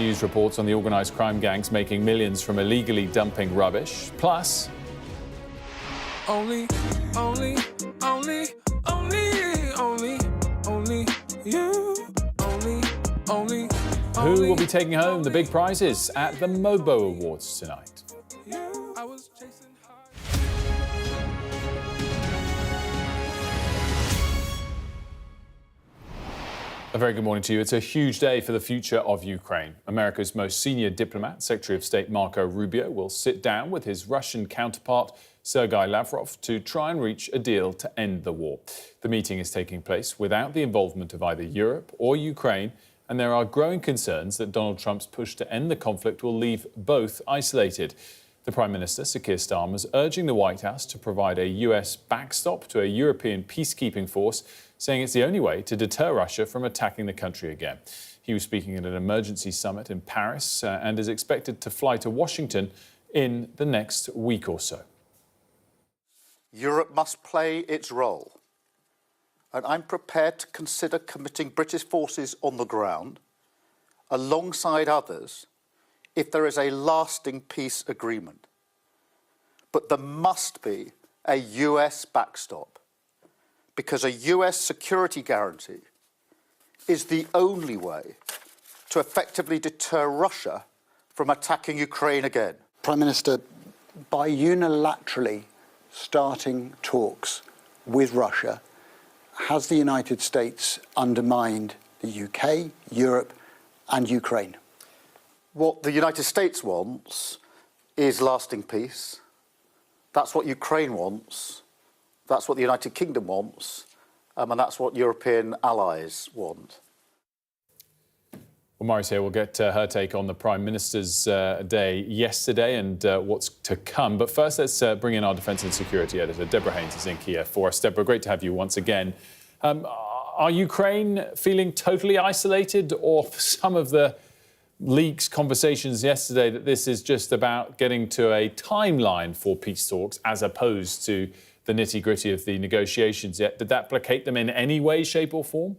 news reports on the organised crime gangs making millions from illegally dumping rubbish. Plus, only you, only. Who will be taking home the big prizes at the MOBO Awards tonight? I was chasing high. A very good morning to you. It's a huge day for the future of Ukraine. America's most senior diplomat, Secretary of State Marco Rubio, will sit down with his Russian counterpart, Sergei Lavrov, to try and reach a deal to end the war. The meeting is taking place without the involvement of either Europe or Ukraine, and there are growing concerns that Donald Trump's push to end the conflict will leave both isolated. The Prime Minister, Sir Keir Starmer, is urging the White House to provide a US backstop to a European peacekeeping force, saying it's the only way to deter Russia from attacking the country again. He was speaking at an emergency summit in Paris and is expected to fly to Washington in the next week or so. Europe must play its role, and I'm prepared to consider committing British forces on the ground alongside others if there is a lasting peace agreement. But there must be a US backstop, because a US security guarantee is the only way to effectively deter Russia from attacking Ukraine again. Prime Minister, by unilaterally starting talks with Russia, has the United States undermined the UK, Europe and Ukraine? What the United States wants is lasting peace. That's what Ukraine wants. That's what the United Kingdom wants. And that's what European allies want. Well, Mari's here. We'll get her take on the Prime Minister's day yesterday and what's to come. But first, let's bring in our Defence and Security Editor, Deborah Haynes, is in Kiev for us. Deborah, great to have you once again. Are Ukraine feeling totally isolated, or for some of the leaks, conversations yesterday, that this is just about getting to a timeline for peace talks as opposed to the nitty-gritty of the negotiations yet? Did that placate them in any way, shape or form?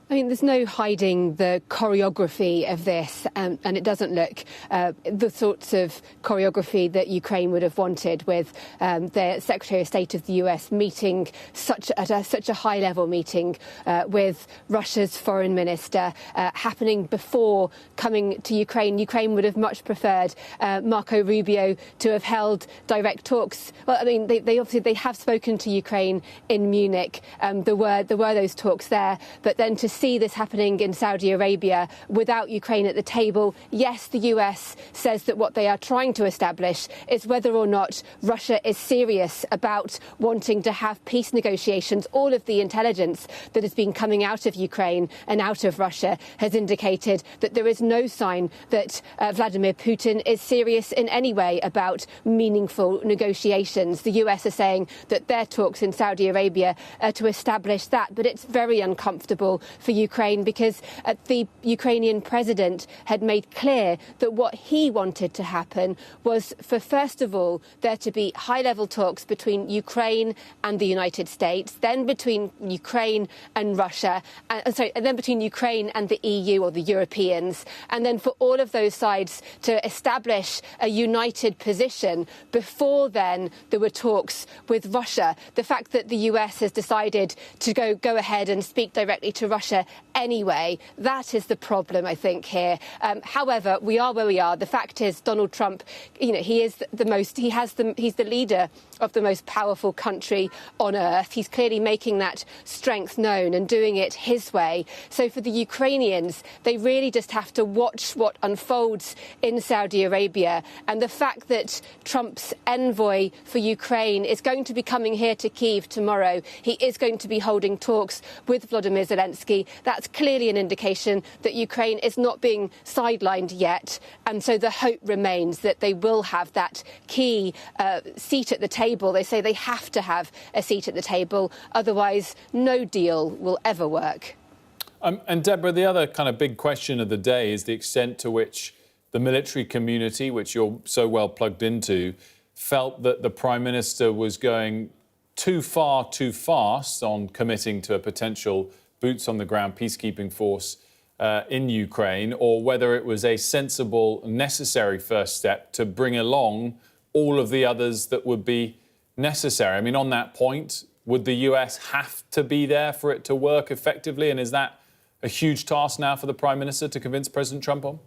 I mean, there's no hiding the choreography of this, and it doesn't look the sorts of choreography that Ukraine would have wanted, with the Secretary of State of the US meeting at such a high-level meeting with Russia's foreign minister happening before coming to Ukraine. Ukraine would have much preferred Marco Rubio to have held direct talks. Well, I mean, they obviously have spoken to Ukraine in Munich. There were those talks there, but then to see this happening in Saudi Arabia without Ukraine at the table. Yes, the US says that what they are trying to establish is whether or not Russia is serious about wanting to have peace negotiations. All of the intelligence that has been coming out of Ukraine and out of Russia has indicated that there is no sign that Vladimir Putin is serious in any way about meaningful negotiations. The US are saying that their talks in Saudi Arabia are to establish that, but it's very uncomfortable for Ukraine, because the Ukrainian president had made clear that what he wanted to happen was for, first of all, there to be high-level talks between Ukraine and the United States, then between Ukraine and Russia, and then between Ukraine and the EU or the Europeans, and then for all of those sides to establish a united position. Before then, there were talks with Russia. The fact that the US has decided to go ahead and speak directly to Russia anyway, that is the problem, I think, here. However, we are where we are. The fact is, Donald Trump, he's the leader of the most powerful country on earth. He's clearly making that strength known and doing it his way. So for the Ukrainians, they really just have to watch what unfolds in Saudi Arabia. And the fact that Trump's envoy for Ukraine is going to be coming here to Kyiv tomorrow, he is going to be holding talks with Volodymyr Zelensky. That's clearly an indication that Ukraine is not being sidelined yet. And so the hope remains that they will have that key seat at the table. They say they have to have a seat at the table, otherwise no deal will ever work. And Deborah, the other kind of big question of the day is the extent to which the military community, which you're so well plugged into, felt that the Prime Minister was going too far, too fast on committing to a potential boots-on-the-ground peacekeeping force in Ukraine, or whether it was a sensible, necessary first step to bring along all of the others that would be necessary. I mean, on that point, would the US have to be there for it to work effectively? And is that a huge task now for the Prime Minister to convince President Trump on?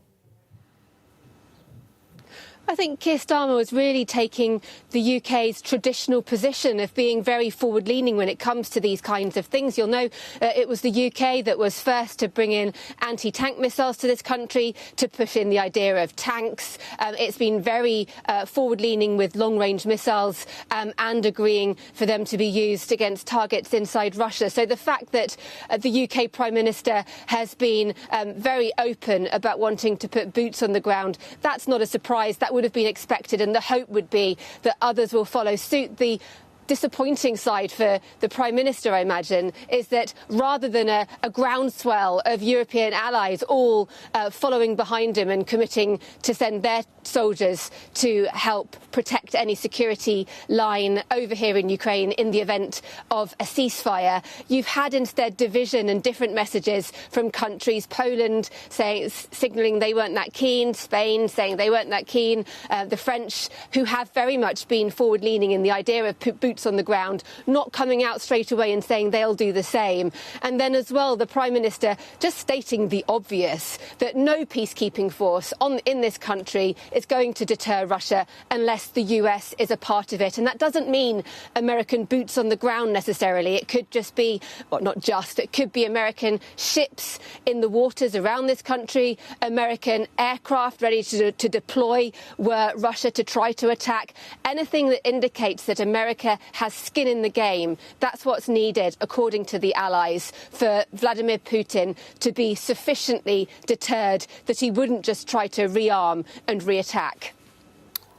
I think Keir Starmer was really taking the UK's traditional position of being very forward-leaning when it comes to these kinds of things. You'll know it was the UK that was first to bring in anti-tank missiles to this country, to push in the idea of tanks. It's been very forward-leaning with long-range missiles and agreeing for them to be used against targets inside Russia. So the fact that the UK Prime Minister has been very open about wanting to put boots on the ground, that's not a surprise. That would have been expected, and the hope would be that others will follow suit. The disappointing side for the Prime Minister, I imagine, is that rather than a groundswell of European allies all following behind him and committing to send their soldiers to help protect any security line over here in Ukraine in the event of a ceasefire, you've had instead division and different messages from countries. Poland signalling they weren't that keen, Spain saying they weren't that keen, the French, who have very much been forward-leaning in the idea of boots on the ground, not coming out straight away and saying they'll do the same. And then as well, the Prime Minister just stating the obvious, that no peacekeeping force in this country is going to deter Russia unless the US is a part of it. And that doesn't mean American boots on the ground necessarily. It could just be, well, not just, it could be American ships in the waters around this country, American aircraft ready to deploy were Russia to try to attack. Anything that indicates that America has skin in the game, that's what's needed, according to the allies, for Vladimir Putin to be sufficiently deterred that he wouldn't just try to rearm and reattack.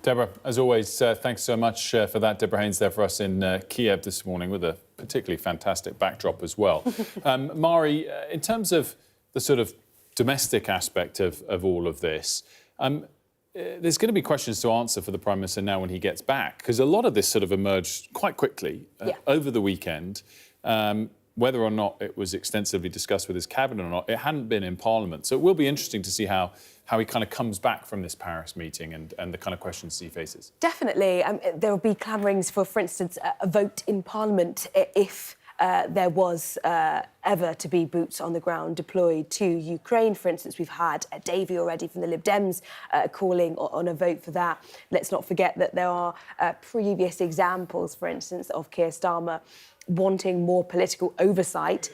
Deborah, as always, thanks so much for that. Deborah Haynes there for us in Kiev this morning with a particularly fantastic backdrop as well. Mari, in terms of the sort of domestic aspect of all of this, there's going to be questions to answer for the Prime Minister now when he gets back, because a lot of this sort of emerged quite quickly over the weekend. Whether or not it was extensively discussed with his cabinet or not, it hadn't been in Parliament. So it will be interesting to see how he kind of comes back from this Paris meeting and the kind of questions he faces. Definitely. There will be clamourings for instance, a vote in Parliament if there was ever to be boots on the ground deployed to Ukraine. For instance, we've had Davey already from the Lib Dems calling on a vote for that. Let's not forget that there are previous examples, for instance, of Keir Starmer wanting more political oversight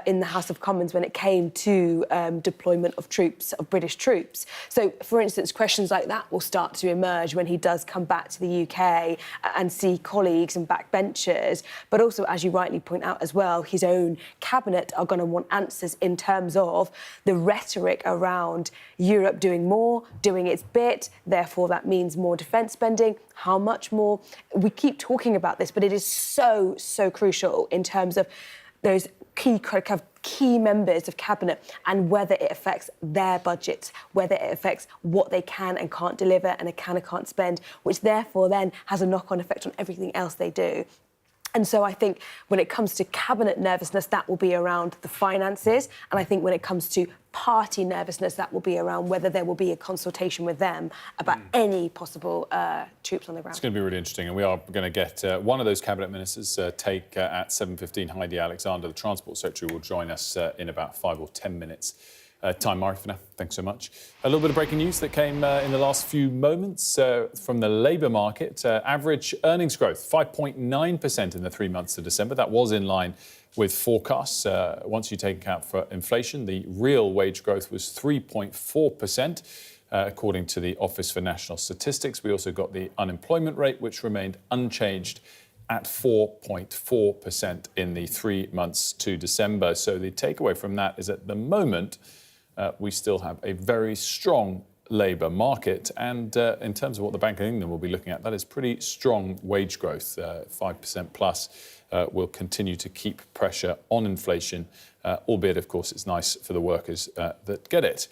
in the House of Commons when it came to deployment of troops, of British troops. So, for instance, questions like that will start to emerge when he does come back to the UK and see colleagues and backbenchers. But also, as you rightly point out as well, his own cabinet are going to want answers in terms of the rhetoric around Europe doing more, doing its bit, therefore that means more defence spending. How much more? We keep talking about this, but it is so, so crucial in terms of those key members of cabinet and whether it affects their budgets, whether it affects what they can and can't deliver and can and can't spend, which therefore then has a knock-on effect on everything else they do. And so I think when it comes to cabinet nervousness, that will be around the finances. And I think when it comes to party nervousness, that will be around whether there will be a consultation with them about any possible troops on the ground. It's going to be really interesting. And we are going to get one of those cabinet ministers take at 7:15. Heidi Alexander, the Transport Secretary, will join us in about 5 or 10 minutes. Time, Mari, for now. Thanks so much. A little bit of breaking news that came in the last few moments from the labour market. Average earnings growth, 5.9% in the 3 months to December. That was in line with forecasts. Once you take account for inflation, the real wage growth was 3.4%, according to the Office for National Statistics. We also got the unemployment rate, which remained unchanged at 4.4% in the 3 months to December. So the takeaway from that is at the moment, we still have a very strong labour market. And in terms of what the Bank of England will be looking at, that is pretty strong wage growth, 5% plus, will continue to keep pressure on inflation, albeit, of course, it's nice for the workers that get it.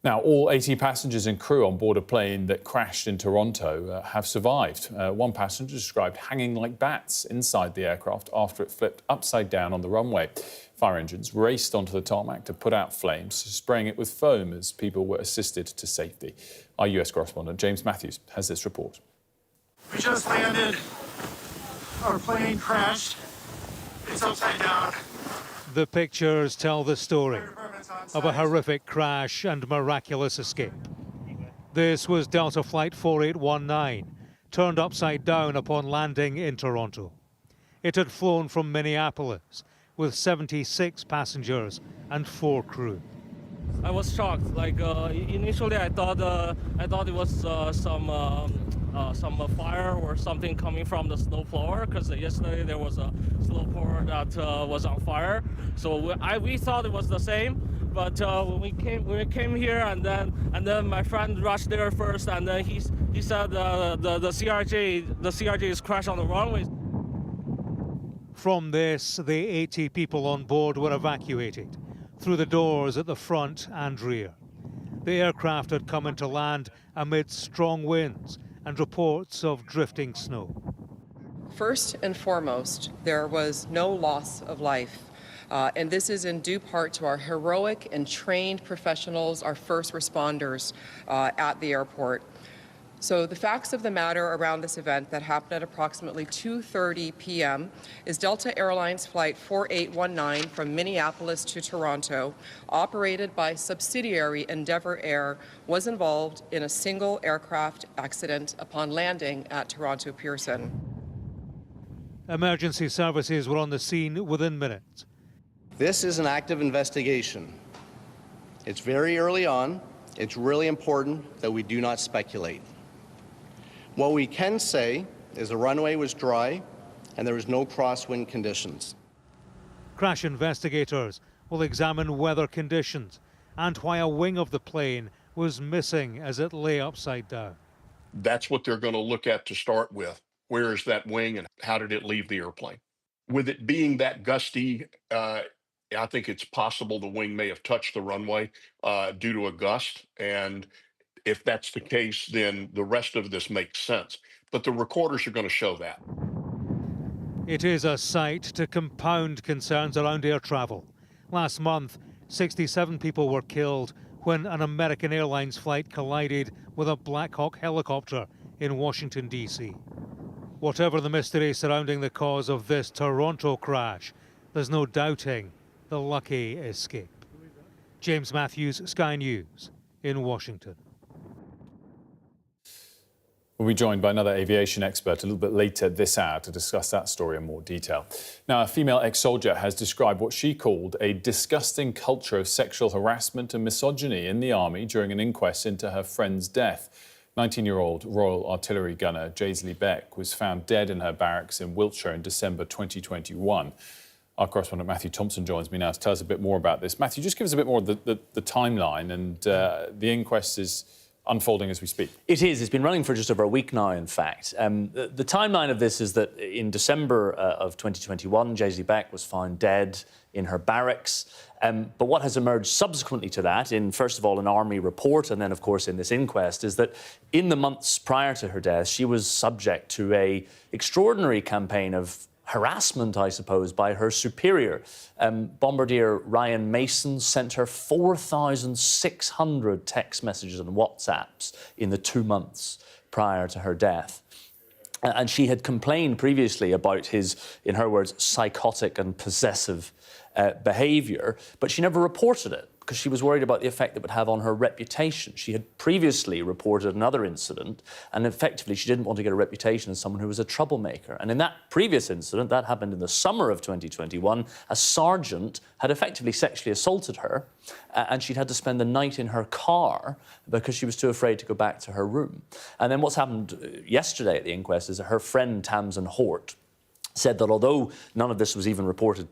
Now, all 80 passengers and crew on board a plane that crashed in Toronto have survived. One passenger described hanging like bats inside the aircraft after it flipped upside down on the runway. Fire engines raced onto the tarmac to put out flames, spraying it with foam as people were assisted to safety. Our US correspondent James Matthews has this report. We just landed. Our plane crashed. It's upside down. The pictures tell the story of a horrific crash and miraculous escape. This was Delta Flight 4819, turned upside down upon landing in Toronto. It had flown from Minneapolis with 76 passengers and 4 crew. I was shocked. Initially, I thought it was some fire or something coming from the snow blower, because yesterday there was a snow blower that was on fire. So we thought it was the same. But when we came here, and then my friend rushed there first, and then he said the CRJ is crashed on the runway. From this, the 80 people on board were evacuated through the doors at the front and rear. The aircraft had come into land amid strong winds and reports of drifting snow. First and foremost, there was no loss of life. And this is in due part to our heroic and trained professionals, our first responders at the airport. So the facts of the matter around this event that happened at approximately 2:30 p.m. is Delta Airlines Flight 4819 from Minneapolis to Toronto, operated by subsidiary Endeavour Air, was involved in a single aircraft accident upon landing at Toronto Pearson. Emergency services were on the scene within minutes. This is an active investigation. It's very early on. It's really important that we do not speculate. What we can say is the runway was dry and there was no crosswind conditions. Crash investigators will examine weather conditions and why a wing of the plane was missing as it lay upside down. That's what they're going to look at to start with. Where is that wing and how did it leave the airplane? With it being that gusty, I think it's possible the wing may have touched the runway due to a gust. And if that's the case, then the rest of this makes sense. But the recorders are going to show that. It is a sight to compound concerns around air travel. Last month, 67 people were killed when an American Airlines flight collided with a Black Hawk helicopter in Washington, D.C. Whatever the mystery surrounding the cause of this Toronto crash, there's no doubting the lucky escape. James Matthews, Sky News, in Washington. We'll be joined by another aviation expert a little bit later this hour to discuss that story in more detail. Now, a female ex-soldier has described what she called a disgusting culture of sexual harassment and misogyny in the army during an inquest into her friend's death. 19-year-old Royal Artillery gunner Jaisley Beck was found dead in her barracks in Wiltshire in December 2021. Our correspondent Matthew Thompson joins me now to tell us a bit more about this. Matthew, just give us a bit more of the timeline, and the inquest is unfolding as we speak. It is. It's been running for just over a week now, in fact. The timeline of this is that in December of 2021, Jaisley Beck was found dead in her barracks. But what has emerged subsequently to that, in first of all an army report and then, of course, in this inquest, is that in the months prior to her death, she was subject to an extraordinary campaign of harassment, I suppose, by her superior. Bombardier Ryan Mason sent her 4,600 text messages and WhatsApps in the 2 months prior to her death. And she had complained previously about his, in her words, psychotic and possessive behaviour, but she never reported it because she was worried about the effect it would have on her reputation. She had previously reported another incident, and effectively she didn't want to get a reputation as someone who was a troublemaker. And in that previous incident, that happened in the summer of 2021, a sergeant had effectively sexually assaulted her, and she'd had to spend the night in her car because she was too afraid to go back to her room. And then what's happened yesterday at the inquest is that her friend Tamsin Hort said that although none of this was even reported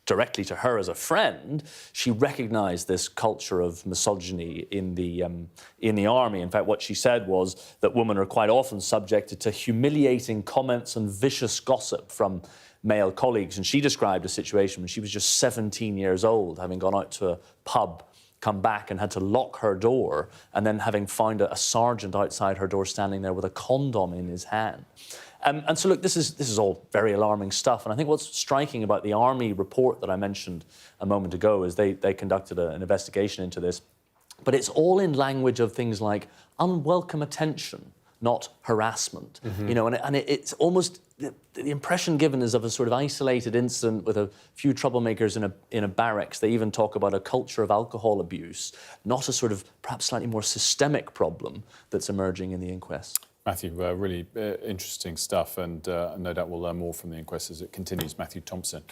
directly to her as a friend, she recognised this culture of misogyny in the army. In fact, what she said was that women are quite often subjected to humiliating comments and vicious gossip from male colleagues. And she described a situation when she was just 17 years old, having gone out to a pub a come back and had to lock her door, and then having found a sergeant outside her door standing there with a condom in his hand. And so, look, this is all very alarming stuff. And I think what's striking about the Army report that I mentioned a moment ago is they conducted an investigation into this. But it's all in language of things like unwelcome attention, not harassment. Mm-hmm. You know, and it's almost the impression given is of a sort of isolated incident with a few troublemakers in a barracks. They even talk about a culture of alcohol abuse, not a sort of perhaps slightly more systemic problem that's emerging in the inquest. Matthew, really interesting stuff, and no doubt we'll learn more from the inquest as it continues. Matthew Thompson.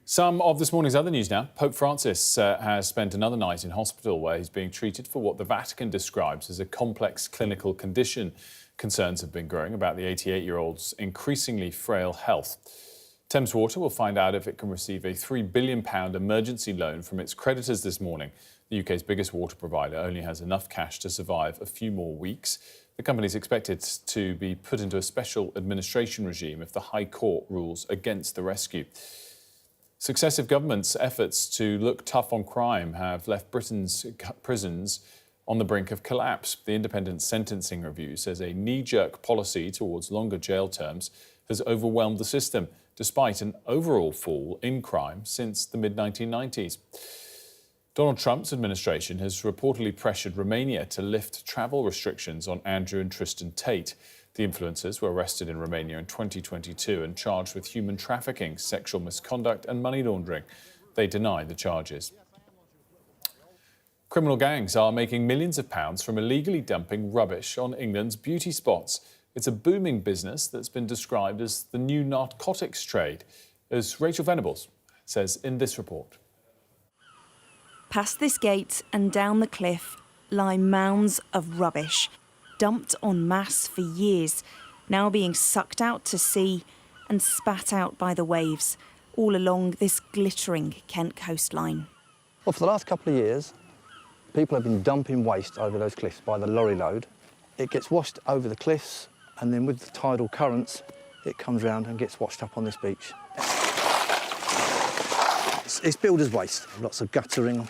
Some of this morning's other news now. Pope Francis has spent another night in hospital where he's being treated for what the Vatican describes as a complex clinical condition. Concerns have been growing about the 88-year-old's increasingly frail health. Thames Water will find out if it can receive a £3 billion emergency loan from its creditors this morning. The UK's biggest water provider only has enough cash to survive a few more weeks. The company is expected to be put into a special administration regime if the High Court rules against the rescue. Successive governments' efforts to look tough on crime have left Britain's prisons on the brink of collapse. The Independent Sentencing Review says a knee-jerk policy towards longer jail terms has overwhelmed the system, despite an overall fall in crime since the mid-1990s. Donald Trump's administration has reportedly pressured Romania to lift travel restrictions on Andrew and Tristan Tate. The influencers were arrested in Romania in 2022 and charged with human trafficking, sexual misconduct and money laundering. They deny the charges. Criminal gangs are making millions of pounds from illegally dumping rubbish on England's beauty spots. It's a booming business that's been described as the new narcotics trade, as Rachel Venables says in this report. Past this gate and down the cliff lie mounds of rubbish, dumped en masse for years, now being sucked out to sea and spat out by the waves, all along this glittering Kent coastline. Well, for the last couple of years, people have been dumping waste over those cliffs by the lorry load. It gets washed over the cliffs, and then with the tidal currents, it comes round and gets washed up on this beach. It's builder's waste, lots of guttering,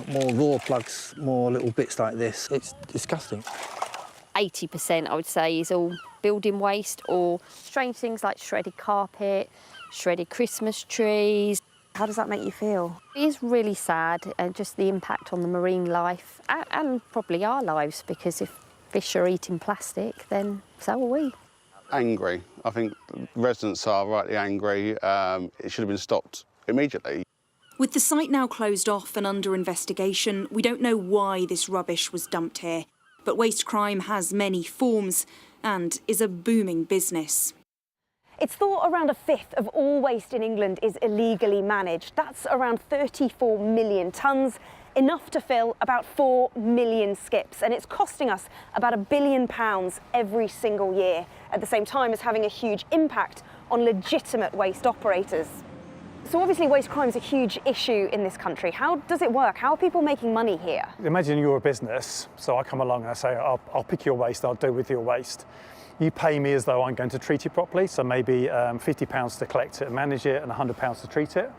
more raw plugs, more little bits like this. It's disgusting. 80%, I would say, is all building waste or strange things like shredded carpet, shredded Christmas trees. How does that make you feel? It is really sad, and just the impact on the marine life and probably our lives, because if fish are eating plastic, then so are we. Angry. I think residents are rightly angry. It should have been stopped immediately. With the site now closed off and under investigation, we don't know why this rubbish was dumped here. But waste crime has many forms and is a booming business. It's thought around a fifth of all waste in England is illegally managed. That's around 34 million tonnes, enough to fill about 4 million skips. And it's costing us about £1 billion every single year, at the same time as having a huge impact on legitimate waste operators. So obviously waste crime is a huge issue in this country. How does it work? How are people making money here? Imagine you're a business, so I come along and I say, I'll pick your waste, I'll deal with your waste. You pay me as though I'm going to treat it properly, so maybe £50 to collect it and manage it and £100 to treat it.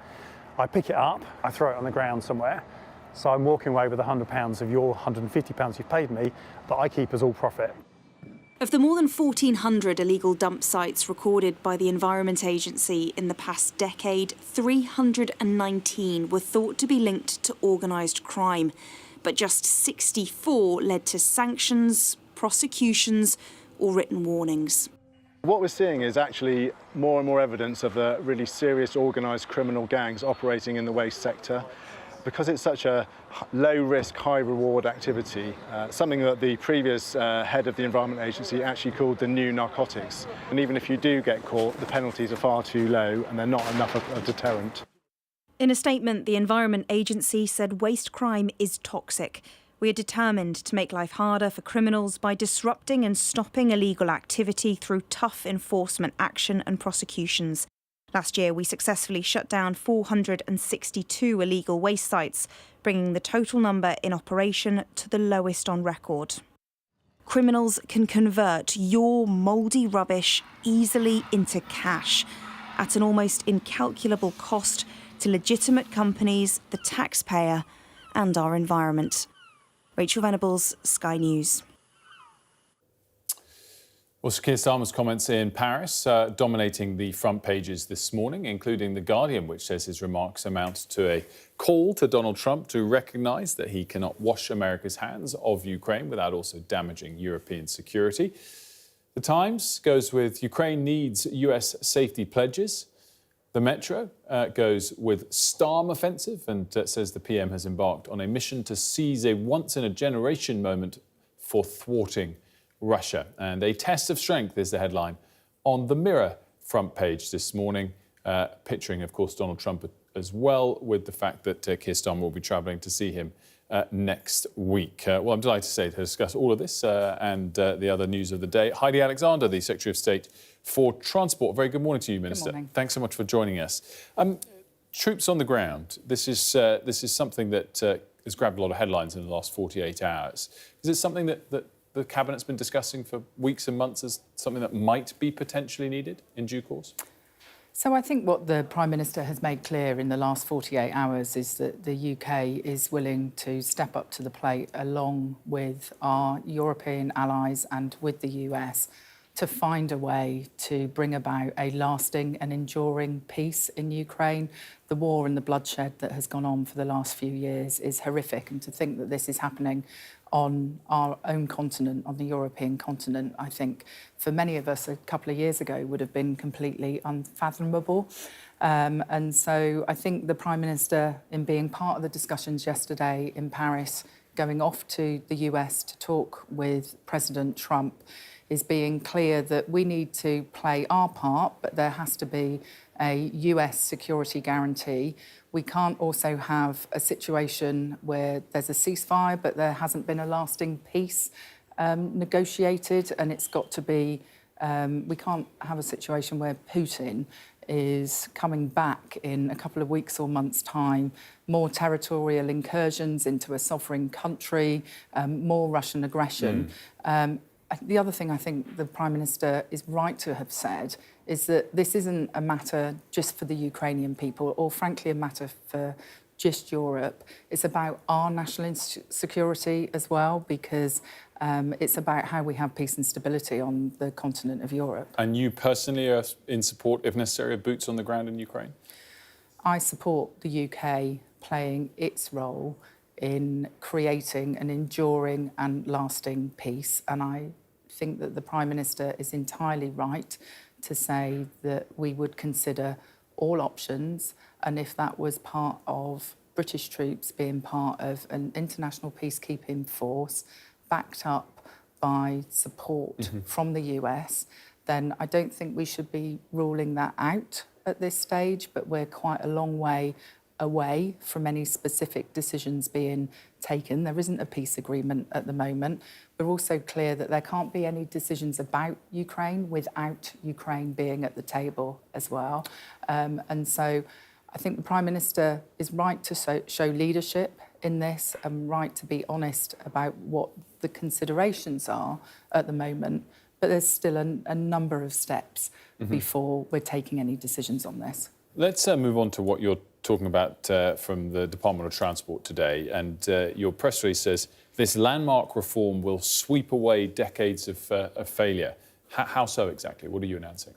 I pick it up, I throw it on the ground somewhere, so I'm walking away with £100 of your £150 you've paid me, that I keep as all profit. Of the more than 1,400 illegal dump sites recorded by the Environment Agency in the past decade, 319 were thought to be linked to organised crime, but just 64 led to sanctions, prosecutions or written warnings. What we're seeing is actually more and more evidence of the really serious organised criminal gangs operating in the waste sector. Because it's such a low-risk, high-reward activity, something that the previous head of the Environment Agency actually called the new narcotics. And even if you do get caught, the penalties are far too low and they're not enough of a deterrent. In a statement, the Environment Agency said waste crime is toxic. We are determined to make life harder for criminals by disrupting and stopping illegal activity through tough enforcement action and prosecutions. Last year, we successfully shut down 462 illegal waste sites, bringing the total number in operation to the lowest on record. Criminals can convert your mouldy rubbish easily into cash at an almost incalculable cost to legitimate companies, the taxpayer, and our environment. Rachel Venables, Sky News. Well, Keir Starmer's comments in Paris dominating the front pages this morning, including The Guardian, which says his remarks amount to a call to Donald Trump to recognise that he cannot wash America's hands of Ukraine without also damaging European security. The Times goes with Ukraine needs US safety pledges. The Metro goes with Starmer offensive and says the PM has embarked on a mission to seize a once-in-a-generation moment for thwarting Russia. And a test of strength is the headline on the Mirror front page this morning, picturing, of course, Donald Trump as well, with the fact that Keir Starmer will be travelling to see him next week. Well, I'm delighted to say to discuss all of this and the other news of the day, Heidi Alexander, the Secretary of State for Transport. Very good morning to you, Minister. Good morning. Thanks so much for joining us. Troops on the ground. This is something that has grabbed a lot of headlines in the last 48 hours. Is it something that the Cabinet's been discussing for weeks and months as something that might be potentially needed in due course? So I think what the Prime Minister has made clear in the last 48 hours is that the UK is willing to step up to the plate along with our European allies and with the US to find a way to bring about a lasting and enduring peace in Ukraine. The war and the bloodshed that has gone on for the last few years is horrific, and to think that this is happening on our own continent, on the European continent, I think for many of us a couple of years ago would have been completely unfathomable. And so I think the Prime Minister, in being part of the discussions yesterday in Paris, going off to the US to talk with President Trump, is being clear that we need to play our part, but there has to be a US security guarantee. We can't also have a situation where there's a ceasefire, but there hasn't been a lasting peace negotiated, and it's got to be, we can't have a situation where Putin is coming back in a couple of weeks or months' time, more territorial incursions into a sovereign country, more Russian aggression. The other thing I think the Prime Minister is right to have said is that this isn't a matter just for the Ukrainian people, or frankly a matter for just Europe. It's about our national security as well, because it's about how we have peace and stability on the continent of Europe. And you personally are in support, if necessary, of boots on the ground in Ukraine? I support the UK playing its role in creating an enduring and lasting peace. And I think that the Prime Minister is entirely right to say that we would consider all options. And if that was part of British troops being part of an international peacekeeping force backed up by support from the US, then I don't think we should be ruling that out at this stage, but we're quite a long way away from any specific decisions being taken. There isn't a peace agreement at the moment. We're also clear that there can't be any decisions about Ukraine without Ukraine being at the table as well. And so I think the Prime Minister is right to show leadership in this and right to be honest about what the considerations are at the moment. But there's still a number of steps before we're taking any decisions on this. Let's move on to what you're talking about from the Department of Transport today. And your press release says this landmark reform will sweep away decades of failure. How so exactly? What are you announcing?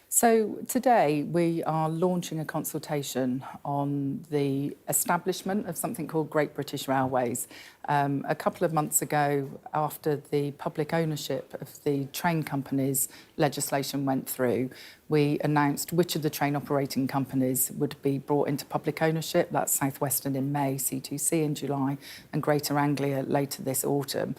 So today we are launching a consultation on the establishment of something called Great British Railways. A couple of months ago, after the public ownership of the train companies legislation went through, we announced which of the train operating companies would be brought into public ownership. That's South Western in May, C2C in July, and Greater Anglia later this autumn.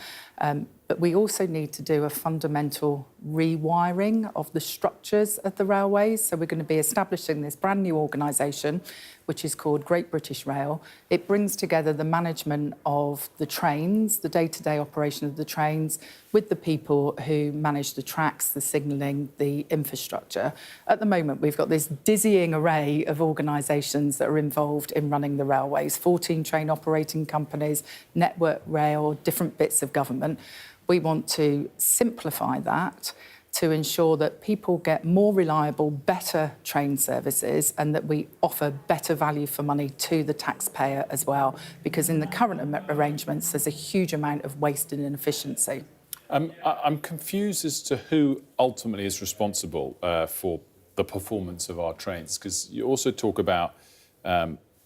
But we also need to do a fundamental rewiring of the structures of the railways. So we're going to be establishing this brand new organisation, which is called Great British Rail. It brings together the management of the trains, the day-to-day operation of the trains, with the people who manage the tracks, the signalling, the infrastructure. At the moment, we've got this dizzying array of organisations that are involved in running the railways, 14 train operating companies, Network Rail, different bits of government. We want to simplify that to ensure that people get more reliable, better train services and that we offer better value for money to the taxpayer as well, because in the current arrangements there's a huge amount of waste and inefficiency. I'm confused as to who ultimately is responsible for the performance of our trains, because you also talk about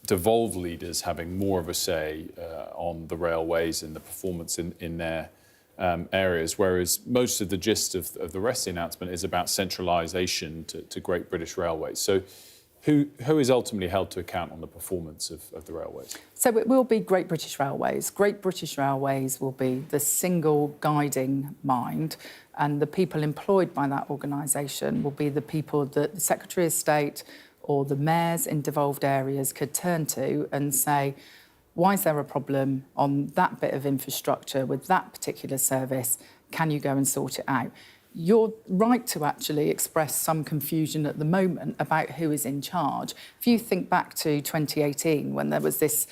devolved leaders having more of a say on the railways and the performance in their areas, whereas most of the gist of the rest of the announcement is about centralisation to Great British Railways. So who is ultimately held to account on the performance of the railways? So it will be Great British Railways. Great British Railways will be the single guiding mind, and the people employed by that organisation will be the people that the Secretary of State or the mayors in devolved areas could turn to and say, why is there a problem on that bit of infrastructure with that particular service? Can you go and sort it out? You're right to actually express some confusion at the moment about who is in charge. If you think back to 2018, when there was this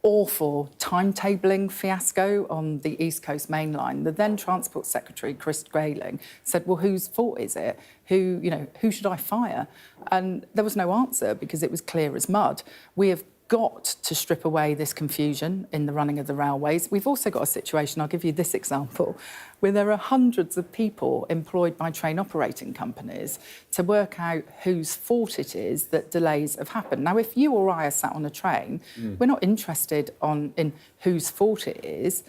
awful timetabling fiasco on the East Coast Main Line, the then Transport Secretary, Chris Grayling, said, well, whose fault is it? Who should I fire? And there was no answer because it was clear as mud. We have got to strip away this confusion in the running of the railways. We've also got a situation, I'll give you this example, where there are hundreds of people employed by train operating companies to work out whose fault it is that delays have happened. Now, if you or I are sat on a train, we're not interested in whose fault it is.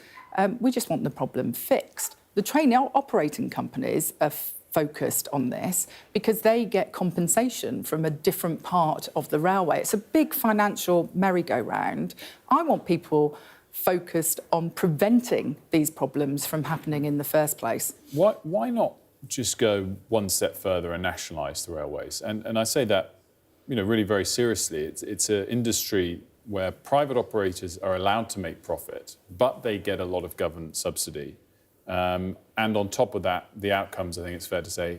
We just want the problem fixed. The train operating companies are focused on this because they get compensation from a different part of the railway. It's a big financial merry-go-round. I want people focused on preventing these problems from happening in the first place. Why not just go one step further and nationalise the railways? And I say that, really very seriously. It's an industry where private operators are allowed to make profit, but they get a lot of government subsidy. And on top of that, the outcomes, I think it's fair to say,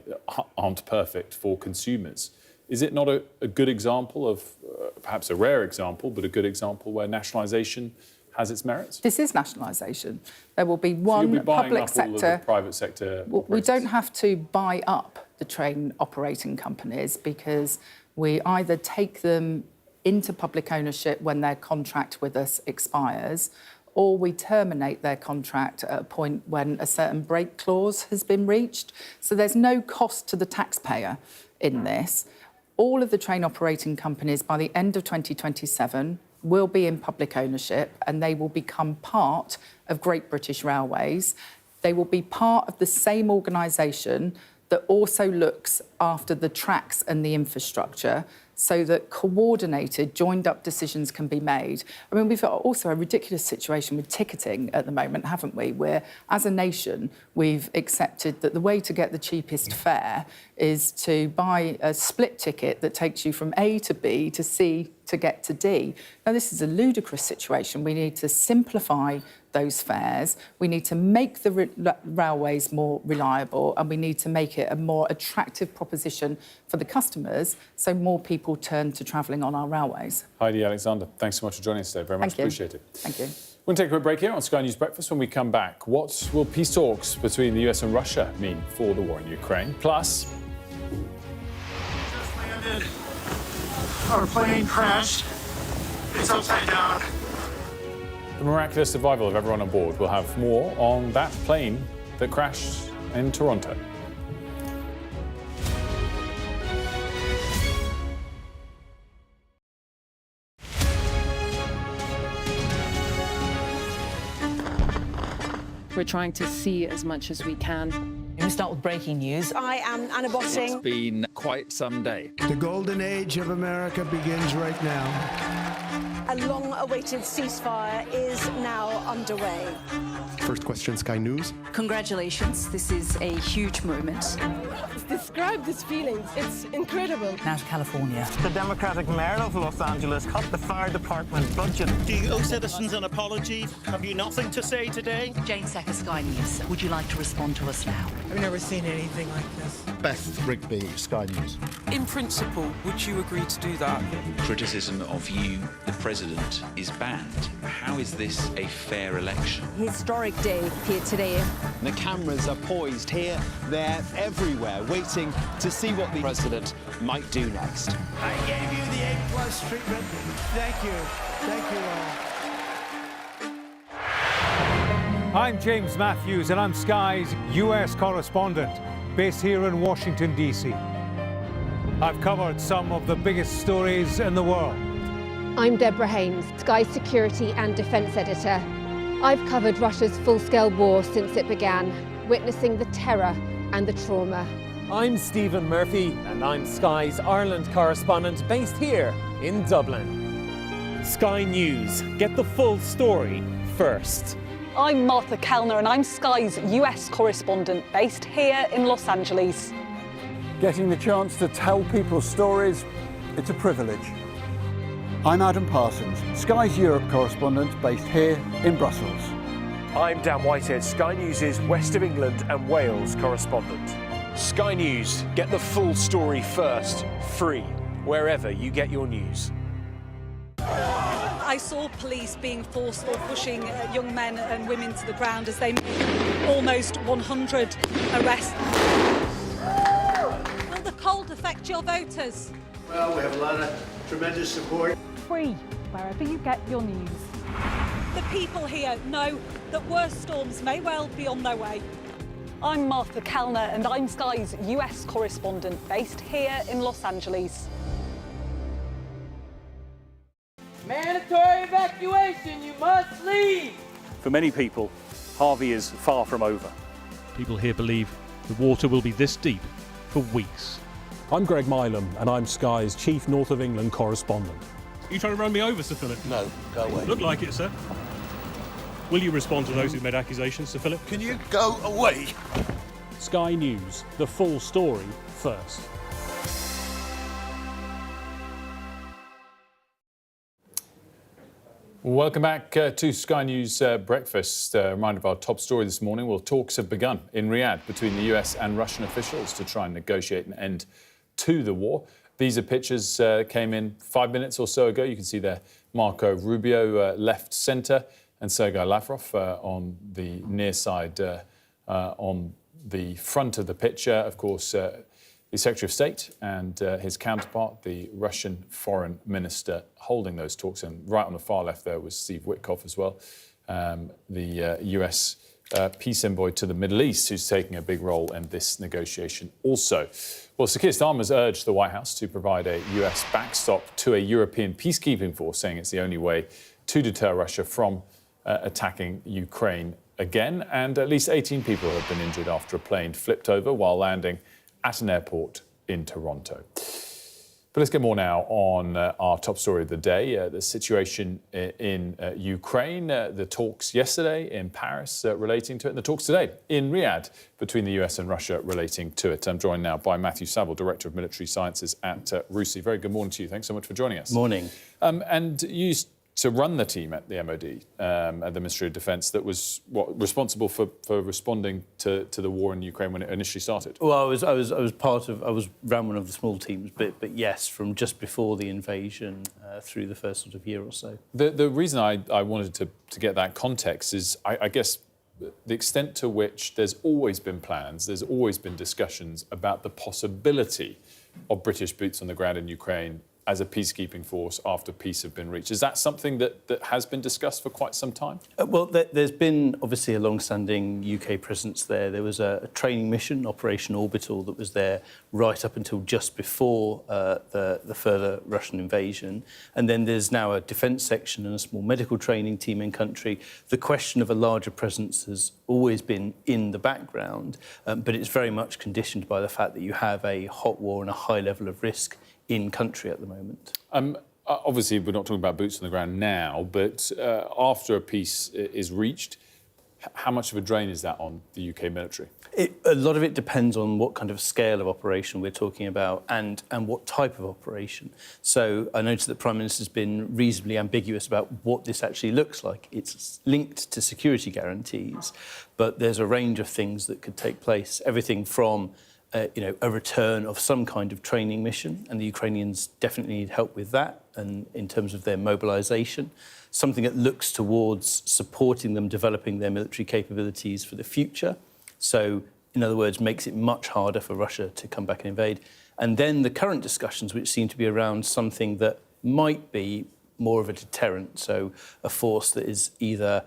aren't perfect for consumers. Is it not a good example of, perhaps a rare example, but a good example where nationalisation has its merits? This is nationalisation. There will be one public sector. All of the private sector. We don't have to buy up the train operating companies because we either take them into public ownership when their contract with us expires, or we terminate their contract at a point when a certain break clause has been reached. So there's no cost to the taxpayer in this. All of the train operating companies by the end of 2027 will be in public ownership and they will become part of Great British Railways. They will be part of the same organisation that also looks after the tracks and the infrastructure so that coordinated, joined-up decisions can be made. I mean, we've got also a ridiculous situation with ticketing at the moment, haven't we? Where, as a nation, we've accepted that the way to get the cheapest fare is to buy a split ticket that takes you from A to B to C to get to D. Now, this is a ludicrous situation. We need to simplify those fares. We need to make the railways more reliable and we need to make it a more attractive proposition for the customers so more people turn to travelling on our railways. Heidi Alexander, thanks so much for joining us today. Very much appreciated. Thank you. We'll take a quick break here on Sky News Breakfast. When we come back, what will peace talks between the US and Russia mean for the war in Ukraine? Plus, Just landed. Our plane crashed. It's upside down. the miraculous survival of everyone on board. We'll have more on that plane that crashed in Toronto. We're trying to see as much as we can. We start with breaking news. I am Anna Botting. It's been quite some day. The golden age of America begins right now. A long-awaited ceasefire is now underway. First question, Sky News. Congratulations, this is a huge moment. Describe this feeling. It's incredible. Now to California. The Democratic mayor of Los Angeles cut the fire department budget. Do you owe citizens an apology? Have you nothing to say today? Jane Secker, Sky News. Would you like to respond to us now? I've never seen anything like this. Beth Rigby, Sky News. In principle, would you agree to do that? Criticism of you, the president president is banned. How is this a fair election? Historic day here today. The cameras are poised here, there, everywhere, waiting to see what the president might do next. I gave you the A+ treatment. Thank you. Thank you all. I'm James Matthews, and I'm Sky's US correspondent, based here in Washington, D.C. I've covered some of the biggest stories in the world. I'm Deborah Hames, Sky Security and Defence Editor. I've covered Russia's full-scale war since it began, witnessing the terror and the trauma. I'm Stephen Murphy, and I'm Sky's Ireland correspondent based here in Dublin. Sky News, get the full story first. I'm Martha Kellner, and I'm Sky's US correspondent based here in Los Angeles. Getting the chance to tell people's stories, it's a privilege. I'm Adam Parsons, Sky's Europe correspondent based here in Brussels. I'm Dan Whitehead, Sky News' West of England and Wales correspondent. Sky News, get the full story first, free, wherever you get your news. I saw police being forceful, pushing young men and women to the ground as they made almost 100 arrests. Will the cold affect your voters? Well, we have a lot of tremendous support. Free, wherever you get your news. The people here know that worse storms may well be on their way. I'm Martha Kellner, and I'm Sky's US correspondent based here in Los Angeles. Mandatory evacuation, you must leave! For many people, Harvey is far from over. People here believe the water will be this deep for weeks. I'm Greg Milam, and I'm Sky's Chief North of England correspondent. Are you trying to run me over, Sir Philip? No, go away. Look like it, sir. Will you respond to those who made accusations, Sir Philip? Can you go away? Sky News, the full story first. Welcome back to Sky News Breakfast. Reminder of our top story this morning. Well, talks have begun in Riyadh between the US and Russian officials to try and negotiate an end to the war. These are pictures came in 5 minutes or so ago. You can see there Marco Rubio left centre and Sergei Lavrov on the near side on the front of the picture. Of course, the Secretary of State and his counterpart, the Russian Foreign Minister, holding those talks. And right on the far left there was Steve Witkoff as well, the US peace envoy to the Middle East, who's taking a big role in this negotiation also. Well, Sir Keir Starmer's urged the White House to provide a US backstop to a European peacekeeping force, saying it's the only way to deter Russia from attacking Ukraine again. And at least 18 people have been injured after a plane flipped over while landing at an airport in Toronto. But let's get more now on our top story of the day, the situation in Ukraine, the talks yesterday in Paris relating to it, and the talks today in Riyadh between the US and Russia relating to it. I'm joined now by Matthew Saville, Director of Military Sciences at RUSI. Very good morning to you. Thanks so much for joining us. Morning. And you used to run the team at the MOD, at the Ministry of Defence, that was responsible for responding to the war in Ukraine when it initially started. Well, I was ran one of the small teams, but yes, from just before the invasion through the first sort of year or so. The reason I wanted to get that context is, I guess, the extent to which there's always been plans, there's always been discussions about the possibility of British boots on the ground in Ukraine as a peacekeeping force after peace had been reached. Is that something that has been discussed for quite some time? Well, there's been obviously a long-standing UK presence there. There was a training mission, Operation Orbital, that was there right up until just before the further Russian invasion. And then there's now a defence section and a small medical training team in country. The question of a larger presence has always been in the background, but it's very much conditioned by the fact that you have a hot war and a high level of risk in country at the moment. Obviously, we're not talking about boots on the ground now, but after a peace is reached, how much of a drain is that on the UK military? A lot of it depends on what kind of scale of operation we're talking about and what type of operation. So I noticed that the Prime Minister's been reasonably ambiguous about what this actually looks like. It's linked to security guarantees, but there's a range of things that could take place, everything from a return of some kind of training mission, and the Ukrainians definitely need help with that, and in terms of their mobilisation, something that looks towards supporting them, developing their military capabilities for the future. So, in other words, makes it much harder for Russia to come back and invade. And then the current discussions, which seem to be around something that might be more of a deterrent, so a force that is either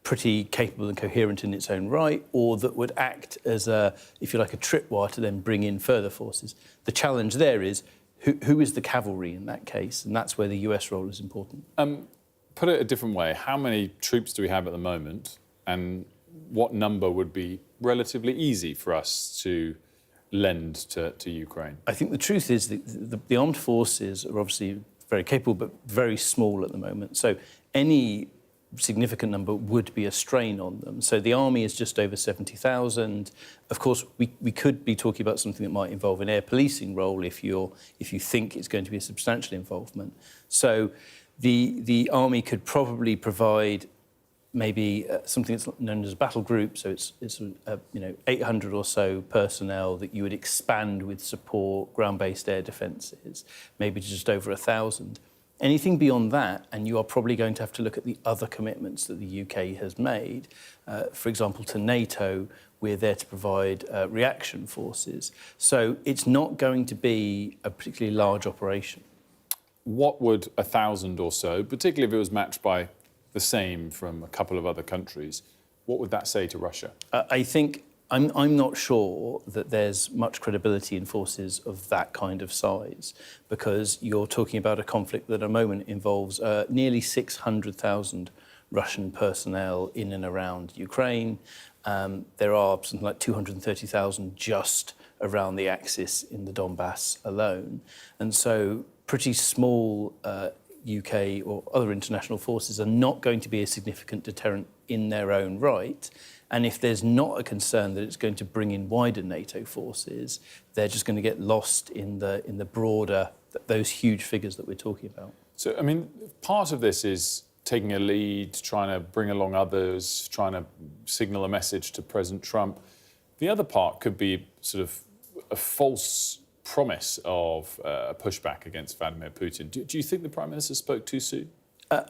pretty capable and coherent in its own right, or that would act as a, if you like, a tripwire to then bring in further forces. The challenge there is who is the cavalry in that case, and that's where the US role is important. Put it a different way, how many troops do we have at the moment, and what number would be relatively easy for us to lend to Ukraine? I think the truth is that the armed forces are obviously very capable, but very small at the moment. So any significant number would be a strain on them. So the army is just over 70,000. Of course, we could be talking about something that might involve an air policing role if you think it's going to be a substantial involvement. So the army could probably provide maybe something that's known as a battle group. So it's 800 or so personnel that you would expand with support, ground-based air defences, maybe to just over 1,000. Anything beyond that, and you are probably going to have to look at the other commitments that the UK has made. For example, to NATO, we're there to provide reaction forces. So it's not going to be a particularly large operation. What would 1,000 or so, particularly if it was matched by the same from a couple of other countries, what would that say to Russia? I think I'm not sure that there's much credibility in forces of that kind of size, because you're talking about a conflict that at the moment involves nearly 600,000 Russian personnel in and around Ukraine. There are something like 230,000 just around the axis in the Donbass alone. And so pretty small UK or other international forces are not going to be a significant deterrent in their own right. And if there's not a concern that it's going to bring in wider NATO forces, they're just going to get lost in the broader, those huge figures that we're talking about. So, I mean, part of this is taking a lead, trying to bring along others, trying to signal a message to President Trump. The other part could be sort of a false promise of a pushback against Vladimir Putin. Do you think the Prime Minister spoke too soon?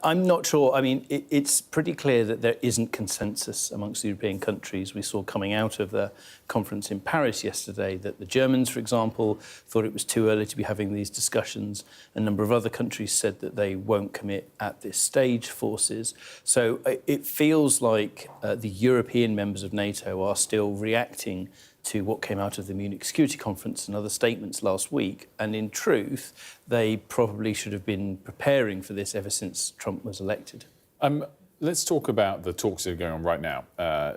I'm not sure. I mean, it's pretty clear that there isn't consensus amongst the European countries. We saw coming out of the conference in Paris yesterday that the Germans, for example, thought it was too early to be having these discussions. A number of other countries said that they won't commit at this stage forces. So it feels like the European members of NATO are still reacting to what came out of the Munich Security Conference and other statements last week. And in truth, they probably should have been preparing for this ever since Trump was elected. Let's talk about the talks that are going on right now,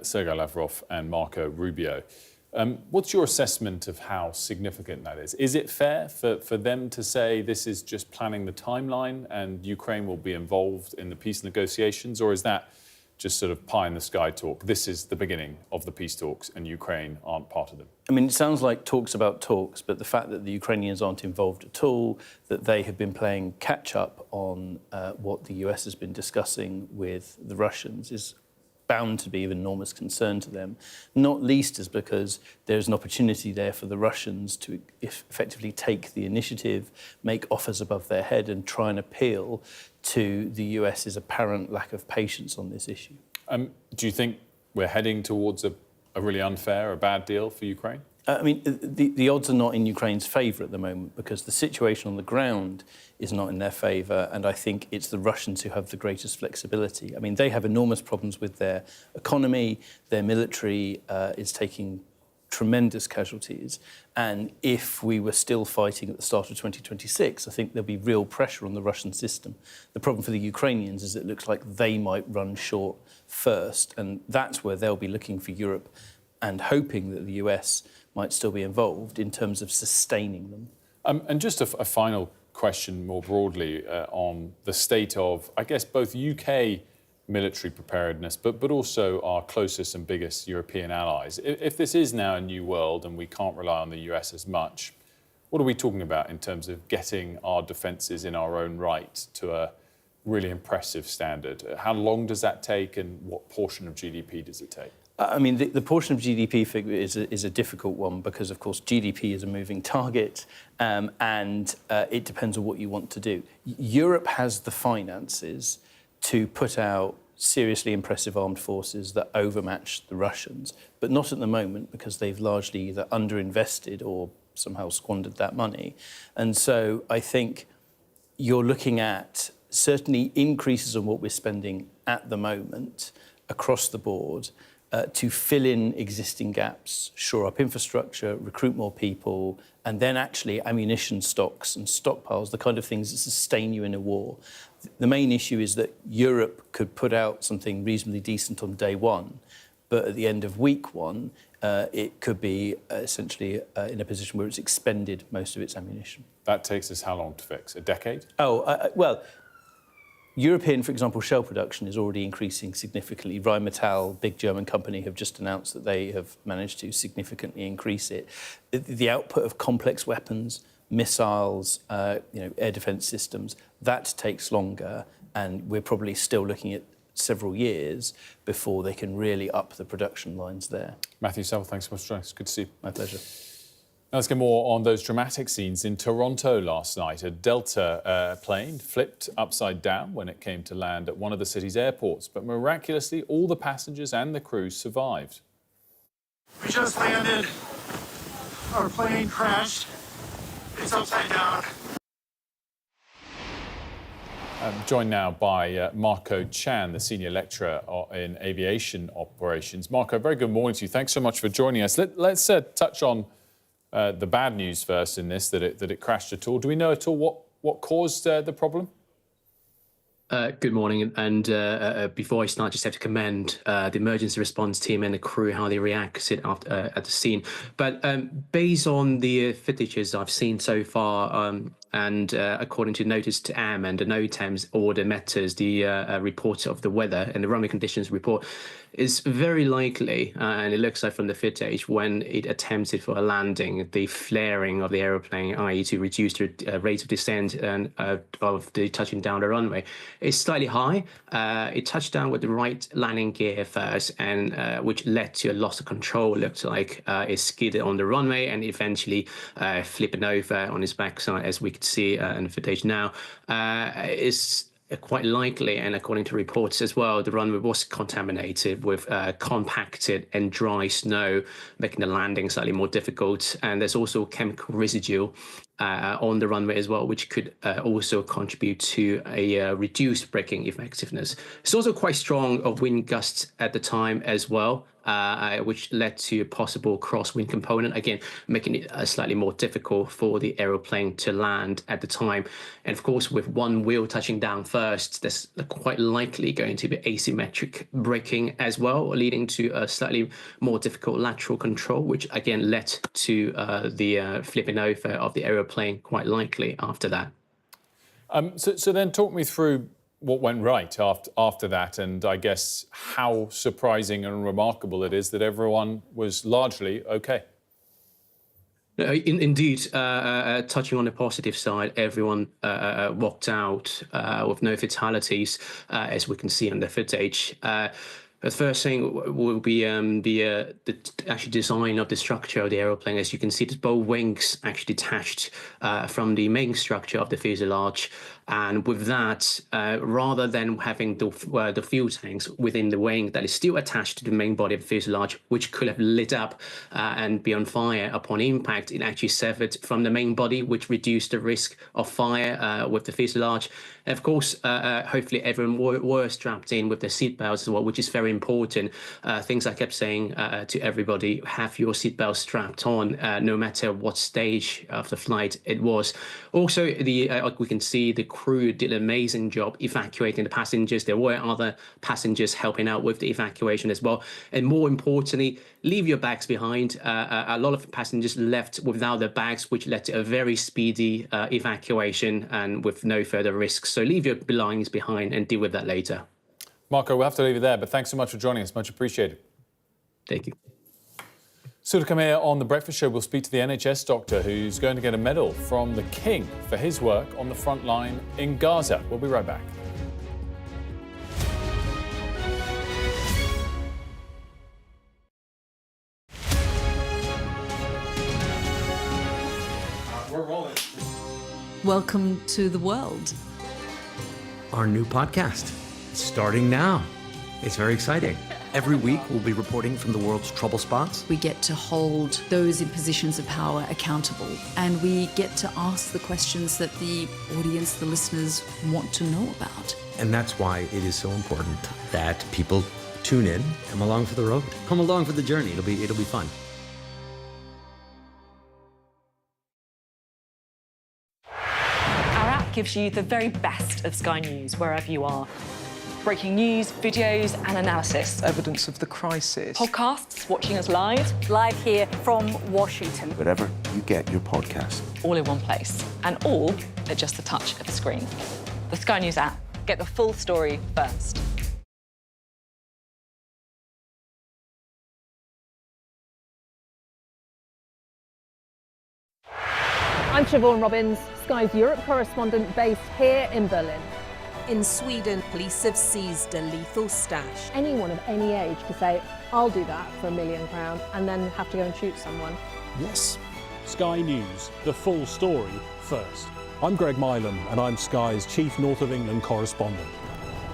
Sergei Lavrov and Marco Rubio. What's your assessment of how significant that is? Is it fair for them to say this is just planning the timeline and Ukraine will be involved in the peace negotiations, or is that just sort of pie-in-the-sky talk? This is the beginning of the peace talks and Ukraine aren't part of them. I mean, it sounds like talks about talks, but the fact that the Ukrainians aren't involved at all, that they have been playing catch-up on what the US has been discussing with the Russians is bound to be of enormous concern to them, not least is because there's an opportunity there for the Russians to effectively take the initiative, make offers above their head and try and appeal to the US's apparent lack of patience on this issue. Do you think we're heading towards a really unfair, a bad deal for Ukraine? I mean, the odds are not in Ukraine's favour at the moment because the situation on the ground is not in their favour, and I think it's the Russians who have the greatest flexibility. I mean, they have enormous problems with their economy, their military is taking tremendous casualties, and if we were still fighting at the start of 2026, I think there'll be real pressure on the Russian system. The problem for the Ukrainians is it looks like they might run short first, and that's where they'll be looking for Europe and hoping that the US might still be involved in terms of sustaining them. And just a final question more broadly on the state of, I guess, both UK military preparedness, but also our closest and biggest European allies. If this is now a new world and we can't rely on the US as much, what are we talking about in terms of getting our defences in our own right to a really impressive standard? How long does that take and what portion of GDP does it take? I mean, the portion of GDP figure is a difficult one because, of course, GDP is a moving target and it depends on what you want to do. Europe has the finances to put out seriously impressive armed forces that overmatch the Russians, but not at the moment because they've largely either underinvested or somehow squandered that money. And so I think you're looking at certainly increases on what we're spending at the moment across the board to fill in existing gaps, shore up infrastructure, recruit more people, and then actually ammunition stocks and stockpiles, the kind of things that sustain you in a war. The main issue is that Europe could put out something reasonably decent on day one, but at the end of week one, it could be essentially in a position where it's expended most of its ammunition. That takes us how long to fix? A decade? Well, European, for example, shell production is already increasing significantly. Rheinmetall, big German company, have just announced that they have managed to significantly increase it. The output of complex weapons, missiles, air defence systems, that takes longer, and we're probably still looking at several years before they can really up the production lines there. Matthew Saville, thanks so much for joining us. Good to see you. My pleasure. Now let's get more on those dramatic scenes in Toronto last night. A Delta plane flipped upside down when it came to land at one of the city's airports, but miraculously all the passengers and the crew survived. We just landed. Our plane crashed. It's upside down. I'm joined now by Marco Chan, the Senior Lecturer in Aviation Operations. Marco, very good morning to you. Thanks so much for joining us. Let's touch on the bad news first in this, that it crashed at all. Do we know at all what caused the problem? Good morning, and before I start, just have to commend the emergency response team and the crew, how they reacted after, at the scene. But based on the footages I've seen so far, and according to Notice to AM and the NOTAM's order matters, the report of the weather and the runway conditions report, is very likely, and it looks like from the footage, when it attempted for a landing, the flaring of the aeroplane, i.e. to reduce the rate of descent and of the touching down the runway, is slightly high. It touched down with the right landing gear first, and which led to a loss of control. It looked like it skidded on the runway and eventually flipping over on its backside, as we could see in the footage now. It's quite likely, and according to reports as well, the runway was contaminated with compacted and dry snow, making the landing slightly more difficult. And there's also chemical residue on the runway as well, which could also contribute to a reduced braking effectiveness. It's also quite strong of wind gusts at the time as well, which led to a possible crosswind component, again, making it slightly more difficult for the aeroplane to land at the time. And of course, with one wheel touching down first, there's quite likely going to be asymmetric braking as well, leading to a slightly more difficult lateral control, which again led to the flipping over of the aeroplane quite likely after that. So then talk me through what went right after that, and I guess how surprising and remarkable it is that everyone was largely okay. Indeed, touching on the positive side, everyone walked out with no fatalities, as we can see on the footage. The first thing will be the actual design of the structure of the aeroplane. As you can see, the both wings actually detached from the main structure of the fuselage. And with that, rather than having the fuel tanks within the wing that is still attached to the main body of the fuselage, which could have lit up and be on fire upon impact, it actually severed from the main body, which reduced the risk of fire with the fuselage. And of course, hopefully everyone were strapped in with their seatbelts as well, which is very important. Things I kept saying to everybody: have your seatbelt strapped on, no matter what stage of the flight it was. Also, we can see the crew did an amazing job evacuating the passengers. There were other passengers helping out with the evacuation as well. And more importantly, leave your bags behind. A lot of passengers left without their bags, which led to a very speedy evacuation and with no further risks. So leave your belongings behind and deal with that later. Marco, we'll have to leave it there, but thanks so much for joining us. Much appreciated. Thank you. So to come here on The Breakfast Show, we'll speak to the NHS doctor who's going to get a medal from the King for his work on the front line in Gaza. We'll be right back. welcome to the world. Our new podcast, starting now. It's very exciting. Every week, we'll be reporting from the world's trouble spots. We get to hold those in positions of power accountable, and we get to ask the questions that the audience, the listeners, want to know about. And that's why it is so important that people tune in, come along for the road, come along for the journey. It'll be fun. Our app gives you the very best of Sky News wherever you are. Breaking news, videos and analysis. Evidence of the crisis. Podcasts, watching us live. Live here from Washington. Wherever you get your podcast. All in one place. And all at just the touch of a screen. The Sky News app. Get the full story first. I'm Siobhan Robbins, Sky's Europe correspondent based here in Berlin. In Sweden, police have seized a lethal stash. Anyone of any age could say, I'll do that for £1 million and then have to go and shoot someone. Yes. Sky News, the full story first. I'm Greg Milam and I'm Sky's Chief North of England correspondent.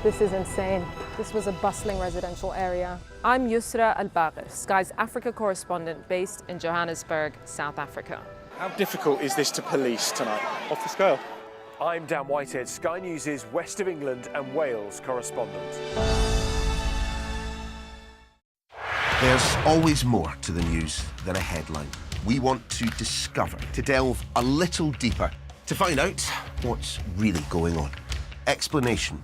This is insane. This was a bustling residential area. I'm Yusra Al-Bagher, Sky's Africa correspondent based in Johannesburg, South Africa. How difficult is this to police tonight? Off the scale. I'm Dan Whitehead, Sky News' West of England and Wales correspondent. There's always more to the news than a headline. We want to discover, to delve a little deeper, to find out what's really going on. Explanation,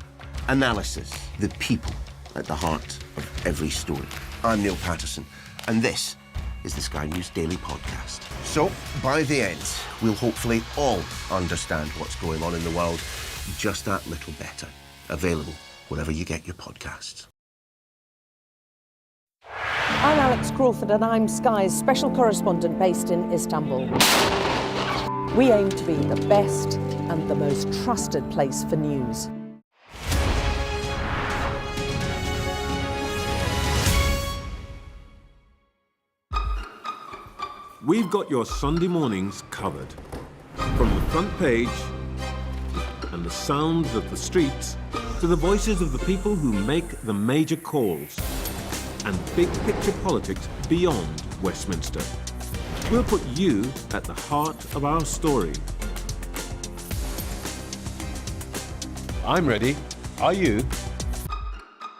analysis, the people at the heart of every story. I'm Neil Patterson, and this is the Sky News Daily Podcast. So, by the end, we'll hopefully all understand what's going on in the world just that little better. Available wherever you get your podcasts. I'm Alex Crawford and I'm Sky's special correspondent based in Istanbul. We aim to be the best and the most trusted place for news. We've got your Sunday mornings covered. From the front page and the sounds of the streets to the voices of the people who make the major calls and big picture politics beyond Westminster. We'll put you at the heart of our story. I'm ready. Are you?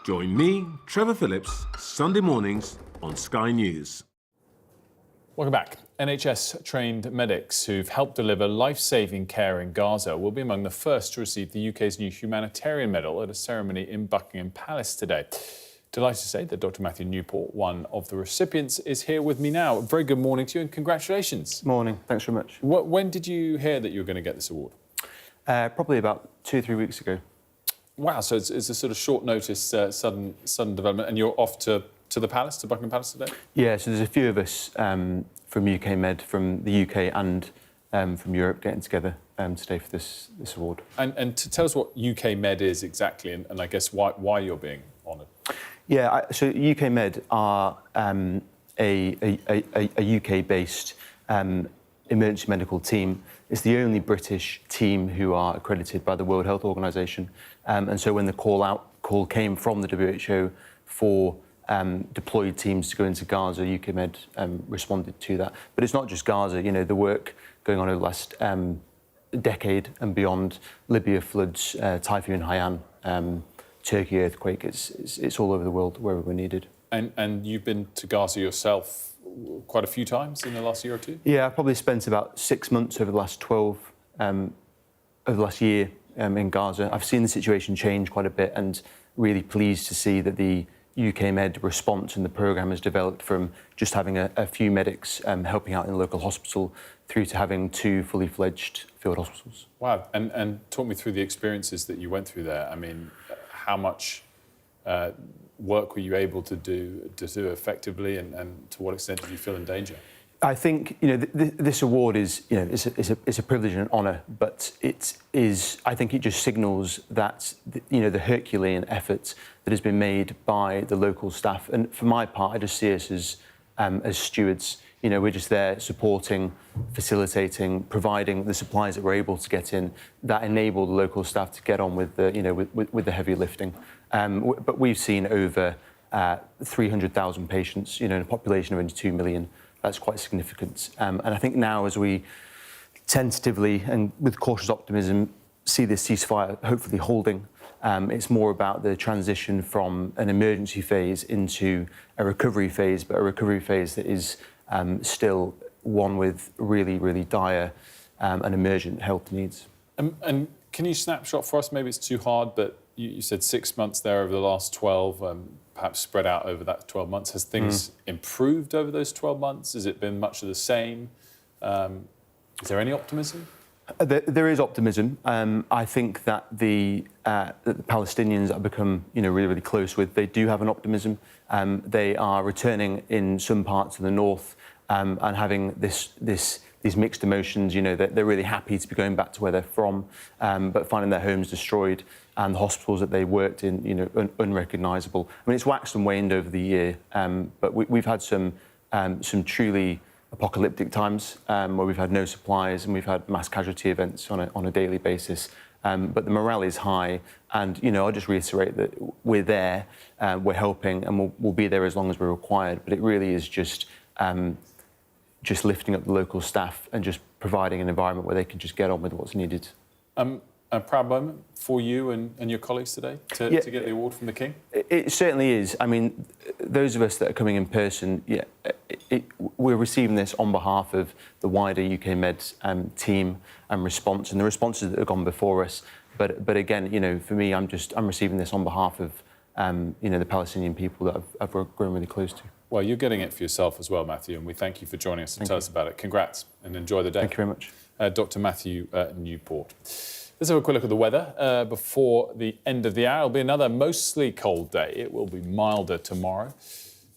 Join me, Trevor Phillips, Sunday mornings on Sky News. Welcome back. NHS-trained medics who've helped deliver life-saving care in Gaza will be among the first to receive the UK's new Humanitarian medal at a ceremony in Buckingham Palace today. Delighted to say that Dr. Matthew Newport, one of the recipients, is here with me now. A very good morning to you and congratulations. Morning. Thanks very much. When did you hear that you were going to get this award? Probably about 2 or 3 weeks ago. Wow, so it's a sort of short notice, sudden development, and you're off to the Palace, to Buckingham Palace today? Yeah, so there's a few of us from UK Med, from the UK and from Europe getting together today for this award. And to tell us what UK Med is exactly, and I guess why you're being honoured. Yeah, so UK Med are a UK-based emergency medical team. It's the only British team who are accredited by the World Health Organization. And so when the call came from the WHO for deployed teams to go into Gaza, UK Med responded to that. But it's not just Gaza, you know, the work going on over the last decade and beyond, Libya floods, Typhoon Haiyan, Turkey earthquake, it's all over the world wherever we're needed. And you've been to Gaza yourself quite a few times in the last year or two? Yeah, I've probably spent about 6 months over the last over the last year in Gaza. I've seen the situation change quite a bit and really pleased to see that the UK Med response and the programme has developed from just having a few medics helping out in the local hospital through to having 2 fully fledged field hospitals. Wow, and talk me through the experiences that you went through there. I mean, how much work were you able to do effectively, and to what extent did you feel in danger? I think, you know, this award is, you know, it's a privilege and an honour, but I think it just signals that, you know, the Herculean effort that has been made by the local staff. And for my part, I just see us as stewards. we're just there supporting, facilitating, providing the supplies that we're able to get in that enable the local staff to get on with the, with the heavy lifting. But we've seen over 300,000 patients, in a population of only 2 million. That's quite significant. And I think now, as we tentatively and with cautious optimism see this ceasefire hopefully holding, it's more about the transition from an emergency phase into a recovery phase, but a recovery phase that is still one with really, really dire and emergent health needs. And can you snapshot for us, maybe it's too hard, but you said 6 months there over the last 12, perhaps spread out over that 12 months. Has things improved over those 12 months? Has it been much of the same? Is there any optimism? There is optimism. I think that the Palestinians that have become, really, really close with, they do have an optimism. They are returning in some parts of the north and having these mixed emotions. They're really happy to be going back to where they're from, but finding their homes destroyed and the hospitals that they worked in, unrecognisable. I mean, it's waxed and waned over the year, but we've had some truly apocalyptic times where we've had no supplies and we've had mass casualty events on a daily basis. But the morale is high, and I'll just reiterate that we're there, we're helping, and we'll be there as long as we're required. But it really is just lifting up the local staff and just providing an environment where they can just get on with what's needed. A proud moment for you and your colleagues today to get the award from the King? It certainly is. I mean, those of us that are coming in person, we're receiving this on behalf of the wider UK Med team and response, and the responses that have gone before us. But again, for me, I'm receiving this on behalf of the Palestinian people that I've grown really close to. Well, you're getting it for yourself as well, Matthew, and we thank you for joining us to tell us about it. Congrats and enjoy the day. Thank you very much. Dr. Matthew Newport. Let's have a quick look at the weather before the end of the hour. It'll be another mostly cold day. It will be milder tomorrow.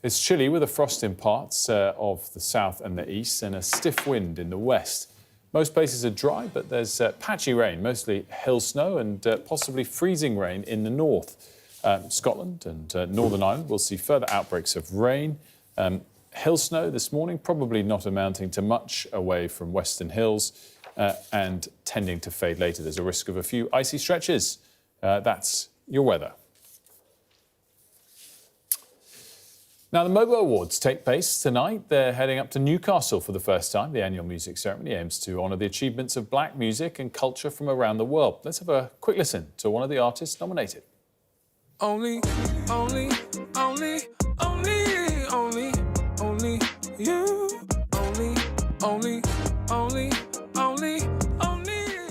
It's chilly with a frost in parts of the south and the east and a stiff wind in the west. Most places are dry, but there's patchy rain, mostly hill snow and possibly freezing rain in the north. Scotland and Northern Ireland will see further outbreaks of rain. Hill snow this morning, probably not amounting to much away from Western Hills. And tending to fade later. There's a risk of a few icy stretches. That's your weather. Now, the MOBO Awards take place tonight. They're heading up to Newcastle for the first time. The annual music ceremony aims to honour the achievements of black music and culture from around the world. Let's have a quick listen to one of the artists nominated. Only you.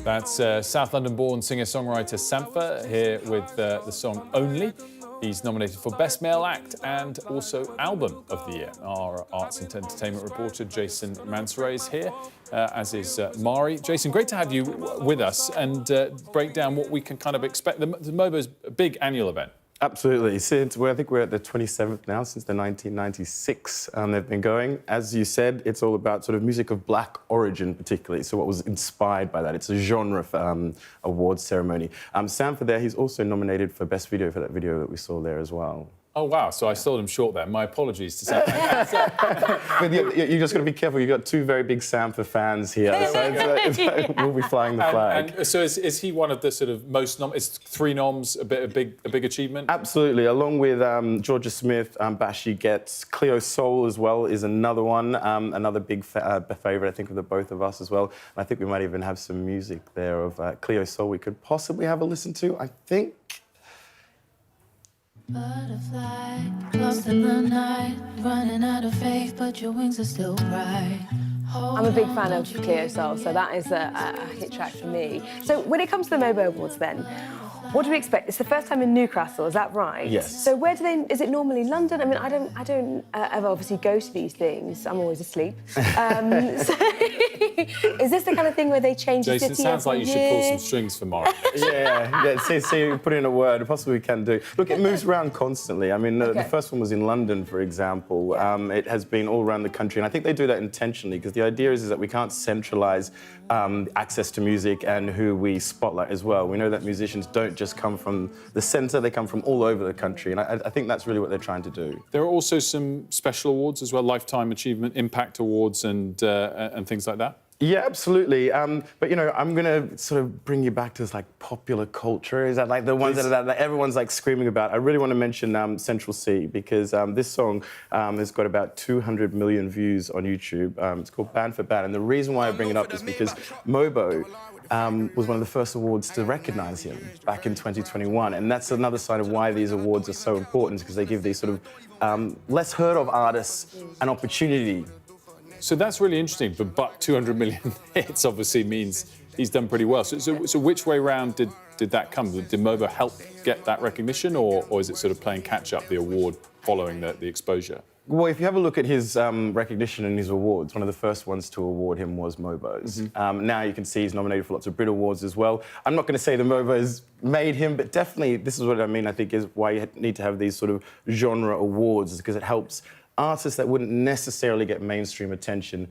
That's South London-born singer-songwriter Sampha here with the song Only. He's nominated for Best Male Act and also Album of the Year. Our arts and entertainment reporter Jason Mansoray is here, as is Mari. Jason, great to have you with us and break down what we can kind of expect. The MOBO's a big annual event. Absolutely. I think we're at the 27th now, since the 1996 they've been going. As you said, it's all about sort of music of black origin, particularly. So what was inspired by that? It's a genre awards ceremony. Sampha there, he's also nominated for Best Video for that video that we saw there as well. Oh, wow. So I sold him short there. My apologies to Sampha. But you just got to be careful. You've got two very big Sampha fans here. So we'll be flying the flag. And so is he one of the sort of most It's 3 noms, a big achievement? Absolutely. Along with Georgia Smith, Bashi Gets, Cleo Soul as well is another one. Another big favourite, I think, of the both of us as well. And I think we might even have some music there of Cleo Soul we could possibly have a listen to, I think. Butterfly, lost in the night, running out of faith, but your wings are still bright. I'm a big fan of Cleo Soul, so that is a hit track for me. So when it comes to the MOBO Awards then, what do we expect? It's the first time in Newcastle, is that right? Yes. So where do they, is it normally London? I mean, I don't ever obviously go to these things. I'm always asleep. So is this the kind of thing where they change the city? Jason, it sounds like you should pull some strings for Mari. Yeah. See, put in a word, possibly we can do. Look, it moves around constantly. I mean, the first one was in London, for example. It has been all around the country, and I think they do that intentionally, because the idea is that we can't centralise access to music and who we spotlight as well. We know that musicians don't just come from the centre, they come from all over the country, and I think that's really what they're trying to do. There are also some special awards as well, Lifetime Achievement Impact Awards and things like that. Yeah, absolutely. But, you know, I'm going to sort of bring you back to this, like, popular culture. Is that, like, the ones that everyone's, like, screaming about? I really want to mention Central C, because this song has got about 200 million views on YouTube. It's called Band for Band, and the reason why I bring it up is because MOBO was one of the first awards to recognise him back in 2021, and that's another sign of why these awards are so important, because they give these sort of less heard of artists an opportunity. So that's really interesting, but 200 million hits obviously means he's done pretty well. So which way round did that come? Did MOBO help get that recognition, or is it sort of playing catch-up, the award following the exposure? Well, if you have a look at his recognition and his awards, one of the first ones to award him was MOBO's. Now you can see he's nominated for lots of Brit Awards as well. I'm not going to say the MOBO's made him, but definitely this is what I mean, I think, is why you need to have these sort of genre awards, because it helps artists that wouldn't necessarily get mainstream attention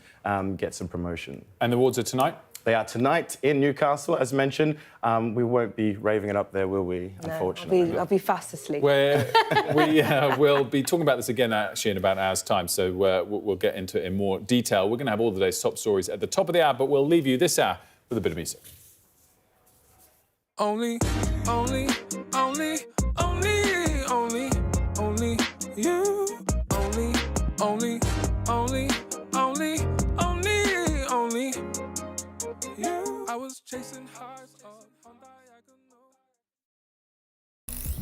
get some promotion. And the awards are tonight? They are tonight in Newcastle, as mentioned. We won't be raving it up there, will we? No, unfortunately. I'll be fast asleep. We'll be talking about this again, actually, in about an hour's time, so we'll get into it in more detail. We're going to have all the day's top stories at the top of the hour, but we'll leave you this hour with a bit of music. Only you. Only you. I was chasing hearts up on diagonal.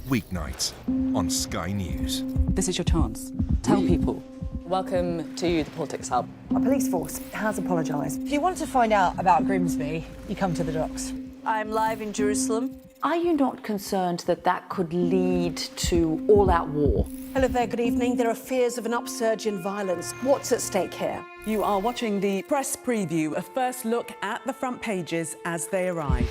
Weeknights on Sky News. This is your chance. Tell people. Welcome to the Politics Hub. Our police force has apologised. If you want to find out about Grimsby, you come to the docks. I'm live in Jerusalem. Are you not concerned that that could lead to all-out war? Hello there, good evening. There are fears of an upsurge in violence. What's at stake here? You are watching the press preview, a first look at the front pages as they arrive.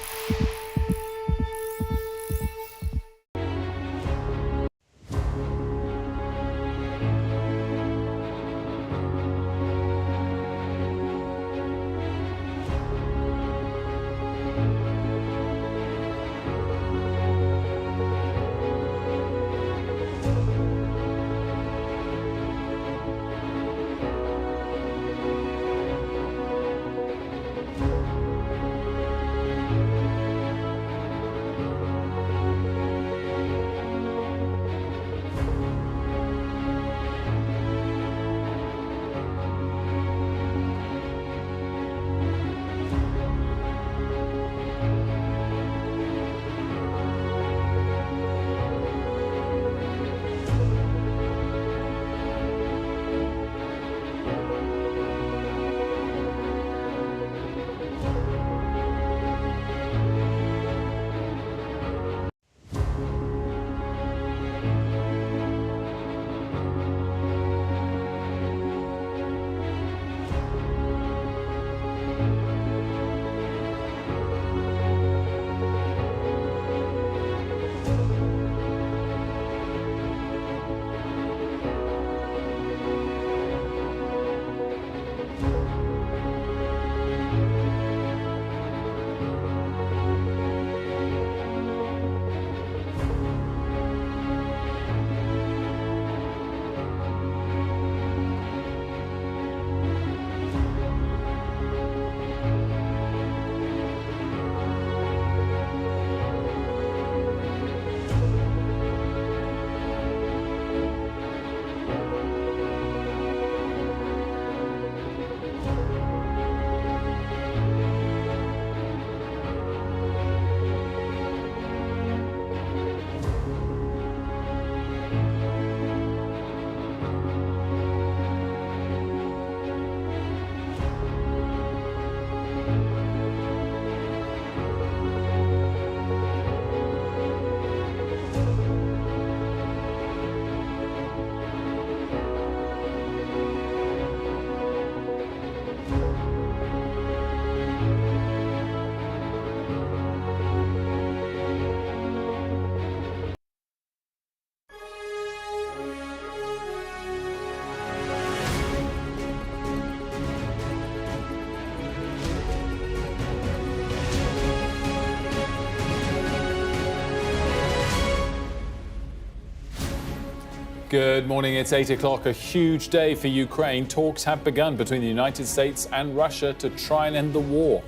Good morning, it's 8 o'clock. A huge day for Ukraine. Talks have begun between the United States and Russia to try and end the war.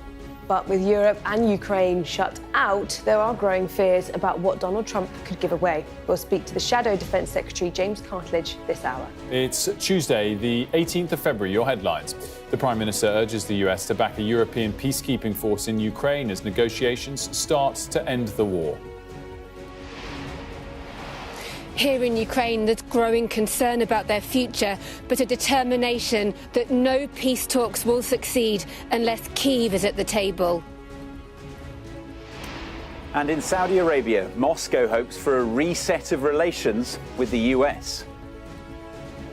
But with Europe and Ukraine shut out, there are growing fears about what Donald Trump could give away. We'll speak to the Shadow Defence Secretary, James Cartledge, this hour. It's Tuesday, the 18th of February. Your headlines. The Prime Minister urges the US to back a European peacekeeping force in Ukraine as negotiations start to end the war. Here in Ukraine, there's growing concern about their future, but a determination that no peace talks will succeed unless Kyiv is at the table. And in Saudi Arabia, Moscow hopes for a reset of relations with the US.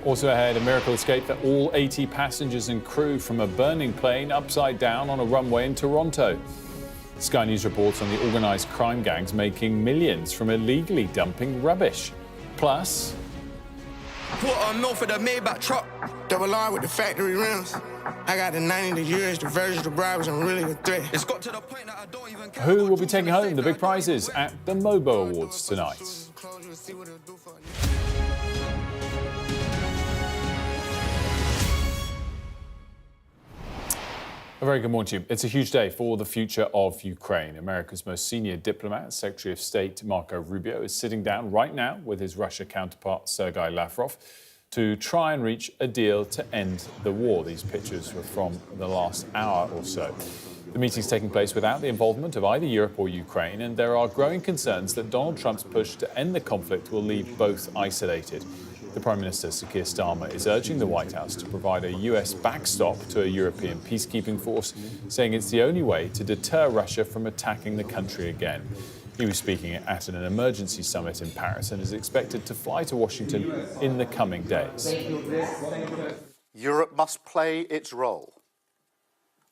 Also ahead, a miracle escape for all 80 passengers and crew from a burning plane upside down on a runway in Toronto. Sky News reports on the organised crime gangs making millions from illegally dumping rubbish. Plus, Put on north of the Maybach truck, double R with the factory rims. I got the 90 years, the version of bribes, I'm really a threat. It's got to the point that I don't even care. who will be taking home the big prizes at the MOBO Awards tonight? A very good morning to you. It's a huge day for the future of Ukraine. America's most senior diplomat, Secretary of State Marco Rubio, is sitting down right now with his Russia counterpart Sergei Lavrov to try and reach a deal to end the war. These pictures were from the last hour or so. The meeting's taking place without the involvement of either Europe or Ukraine, and there are growing concerns that Donald Trump's push to end the conflict will leave both isolated. The Prime Minister, Sir Keir Starmer, is urging the White House to provide a US backstop to a European peacekeeping force, saying it's the only way to deter Russia from attacking the country again. He was speaking at an emergency summit in Paris and is expected to fly to Washington in the coming days. Europe must play its role,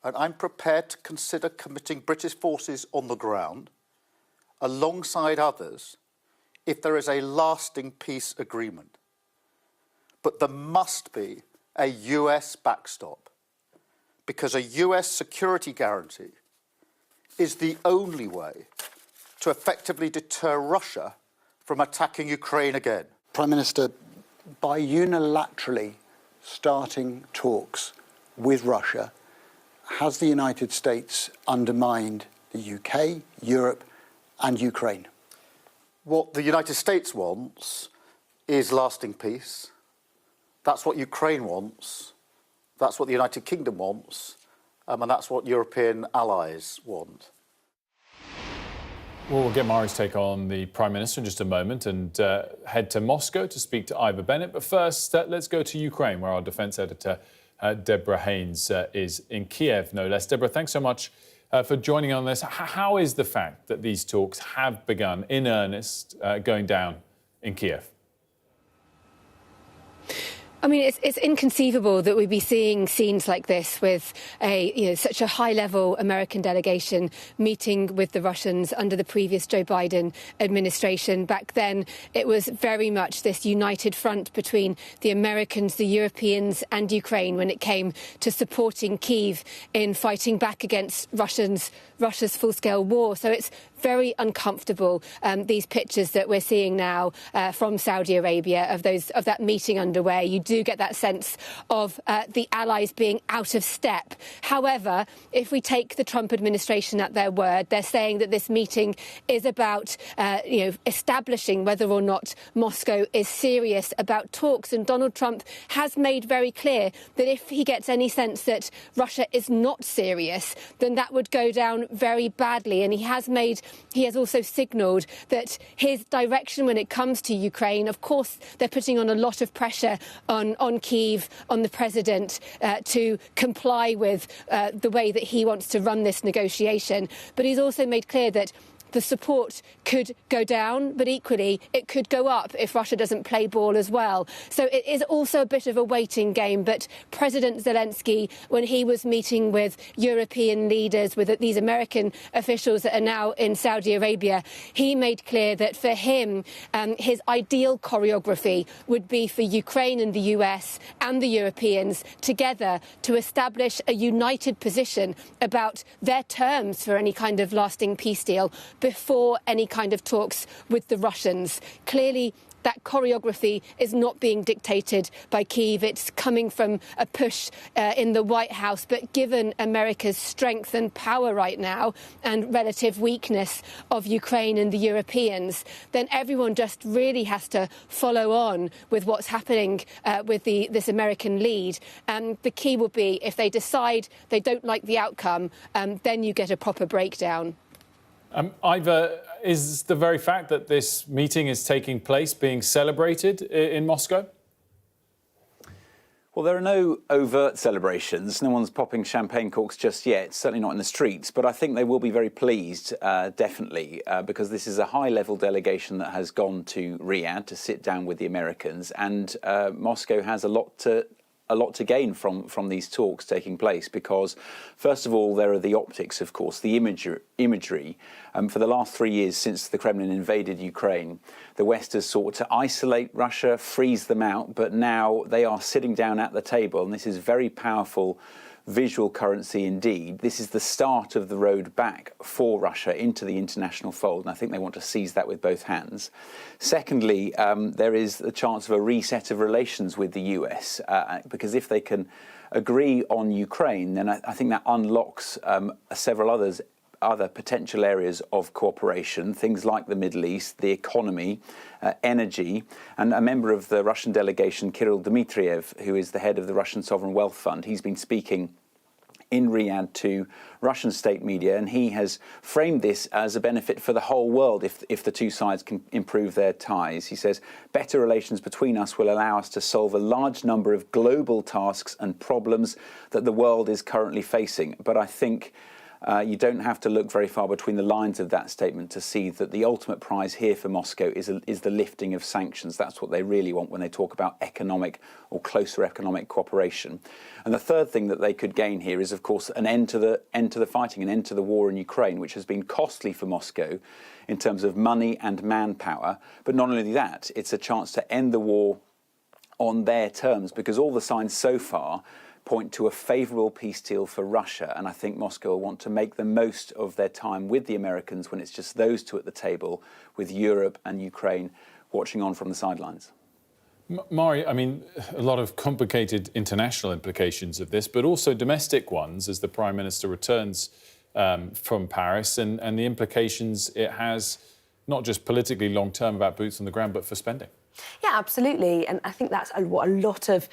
and I'm prepared to consider committing British forces on the ground alongside others if there is a lasting peace agreement. But there must be a US backstop, because a US security guarantee is the only way to effectively deter Russia from attacking Ukraine again. Prime Minister, by unilaterally starting talks with Russia, has the United States undermined the UK, Europe and Ukraine? What the United States wants is lasting peace. That's what Ukraine wants, that's what the United Kingdom wants, and that's what European allies want. Well, we'll get Mari's take on the Prime Minister in just a moment and head to Moscow to speak to Ivor Bennett. But first, let's go to Ukraine, where our defence editor, Deborah Haynes, is in Kiev, no less. Deborah, thanks so much for joining on this. How is the fact that these talks have begun in earnest going down in Kiev? I mean, it's inconceivable that we'd be seeing scenes like this with such a high-level American delegation meeting with the Russians under the previous Joe Biden administration. Back then, it was very much this united front between the Americans, the Europeans and Ukraine when it came to supporting Kyiv in fighting back against Russia's full-scale war. So it's very uncomfortable, these pictures that we're seeing now from Saudi Arabia of that meeting underway. You do get that sense of the allies being out of step. However, if we take the Trump administration at their word, they're saying that this meeting is about establishing whether or not Moscow is serious about talks. And Donald Trump has made very clear that if he gets any sense that Russia is not serious, then that would go down very badly. And he has also signalled that his direction when it comes to Ukraine, of course, they're putting on a lot of pressure on Kyiv, on the president, to comply with the way that he wants to run this negotiation. But he's also made clear that the support could go down, but equally it could go up if Russia doesn't play ball as well. So it is also a bit of a waiting game. But President Zelensky, when he was meeting with European leaders, with these American officials that are now in Saudi Arabia, he made clear that for him, his ideal choreography would be for Ukraine and the US and the Europeans together to establish a united position about their terms for any kind of lasting peace deal before any kind of talks with the Russians. Clearly, that choreography is not being dictated by Kyiv. It's coming from a push in the White House. But given America's strength and power right now and relative weakness of Ukraine and the Europeans, then everyone just really has to follow on with what's happening with this American lead. And the key will be if they decide they don't like the outcome, then you get a proper breakdown. Ivor, is the very fact that this meeting is taking place being celebrated in Moscow? Well, there are no overt celebrations. No one's popping champagne corks just yet, certainly not in the streets. But I think they will be very pleased, definitely, because this is a high-level delegation that has gone to Riyadh to sit down with the Americans. And Moscow has a lot to gain from these talks taking place because, first of all, there are the optics, of course, the imagery. For the last 3 years since the Kremlin invaded Ukraine, the West has sought to isolate Russia, freeze them out, but now they are sitting down at the table, and this is very powerful visual currency indeed. This is the start of the road back for Russia into the international fold, and I think they want to seize that with both hands. Secondly, there is the chance of a reset of relations with the US, because if they can agree on Ukraine, then I think that unlocks several other potential areas of cooperation, things like the Middle East, the economy, energy. And a member of the Russian delegation, Kirill Dmitriev, who is the head of the Russian Sovereign Wealth Fund, he's been speaking in Riyadh to Russian state media, and he has framed this as a benefit for the whole world if the two sides can improve their ties. He says, better relations between us will allow us to solve a large number of global tasks and problems that the world is currently facing. But I think you don't have to look very far between the lines of that statement to see that the ultimate prize here for Moscow is the lifting of sanctions. That's what they really want when they talk about economic or closer economic cooperation. And the third thing that they could gain here is, of course, an end to the fighting, an end to the war in Ukraine, which has been costly for Moscow in terms of money and manpower. But not only that, it's a chance to end the war on their terms, because all the signs so far point to a favourable peace deal for Russia, and I think Moscow will want to make the most of their time with the Americans when it's just those two at the table, with Europe and Ukraine watching on from the sidelines. Mari, I mean, a lot of complicated international implications of this, but also domestic ones as the Prime Minister returns from Paris, and the implications it has, not just politically long-term about boots on the ground, but for spending. Yeah, absolutely. And I think that's what a lot of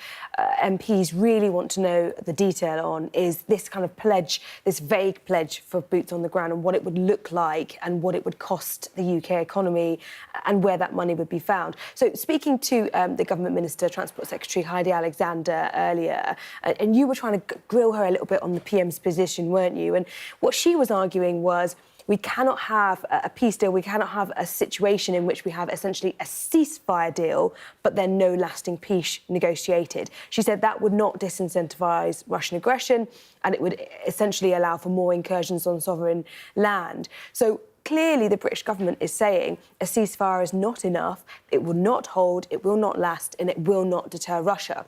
MPs really want to know the detail on, is this kind of pledge, this vague pledge for boots on the ground, and what it would look like and what it would cost the UK economy and where that money would be found. So speaking to the Government Minister, Transport Secretary Heidi Alexander earlier, and you were trying to grill her a little bit on the PM's position, weren't you? And what she was arguing was, we cannot have a peace deal, we cannot have a situation in which we have essentially a ceasefire deal, but then no lasting peace negotiated. She said that would not disincentivise Russian aggression, and it would essentially allow for more incursions on sovereign land. So clearly the British government is saying a ceasefire is not enough, it will not hold, it will not last, and it will not deter Russia.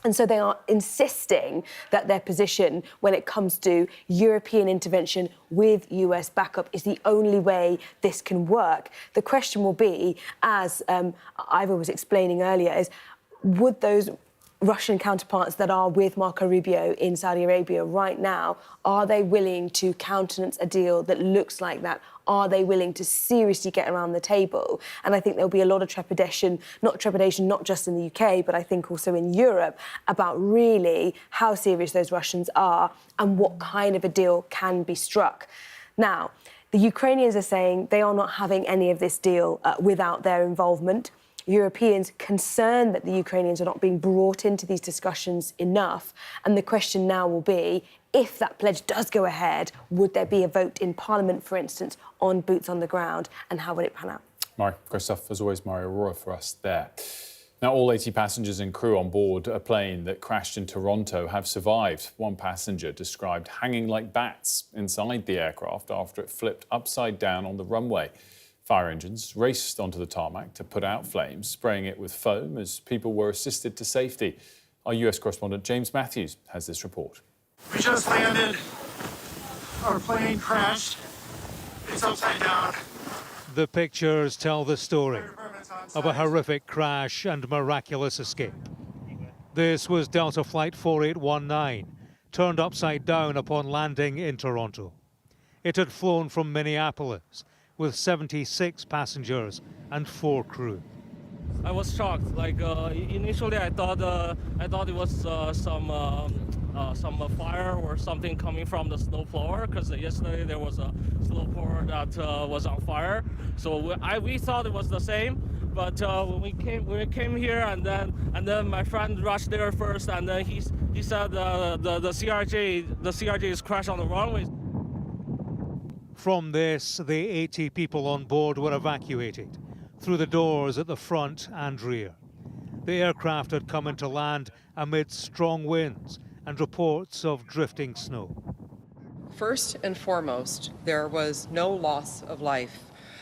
And so they are insisting that their position when it comes to European intervention with US backup is the only way this can work. The question will be, as Ivor was explaining earlier, is would those Russian counterparts that are with Marco Rubio in Saudi Arabia right now, are they willing to countenance a deal that looks like that? Are they willing to seriously get around the table? And I think there'll be a lot of trepidation not just in the UK, but I think also in Europe, about really how serious those Russians are and what kind of a deal can be struck. Now, the Ukrainians are saying they are not having any of this deal without their involvement. Europeans concerned that the Ukrainians are not being brought into these discussions enough. And the question now will be, if that pledge does go ahead, would there be a vote in Parliament, for instance, on boots on the ground, and how would it pan out? Mari, great stuff, as always, Mari Aurora for us there. Now, all 80 passengers and crew on board a plane that crashed in Toronto have survived. One passenger described hanging like bats inside the aircraft after it flipped upside down on the runway. Fire engines raced onto the tarmac to put out flames, spraying it with foam as people were assisted to safety. Our US correspondent James Matthews has this report. We just landed. Our plane crashed. It's upside down. The pictures tell the story. of a horrific crash and miraculous escape. This was Delta Flight 4819, turned upside down upon landing in Toronto. It had flown from Minneapolis with 76 passengers and 4 crew. I was shocked. Like initially, I thought it was some fire or something coming from the snow blower, because yesterday there was a snow blower that was on fire. So we thought it was the same. But when we came here, and then my friend rushed there first, and then he said the CRJ is crashed on the runway. From this, the 80 people on board were evacuated through the doors at the front and rear. The aircraft had come into land amid strong winds and reports of drifting snow. First and foremost, there was no loss of life.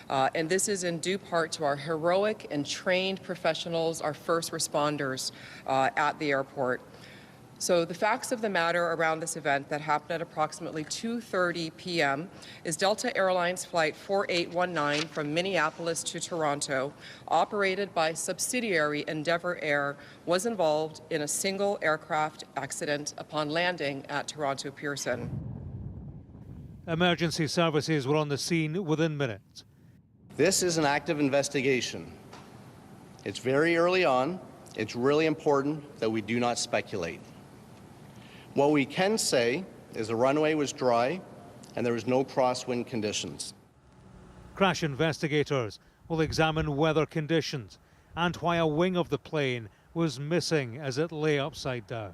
And this is in due part to our heroic and trained professionals, our first responders at the airport. So the facts of the matter around this event that happened at approximately 2:30 p.m. is Delta Airlines Flight 4819 from Minneapolis to Toronto, operated by subsidiary Endeavour Air, was involved in a single aircraft accident upon landing at Toronto Pearson. Emergency services were on the scene within minutes. This is an active investigation. It's very early on. It's really important that we do not speculate. What we can say is the runway was dry and there was no crosswind conditions. Crash investigators will examine weather conditions and why a wing of the plane was missing as it lay upside down.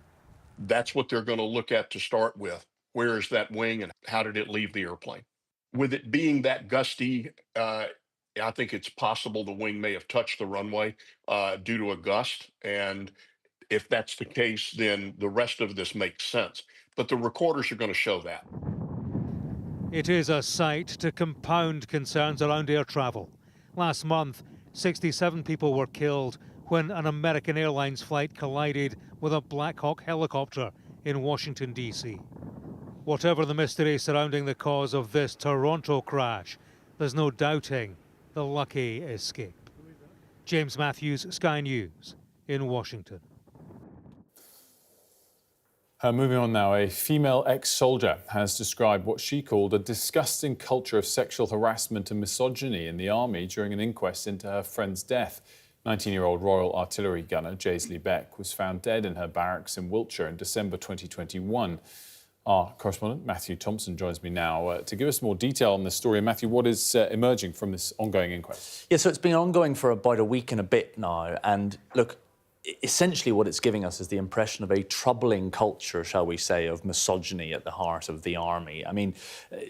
That's what they're going to look at to start with. Where is that wing and how did it leave the airplane? With it being that gusty, I think it's possible the wing may have touched the runway due to a gust. And if that's the case, then the rest of this makes sense. But the recorders are going to show that. It is a sight to compound concerns around air travel. Last month, 67 people were killed when an American Airlines flight collided with a Black Hawk helicopter in Washington, D.C. Whatever the mystery surrounding the cause of this Toronto crash, there's no doubting the lucky escape. James Matthews, Sky News, in Washington. Moving on now, a female ex-soldier has described what she called a disgusting culture of sexual harassment and misogyny in the army during an inquest into her friend's death. 19-year-old Royal Artillery gunner Jaisley Beck was found dead in her barracks in Wiltshire in December 2021. Our correspondent Matthew Thompson joins me now to give us more detail on this story. Matthew, what is emerging from this ongoing inquest? Yeah, so it's been ongoing for about a week and a bit now, and look, essentially what it's giving us is the impression of a troubling culture, shall we say, of misogyny at the heart of the army. I mean,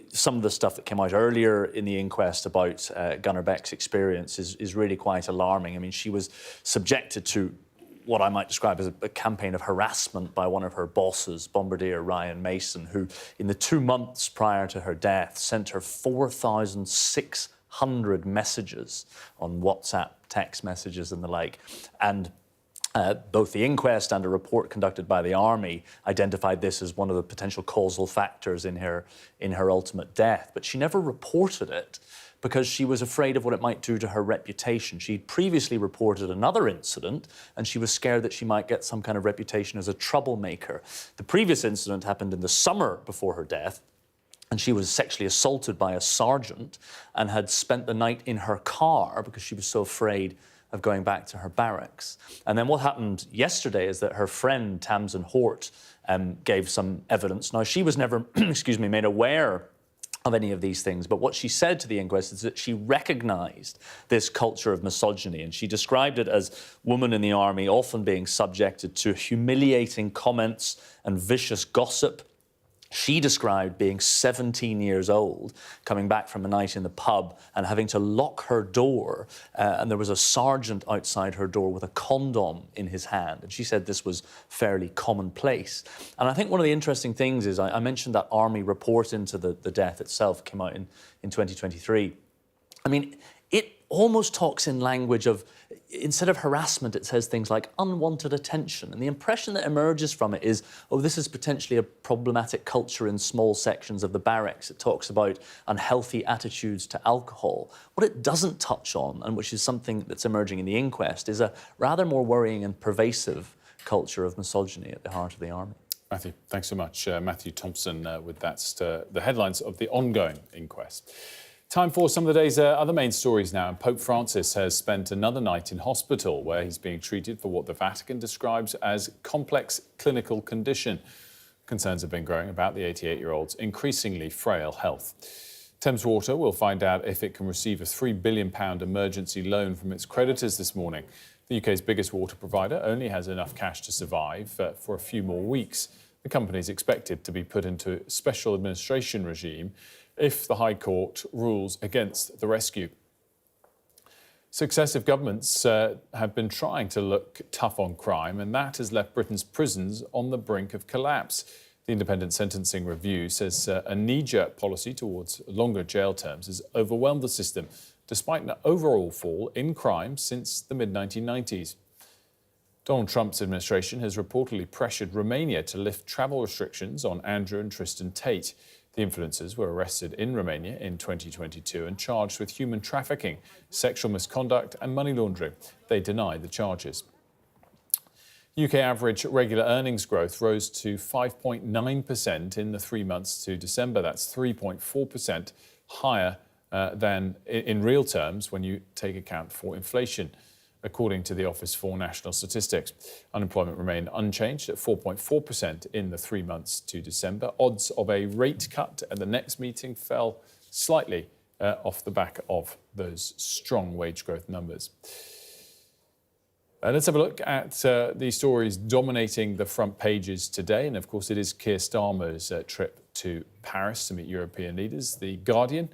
some of the stuff that came out earlier in the inquest about Gunner Beck's experience is really quite alarming. I mean, she was subjected to what I might describe as a campaign of harassment by one of her bosses, Bombardier Ryan Mason, who in the 2 months prior to her death sent her 4,600 messages on WhatsApp, text messages and the like. And both the inquest and a report conducted by the army identified this as one of the potential causal factors in her ultimate death. But she never reported it because she was afraid of what it might do to her reputation. She'd previously reported another incident and she was scared that she might get some kind of reputation as a troublemaker. The previous incident happened in the summer before her death, and she was sexually assaulted by a sergeant and had spent the night in her car because she was so afraid of going back to her barracks. And then what happened yesterday is that her friend, Tamsin Hort, gave some evidence. Now, she was never, made aware of any of these things, but what she said to the inquest is that she recognised this culture of misogyny, and she described it as women in the army often being subjected to humiliating comments and vicious gossip. She described being 17 years old, coming back from a night in the pub and having to lock her door, and there was a sergeant outside her door with a condom in his hand. And she said this was fairly commonplace. And I think one of the interesting things is, I mentioned that army report into the death itself came out in 2023. I mean, it almost talks in language of, instead of harassment, it says things like unwanted attention. And the impression that emerges from it is, oh, this is potentially a problematic culture in small sections of the barracks. It talks about unhealthy attitudes to alcohol. What it doesn't touch on, and which is something that's emerging in the inquest, is a rather more worrying and pervasive culture of misogyny at the heart of the army. Matthew, thanks so much. Matthew Thompson with the headlines of the ongoing inquest. Time for some of the day's other main stories now. Pope Francis has spent another night in hospital where he's being treated for what the Vatican describes as complex clinical condition. Concerns have been growing about the 88-year-old's increasingly frail health. Thames Water will find out if it can receive a £3 billion emergency loan from its creditors this morning. The UK's biggest water provider only has enough cash to survive for a few more weeks. The company is expected to be put into a special administration regime if the High Court rules against the rescue. Successive governments have been trying to look tough on crime, and that has left Britain's prisons on the brink of collapse. The Independent Sentencing Review says a knee-jerk policy towards longer jail terms has overwhelmed the system, despite an overall fall in crime since the mid-1990s. Donald Trump's administration has reportedly pressured Romania to lift travel restrictions on Andrew and Tristan Tate. The influencers were arrested in Romania in 2022 and charged with human trafficking, sexual misconduct and money laundering. They deny the charges. UK average regular earnings growth rose to 5.9% in the 3 months to December. That's 3.4% higher than in real terms when you take account for inflation, according to the Office for National Statistics. Unemployment remained unchanged at 4.4% in the 3 months to December. Odds of a rate cut at the next meeting fell slightly off the back of those strong wage growth numbers. Let's have a look at the stories dominating the front pages today. And of course, it is Keir Starmer's trip to Paris to meet European leaders. The Guardian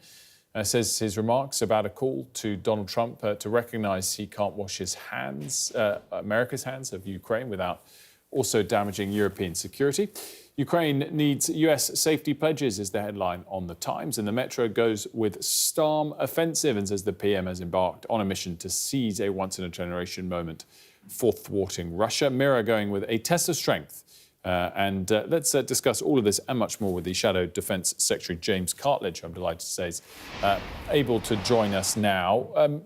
says his remarks about a call to Donald Trump to recognise he can't wash his hands, America's hands of Ukraine, without also damaging European security. Ukraine needs US safety pledges is the headline on The Times, and the Metro goes with Starmer offensive and says the PM has embarked on a mission to seize a once-in-a-generation moment for thwarting Russia. Mirror going with a test of strength. Let's discuss all of this and much more with the Shadow Defence Secretary James Cartledge, who I'm delighted to say is able to join us now.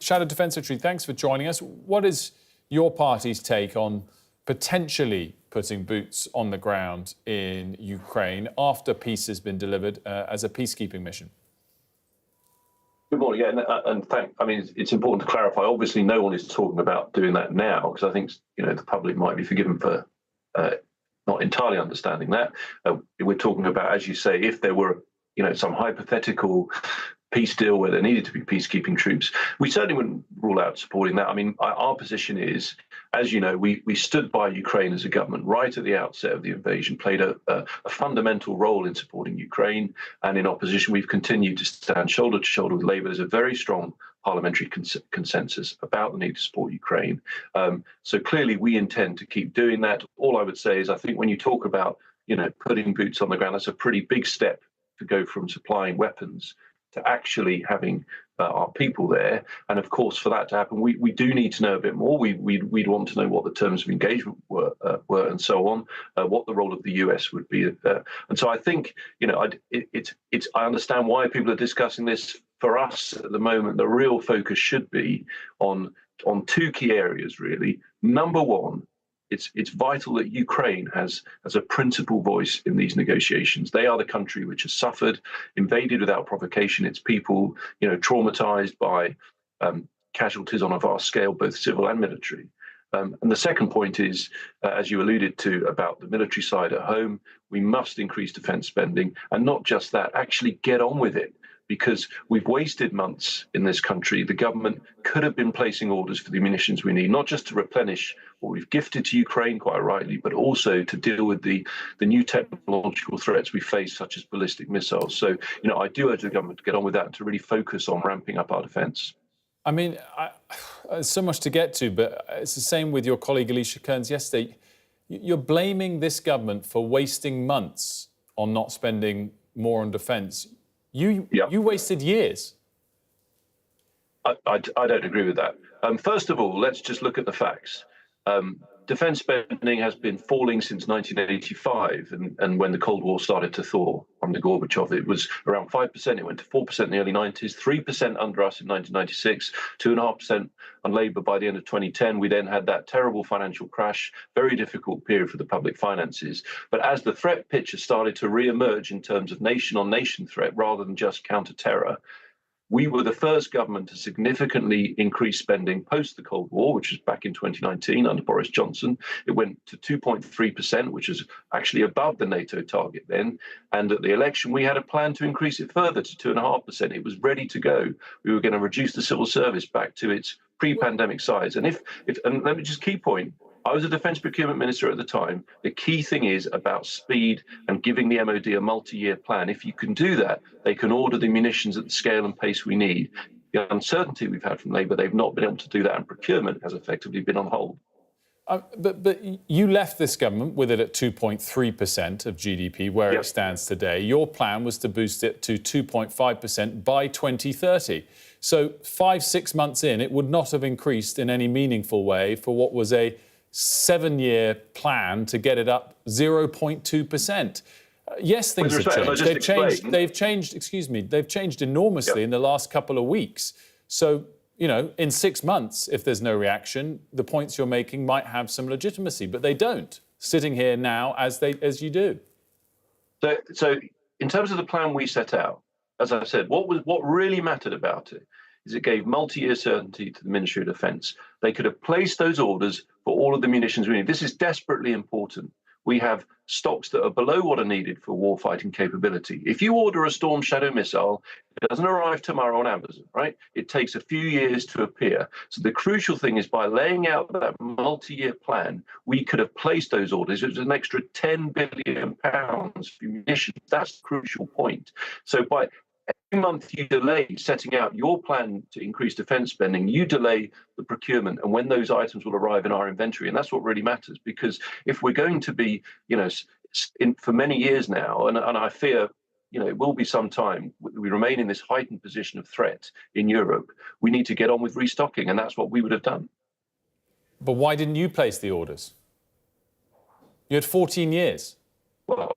Shadow Defence Secretary, thanks for joining us. What is your party's take on potentially putting boots on the ground in Ukraine after peace has been delivered as a peacekeeping mission? Good morning, I mean, it's important to clarify. Obviously, no one is talking about doing that now, because I think the public might be forgiven for not entirely understanding that. We're talking about, as you say, if there were, some hypothetical peace deal where there needed to be peacekeeping troops, we certainly wouldn't rule out supporting that. I mean, our position is, as you know, we stood by Ukraine as a government right at the outset of the invasion, played a fundamental role in supporting Ukraine, and in opposition, we've continued to stand shoulder to shoulder with Labour. There's a very strong parliamentary consensus about the need to support Ukraine. So clearly we intend to keep doing that. All I would say is I think when you talk about, putting boots on the ground, that's a pretty big step to go from supplying weapons to actually having our people there. And of course, for that to happen, we do need to know a bit more. We'd want to know what the terms of engagement were and so on, what the role of the US would be. And so I think, I understand why people are discussing this. For us at the moment, the real focus should be on two key areas, really. Number one, it's vital that Ukraine has a principal voice in these negotiations. They are the country which has suffered, invaded without provocation, its people, traumatized by casualties on a vast scale, both civil and military. And the second point is, as you alluded to about the military side at home, we must increase defense spending, and not just that, actually get on with it. Because we've wasted months in this country. The government could have been placing orders for the munitions we need, not just to replenish what we've gifted to Ukraine, quite rightly, but also to deal with the new technological threats we face, such as ballistic missiles. So, I do urge the government to get on with that and to really focus on ramping up our defence. I mean, there's so much to get to, but it's the same with your colleague Alicia Kearns yesterday. You're blaming this government for wasting months on not spending more on defence. You wasted years. I don't agree with that. First of all, let's just look at the facts. Defence spending has been falling since 1985, and when the Cold War started to thaw under Gorbachev, it was around 5%. It went to 4% in the early 90s, 3% under us in 1996, 2.5% on Labour by the end of 2010. We then had that terrible financial crash, very difficult period for the public finances. But as the threat picture started to re-emerge in terms of nation-on-nation threat rather than just counter-terror, we were the first government to significantly increase spending post the Cold War, which was back in 2019 under Boris Johnson. It went to 2.3%, which is actually above the NATO target then. And at the election, we had a plan to increase it further to 2.5%. It was ready to go. We were going to reduce the civil service back to its pre-pandemic size. And and let me just key point, I was a defence procurement minister at the time. The key thing is about speed and giving the MOD a multi-year plan. If you can do that, they can order the munitions at the scale and pace we need. The uncertainty we've had from Labour, they've not been able to do that, and procurement has effectively been on hold. But you left this government with it at 2.3% of GDP, where it stands today. Your plan was to boost it to 2.5% by 2030. So 5-6 months in, it would not have increased in any meaningful way for what was a 7-year plan to get it up 0.2%. Yes, things have changed. They've changed. Excuse me. They've changed enormously in the last couple of weeks. So, you know, in 6 months, if there's no reaction, the points you're making might have some legitimacy, but they don't. Sitting here now, as you do. So, in terms of the plan we set out, as I said, what really mattered about it is it gave multi-year certainty to the Ministry of Defence. They could have placed those orders for all of the munitions we need. This is desperately important. We have stocks that are below what are needed for warfighting capability. If you order a Storm Shadow missile, it doesn't arrive tomorrow on Amazon, right? It takes a few years to appear. So the crucial thing is by laying out that multi-year plan, we could have placed those orders. It was an extra £10 billion for munitions. That's the crucial point. So by every month you delay setting out your plan to increase defence spending, you delay the procurement and when those items will arrive in our inventory. And that's what really matters, because if we're going to be, you know, for many years now, and I fear, you know, it will be some time, we remain in this heightened position of threat in Europe, we need to get on with restocking, and that's what we would have done. But why didn't you place the orders? You had 14 years. Well,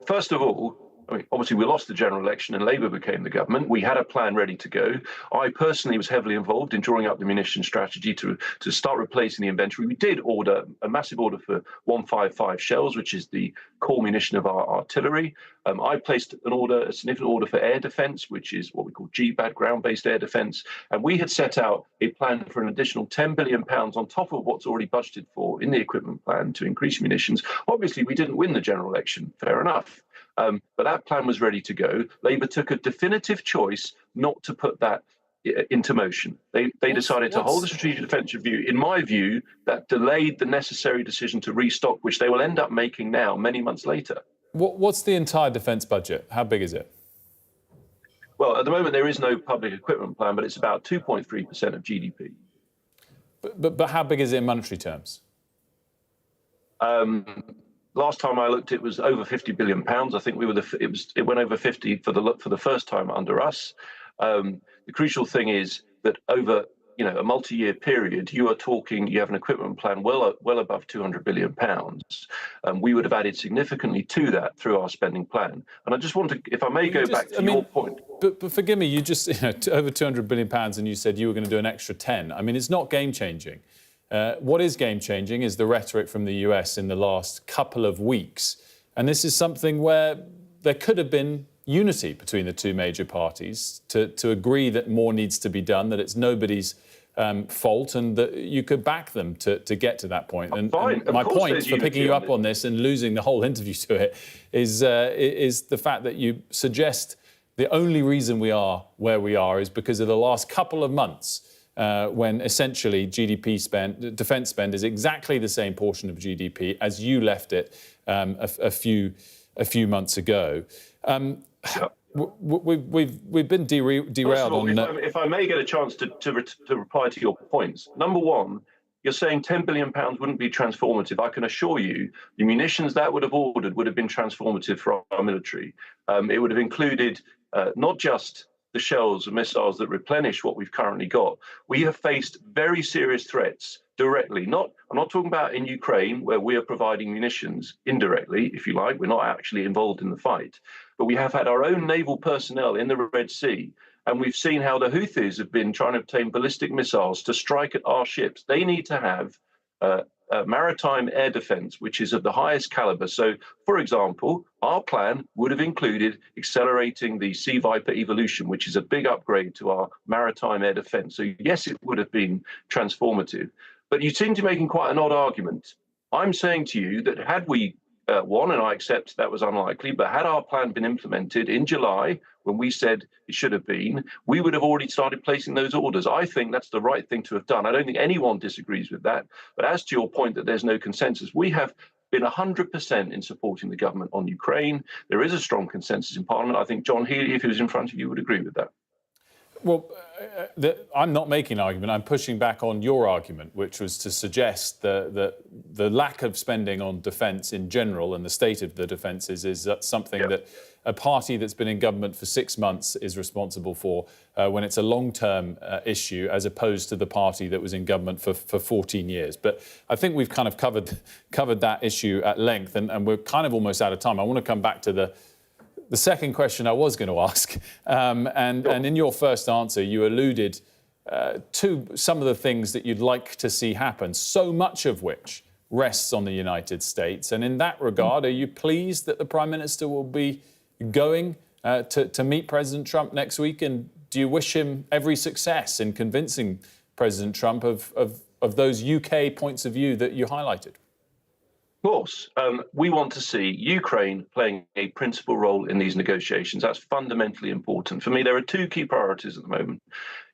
first of all, I mean, obviously, we lost the general election and Labour became the government. We had a plan ready to go. I personally was heavily involved in drawing up the munition strategy to start replacing the inventory. We did order a massive order for 155 shells, which is the core munition of our artillery. I placed a significant order for air defence, which is what we call GBAD, ground-based air defence. And we had set out a plan for an additional £10 billion on top of what's already budgeted for in the equipment plan to increase munitions. Obviously, we didn't win the general election, fair enough. But that plan was ready to go. Labour took a definitive choice not to put that into motion. They decided to hold the strategic defence review. In my view, that delayed the necessary decision to restock, which they will end up making now, many months later. What's the entire defence budget? How big is it? Well, at the moment, there is no public equipment plan, but it's about 2.3% of GDP. But how big is it in monetary terms? Last time I looked, it was over £50 billion. I think it went over 50 for the first time under us. The crucial thing is that over a multi-year period, you have an equipment plan well above £200 billion. We would have added significantly to that through our spending plan. And I just want to, if I may, go back to your point. But forgive me, you just over £200 billion, and you said you were going to do an extra 10. I mean, it's not game-changing. What is game-changing is the rhetoric from the US in the last couple of weeks. And this is something where there could have been unity between the two major parties to agree that more needs to be done, that it's nobody's fault, and that you could back them to get to that point. And my point for picking you up on this and losing the whole interview to it is the fact that you suggest the only reason we are where we are is because of the last couple of months, when essentially defence spend is exactly the same portion of GDP as you left it a few months ago. We've been derailed on. If I may get a chance to reply to your points. Number one, you're saying £10 billion wouldn't be transformative. I can assure you, the munitions that would have ordered would have been transformative for our military. It would have included not just the shells and missiles that replenish what we've currently got, we have faced very serious threats directly. I'm not talking about in Ukraine, where we are providing munitions indirectly, if you like. We're not actually involved in the fight. But we have had our own naval personnel in the Red Sea, and we've seen how the Houthis have been trying to obtain ballistic missiles to strike at our ships. They need to have maritime air defense, which is of the highest caliber. So, for example, our plan would have included accelerating the Sea Viper evolution, which is a big upgrade to our maritime air defense. So, yes, it would have been transformative. But you seem to be making quite an odd argument. I'm saying to you that had we won, and I accept that was unlikely, but had our plan been implemented in July, when we said it should have been, we would have already started placing those orders. I think that's the right thing to have done. I don't think anyone disagrees with that. But as to your point that there's no consensus, we have been 100% in supporting the government on Ukraine. There is a strong consensus in Parliament. I think John Healey, if he was in front of you, would agree with that. Well, I'm not making an argument. I'm pushing back on your argument, which was to suggest that the lack of spending on defence in general and the state of the defences is something that a party that's been in government for 6 months is responsible for when it's a long-term issue, as opposed to the party that was in government for 14 years. But I think we've kind of covered that issue at length, and we're kind of almost out of time. I want to come back to the second question I was going to ask. And in your first answer, you alluded to some of the things that you'd like to see happen, so much of which rests on the United States. And in that regard, are you pleased that the Prime Minister will be going to meet President Trump next week? And do you wish him every success in convincing President Trump of those UK points of view that you highlighted? Of course, we want to see Ukraine playing a principal role in these negotiations. That's fundamentally important. For me, there are two key priorities at the moment.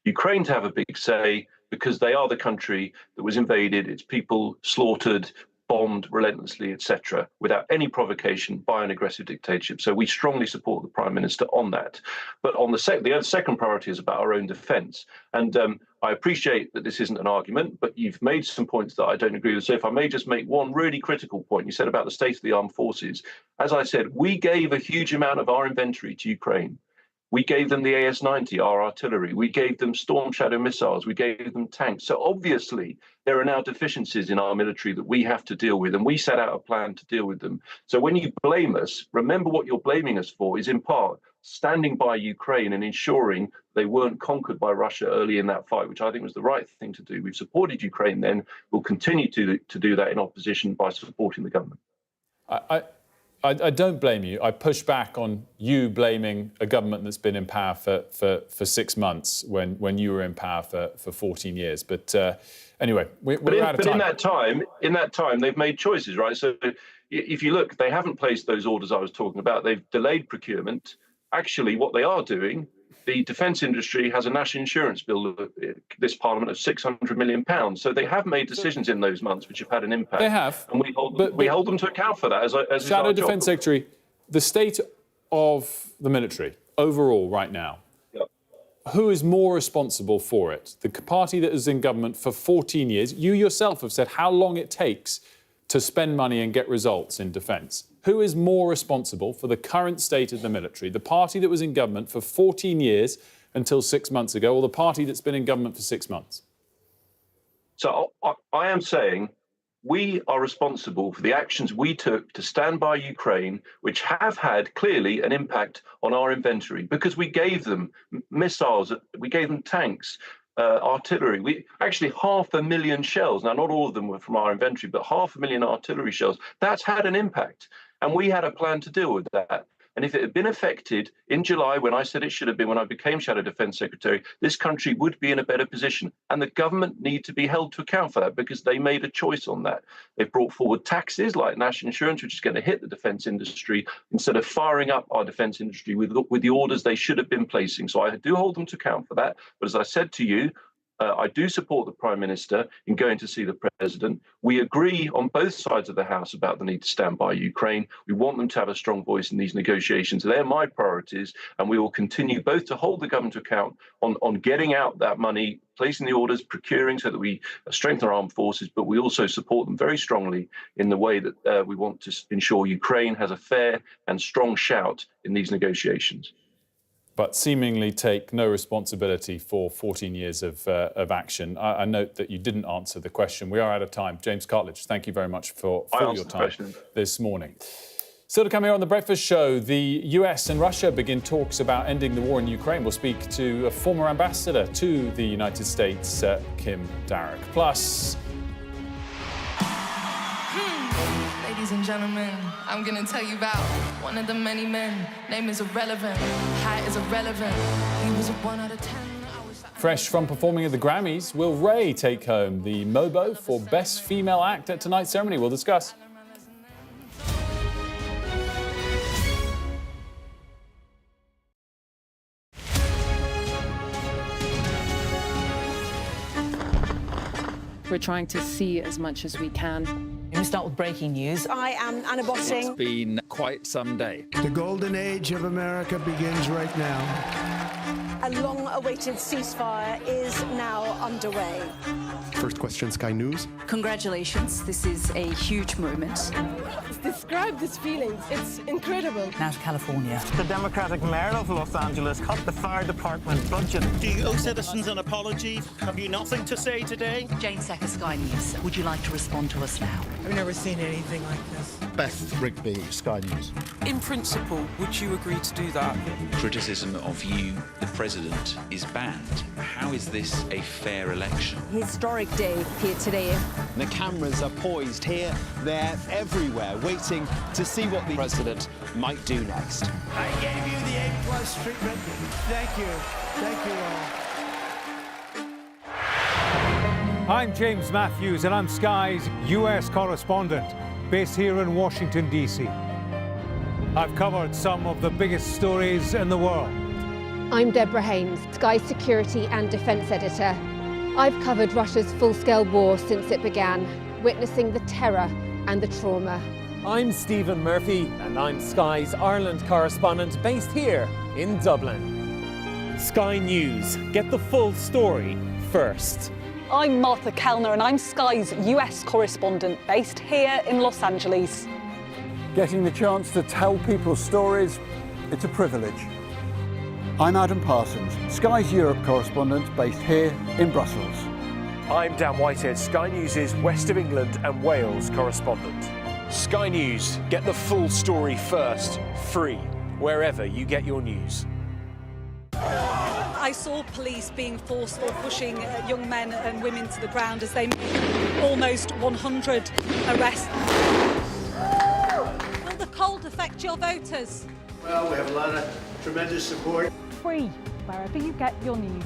Ukraine to have a big say, because they are the country that was invaded, its people slaughtered, bombed relentlessly, etc., without any provocation by an aggressive dictatorship. So we strongly support the Prime Minister on that. But on the second priority is about our own defence. And I appreciate that this isn't an argument, but you've made some points that I don't agree with. So if I may just make one really critical point. You said about the state of the armed forces. As I said, we gave a huge amount of our inventory to Ukraine. We gave them the AS-90, our artillery. We gave them Storm Shadow missiles. We gave them tanks. So obviously, there are now deficiencies in our military that we have to deal with, and we set out a plan to deal with them. So when you blame us, remember what you're blaming us for is in part standing by Ukraine and ensuring they weren't conquered by Russia early in that fight, which I think was the right thing to do. We've supported Ukraine then. We'll continue to do that in opposition by supporting the government. I don't blame you. I push back on you blaming a government that's been in power for 6 months when you were in power for 14 years. But anyway, we're out of time. But in that time, they've made choices, right? So if you look, they haven't placed those orders I was talking about. They've delayed procurement. Actually, what they are doing, the defence industry has a national insurance bill, this Parliament, of £600 million. So they have made decisions in those months which have had an impact. They have. And we hold them to account for that as Shadow Defence Secretary, the state of the military overall right now, who is more responsible for it? The party that is in government for 14 years. You yourself have said how long it takes to spend money and get results in defence. Who is more responsible for the current state of the military? The party that was in government for 14 years until 6 months ago, or the party that's been in government for 6 months? So I am saying we are responsible for the actions we took to stand by Ukraine, which have had clearly an impact on our inventory, because we gave them missiles, we gave them tanks, artillery. We actually 500,000 shells. Now, not all of them were from our inventory, but 500,000 artillery shells. That's had an impact. And we had a plan to deal with that. And if it had been affected in July, when I said it should have been, when I became Shadow Defence Secretary, this country would be in a better position. And the government need to be held to account for that, because they made a choice on that. They've brought forward taxes like national insurance, which is going to hit the defence industry, instead of firing up our defence industry with the orders they should have been placing. So I do hold them to account for that. But as I said to you, I do support the Prime Minister in going to see the President. We agree on both sides of the House about the need to stand by Ukraine. We want them to have a strong voice in these negotiations. They're my priorities, and we will continue both to hold the government to account on getting out that money, placing the orders, procuring, so that we strengthen our armed forces, but we also support them very strongly in the way that we want to ensure Ukraine has a fair and strong shout in these negotiations. but seemingly take no responsibility for 14 years of action. I note that you didn't answer the question. We are out of time. James Cartledge, thank you very much for your time this morning. Still to come here on The Breakfast Show, the US and Russia begin talks about ending the war in Ukraine. We'll speak to a former ambassador to the United States, Kim Darroch. Plus... Ladies and gentlemen, I'm gonna tell you about one of the many men. Name is irrelevant, height is irrelevant. He was a 1 out of 10. Fresh from performing at the Grammys, will Ray take home the MOBO for Best Female Act at tonight's ceremony? We'll discuss. We're trying to see as much as we can. We start with breaking news. I am Anna Botting. It's been quite some day. The golden age of America begins right now. A long-awaited ceasefire is now underway. First question, Sky News. Congratulations, this is a huge moment. Describe this feeling. It's incredible. Now to California. The Democratic mayor of Los Angeles cut the fire department budget. Do you owe citizens an apology? Have you nothing to say today? Jane Secker, Sky News. Would you like to respond to us now? I've never seen anything like this. Beth Rigby, Sky News. In principle, would you agree to do that? Criticism of you, the president, is banned. How is this a fair election? Historic day here today. The cameras are poised here, there, everywhere, waiting to see what the president might do next. I gave you the A+ treatment. Thank you. Thank you all. I'm James Matthews, and I'm Sky's US correspondent, based here in Washington, D.C. I've covered some of the biggest stories in the world. I'm Deborah Haynes, Sky's security and defence editor. I've covered Russia's full-scale war since it began, witnessing the terror and the trauma. I'm Stephen Murphy, and I'm Sky's Ireland correspondent based here in Dublin. Sky News, get the full story first. I'm Martha Kellner, and I'm Sky's US correspondent based here in Los Angeles. Getting the chance to tell people's stories, it's a privilege. I'm Adam Parsons, Sky's Europe correspondent based here in Brussels. I'm Dan Whitehead, Sky News' West of England and Wales correspondent. Sky News, get the full story first, free, wherever you get your news. I saw police being forceful, pushing young men and women to the ground as they made almost 100 arrests. Will the cold affect your voters? Well, we have a lot of tremendous support. Free, wherever you get your news.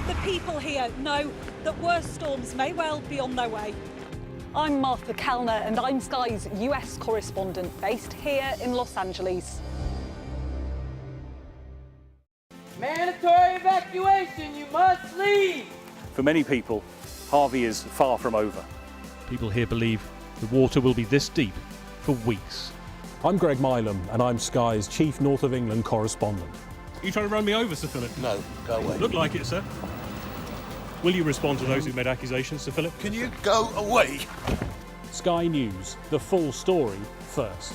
The people here know that worse storms may well be on their way. I'm Martha Kellner, and I'm Sky's US correspondent based here in Los Angeles. Mandatory evacuation, you must leave! For many people, Harvey is far from over. People here believe the water will be this deep for weeks. I'm Greg Milam, and I'm Sky's Chief North of England correspondent. Are you trying to run me over, Sir Philip? No, go away. Look like it, sir. Will you respond to those who made accusations, Sir Philip? Can you go away? Sky News, the full story first.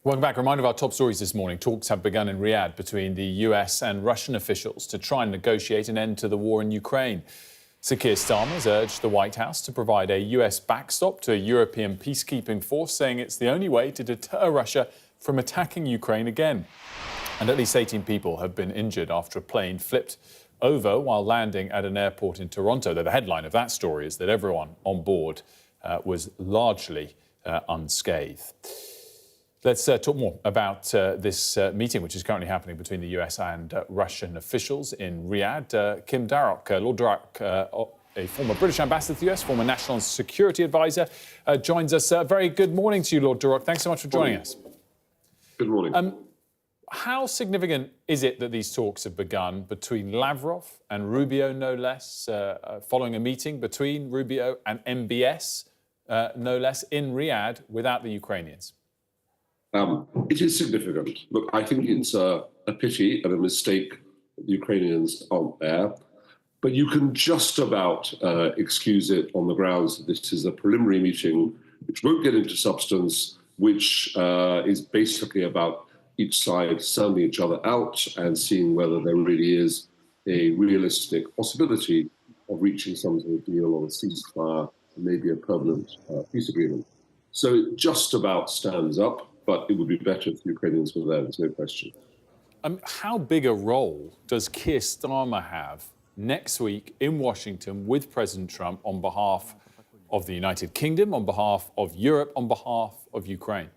Welcome back. A reminder of our top stories this morning. Talks have begun in Riyadh between the US and Russian officials to try and negotiate an end to the war in Ukraine. Sir Keir Starmer has urged the White House to provide a US backstop to a European peacekeeping force, saying it's the only way to deter Russia from attacking Ukraine again. And at least 18 people have been injured after a plane flipped over while landing at an airport in Toronto. Though the headline of that story is that everyone on board was largely unscathed. Let's talk more about this meeting, which is currently happening between the US and Russian officials in Riyadh. Kim Darroch, Lord Darroch, a former British ambassador to the US, former national security advisor, joins us. Very good morning to you, Lord Darroch. Thanks so much for joining us. Good morning. How significant is it that these talks have begun between Lavrov and Rubio, no less, following a meeting between Rubio and MBS, no less, in Riyadh without the Ukrainians? It is significant. Look, I think it's a pity and a mistake that the Ukrainians aren't there, but you can just about excuse it on the grounds that this is a preliminary meeting which won't get into substance which is basically about each side sounding each other out and seeing whether there really is a realistic possibility of reaching some sort of deal on a ceasefire, maybe a permanent peace agreement. So it just about stands up, but it would be better if the Ukrainians were there, there's no question. How big a role does Keir Starmer have next week in Washington with President Trump on behalf of the United Kingdom, on behalf of Europe, on behalf of Ukraine?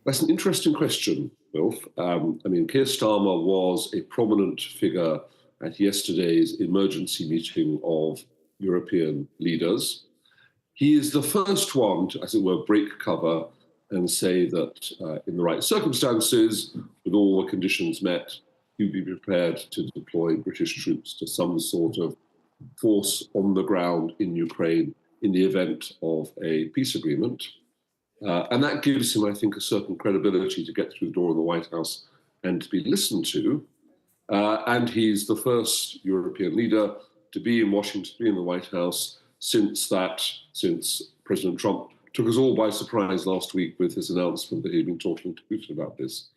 That's an interesting question, Wilf. Keir Starmer was a prominent figure at yesterday's emergency meeting of European leaders. He is the first one to, as it were, break cover and say that in the right circumstances, with all the conditions met, he'd be prepared to deploy British troops to some sort of force on the ground in Ukraine in the event of a peace agreement. And that gives him, I think, a certain credibility to get through the door in the White House and to be listened to. And he's the first European leader to be in Washington, to be in the White House since President Trump took us all by surprise last week with his announcement that he'd been talking to Putin about this.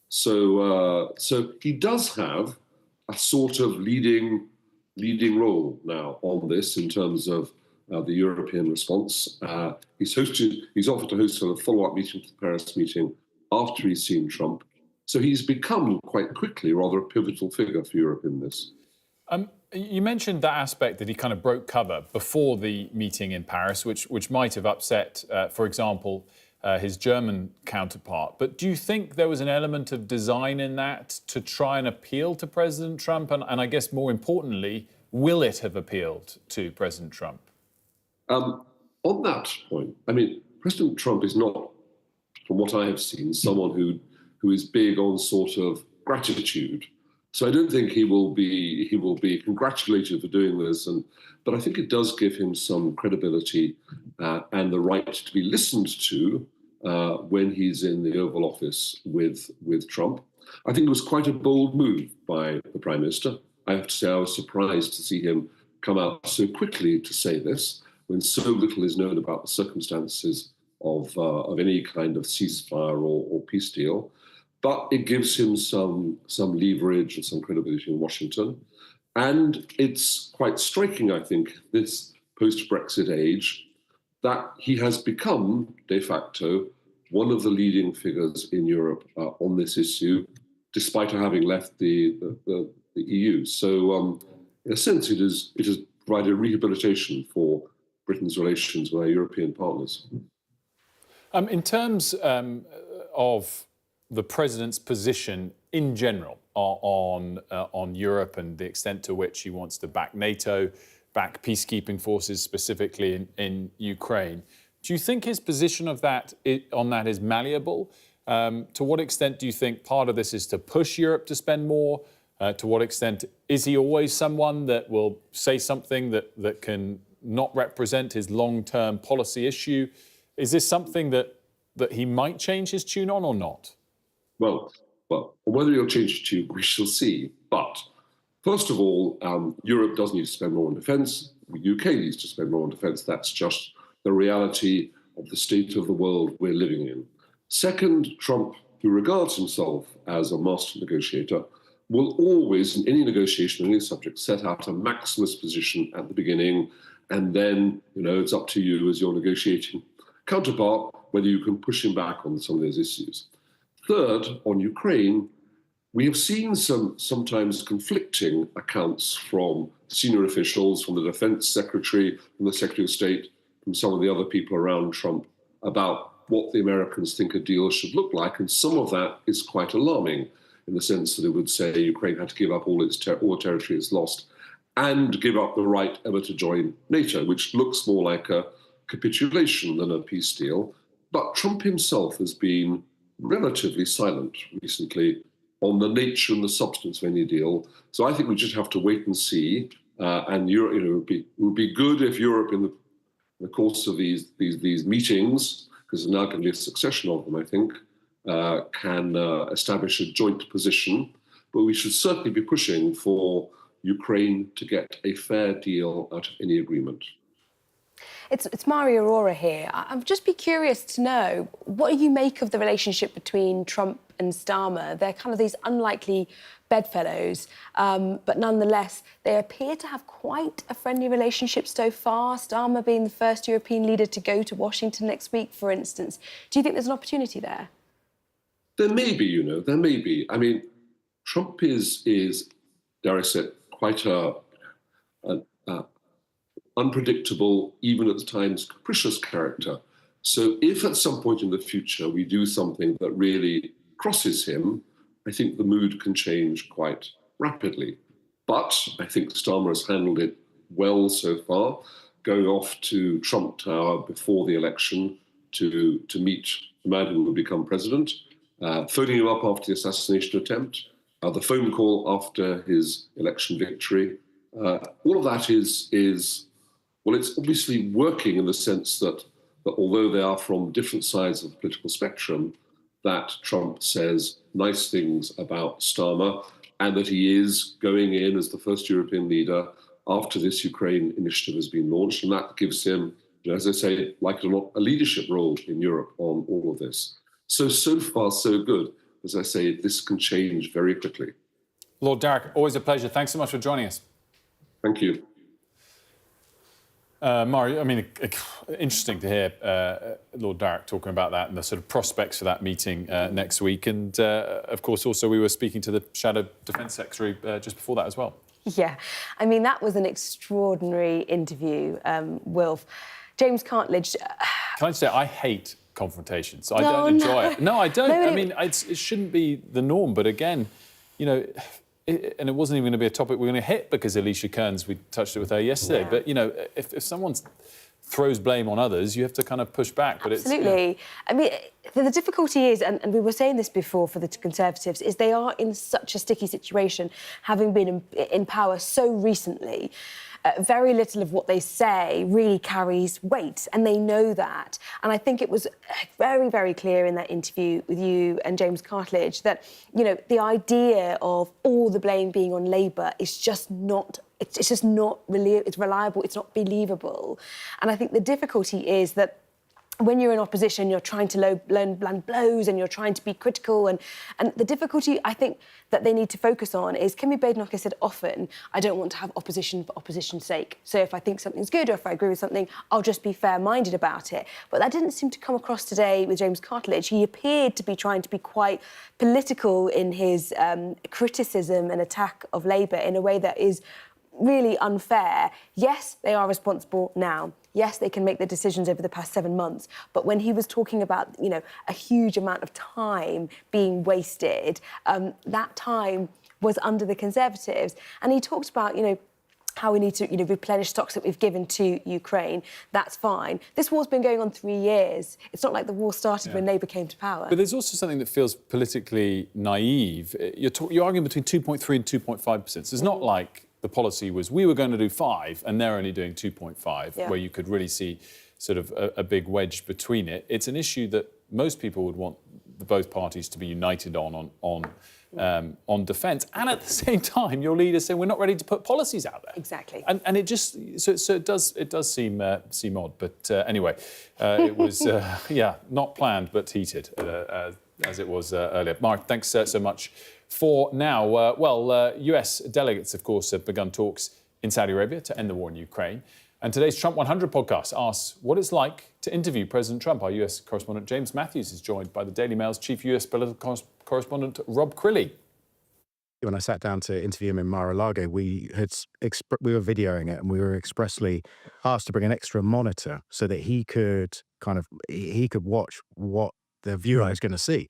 So he does have a sort of leading role now on this in terms of the European response. He's offered to host a follow-up meeting to the Paris meeting after he's seen Trump. So he's become quite quickly rather a pivotal figure for Europe in this. You mentioned that aspect that he kind of broke cover before the meeting in Paris, which might have upset, for example, his German counterpart. But do you think there was an element of design in that to try and appeal to President Trump? And I guess more importantly, will it have appealed to President Trump? On that point, President Trump is not, from what I have seen, someone who is big on sort of gratitude. So I don't think he will be congratulated for doing this, but I think it does give him some credibility and the right to be listened to when he's in the Oval Office with Trump. I think it was quite a bold move by the Prime Minister. I have to say I was surprised to see him come out so quickly to say this when so little is known about the circumstances of any kind of ceasefire or peace deal. But it gives him some leverage and some credibility in Washington. And it's quite striking, I think, this post-Brexit age, that he has become, de facto, one of the leading figures in Europe on this issue, despite having left the EU. So in a sense, it has provided rehabilitation for Britain's relations with our European partners. In terms of the president's position in general on Europe and the extent to which he wants to back NATO, back peacekeeping forces specifically in Ukraine, do you think his position on that is malleable? To what extent do you think part of this is to push Europe to spend more? To what extent is he always someone that will say something that can not represent his long-term policy issue? Is this something that he might change his tune on or not? Well, whether he'll change his tune, we shall see. But first of all, Europe does need to spend more on defence. The UK needs to spend more on defence. That's just the reality of the state of the world we're living in. Second, Trump, who regards himself as a master negotiator, will always, in any negotiation on any subject, set out a maximalist position at the beginning, and then, it's up to you as your negotiating counterpart whether you can push him back on some of those issues. Third, on Ukraine, we have seen some sometimes conflicting accounts from senior officials, from the Defense Secretary, from the Secretary of State, from some of the other people around Trump about what the Americans think a deal should look like. And some of that is quite alarming in the sense that it would say Ukraine had to give up all the territory it's lost and give up the right ever to join NATO, which looks more like a capitulation than a peace deal. But Trump himself has been relatively silent recently on the nature and the substance of any deal. So I think we just have to wait and see. And Europe, it would be good if Europe, in the course of these meetings, because there's now going to be a succession of them, I think, can establish a joint position. But we should certainly be pushing for Ukraine to get a fair deal out of any agreement. It's Maria Aurora here. I'd just be curious to know, what do you make of the relationship between Trump and Starmer? They're kind of these unlikely bedfellows, but nonetheless, they appear to have quite a friendly relationship so far, Starmer being the first European leader to go to Washington next week, for instance. Do you think there's an opportunity there? There may be, there may be. I mean, Trump is dare I say, quite a unpredictable, even at times capricious character. So if at some point in the future we do something that really crosses him, I think the mood can change quite rapidly. But I think Starmer has handled it well so far, going off to Trump Tower before the election to meet the man who will become president, phoning him up after the assassination attempt, the phone call after his election victory. All of that is well, it's obviously working in the sense that although they are from different sides of the political spectrum, that Trump says nice things about Starmer and that he is going in as the first European leader after this Ukraine initiative has been launched. And that gives him, as I say, like a leadership role in Europe on all of this. So far, so good. As I say, this can change very quickly. Lord Darroch, always a pleasure. Thanks so much for joining us. Thank you. Mari, I mean, interesting to hear Lord Darroch talking about that and the sort of prospects for that meeting next week. And, of course, also we were speaking to the Shadow Defence Secretary just before that as well. Yeah, I mean, that was an extraordinary interview, Wilf. James Cartledge... Can I just say, I hate confrontations. I don't enjoy it. No, I don't. I mean, it shouldn't be the norm. But again, and it wasn't even going to be a topic we're going to hit because Alicia Kearns, we touched it with her yesterday. Yeah. But, if someone throws blame on others, you have to kind of push back. But absolutely. I mean, the difficulty is, and we were saying this before for the Conservatives, is they are in such a sticky situation, having been in power so recently. Very little of what they say really carries weight, and they know that. And I think it was very, very clear in that interview with you and James Cartledge that, the idea of all the blame being on Labour is just not... It's just not really... It's reliable, it's not believable. And I think the difficulty is that when you're in opposition, you're trying to learn bland blows and you're trying to be critical. And the difficulty, I think, that they need to focus on is, Kemi Badenoch has said often, I don't want to have opposition for opposition's sake. So if I think something's good or if I agree with something, I'll just be fair-minded about it. But that didn't seem to come across today with James Cartledge. He appeared to be trying to be quite political in his criticism and attack of Labour in a way that is really unfair. Yes, they are responsible now. Yes, they can make the decisions over the past 7 months. But when he was talking about, a huge amount of time being wasted, that time was under the Conservatives. And he talked about, how we need to, replenish stocks that we've given to Ukraine. That's fine. This war's been going on 3 years. It's not like the war started when Labour came to power. But there's also something that feels politically naive. You're arguing between 2.3 and 2.5%. So it's not like the policy was we were going to do 5 and they're only doing 2.5, where you could really see sort of a big wedge between it. It's an issue that most people would want both parties to be united on defence, and at the same time, your leaders say we're not ready to put policies out there. Exactly. And it just so it does seem odd. But anyway, it was not planned but heated as it was earlier. Mark, thanks so much. For now, US delegates, of course, have begun talks in Saudi Arabia to end the war in Ukraine. And today's Trump 100 podcast asks what it's like to interview President Trump. Our US correspondent James Matthews is joined by the Daily Mail's chief US political correspondent Rob Crilly. When I sat down to interview him in Mar-a-Lago, we were videoing it and we were expressly asked to bring an extra monitor so that he could watch what the viewer is going to see.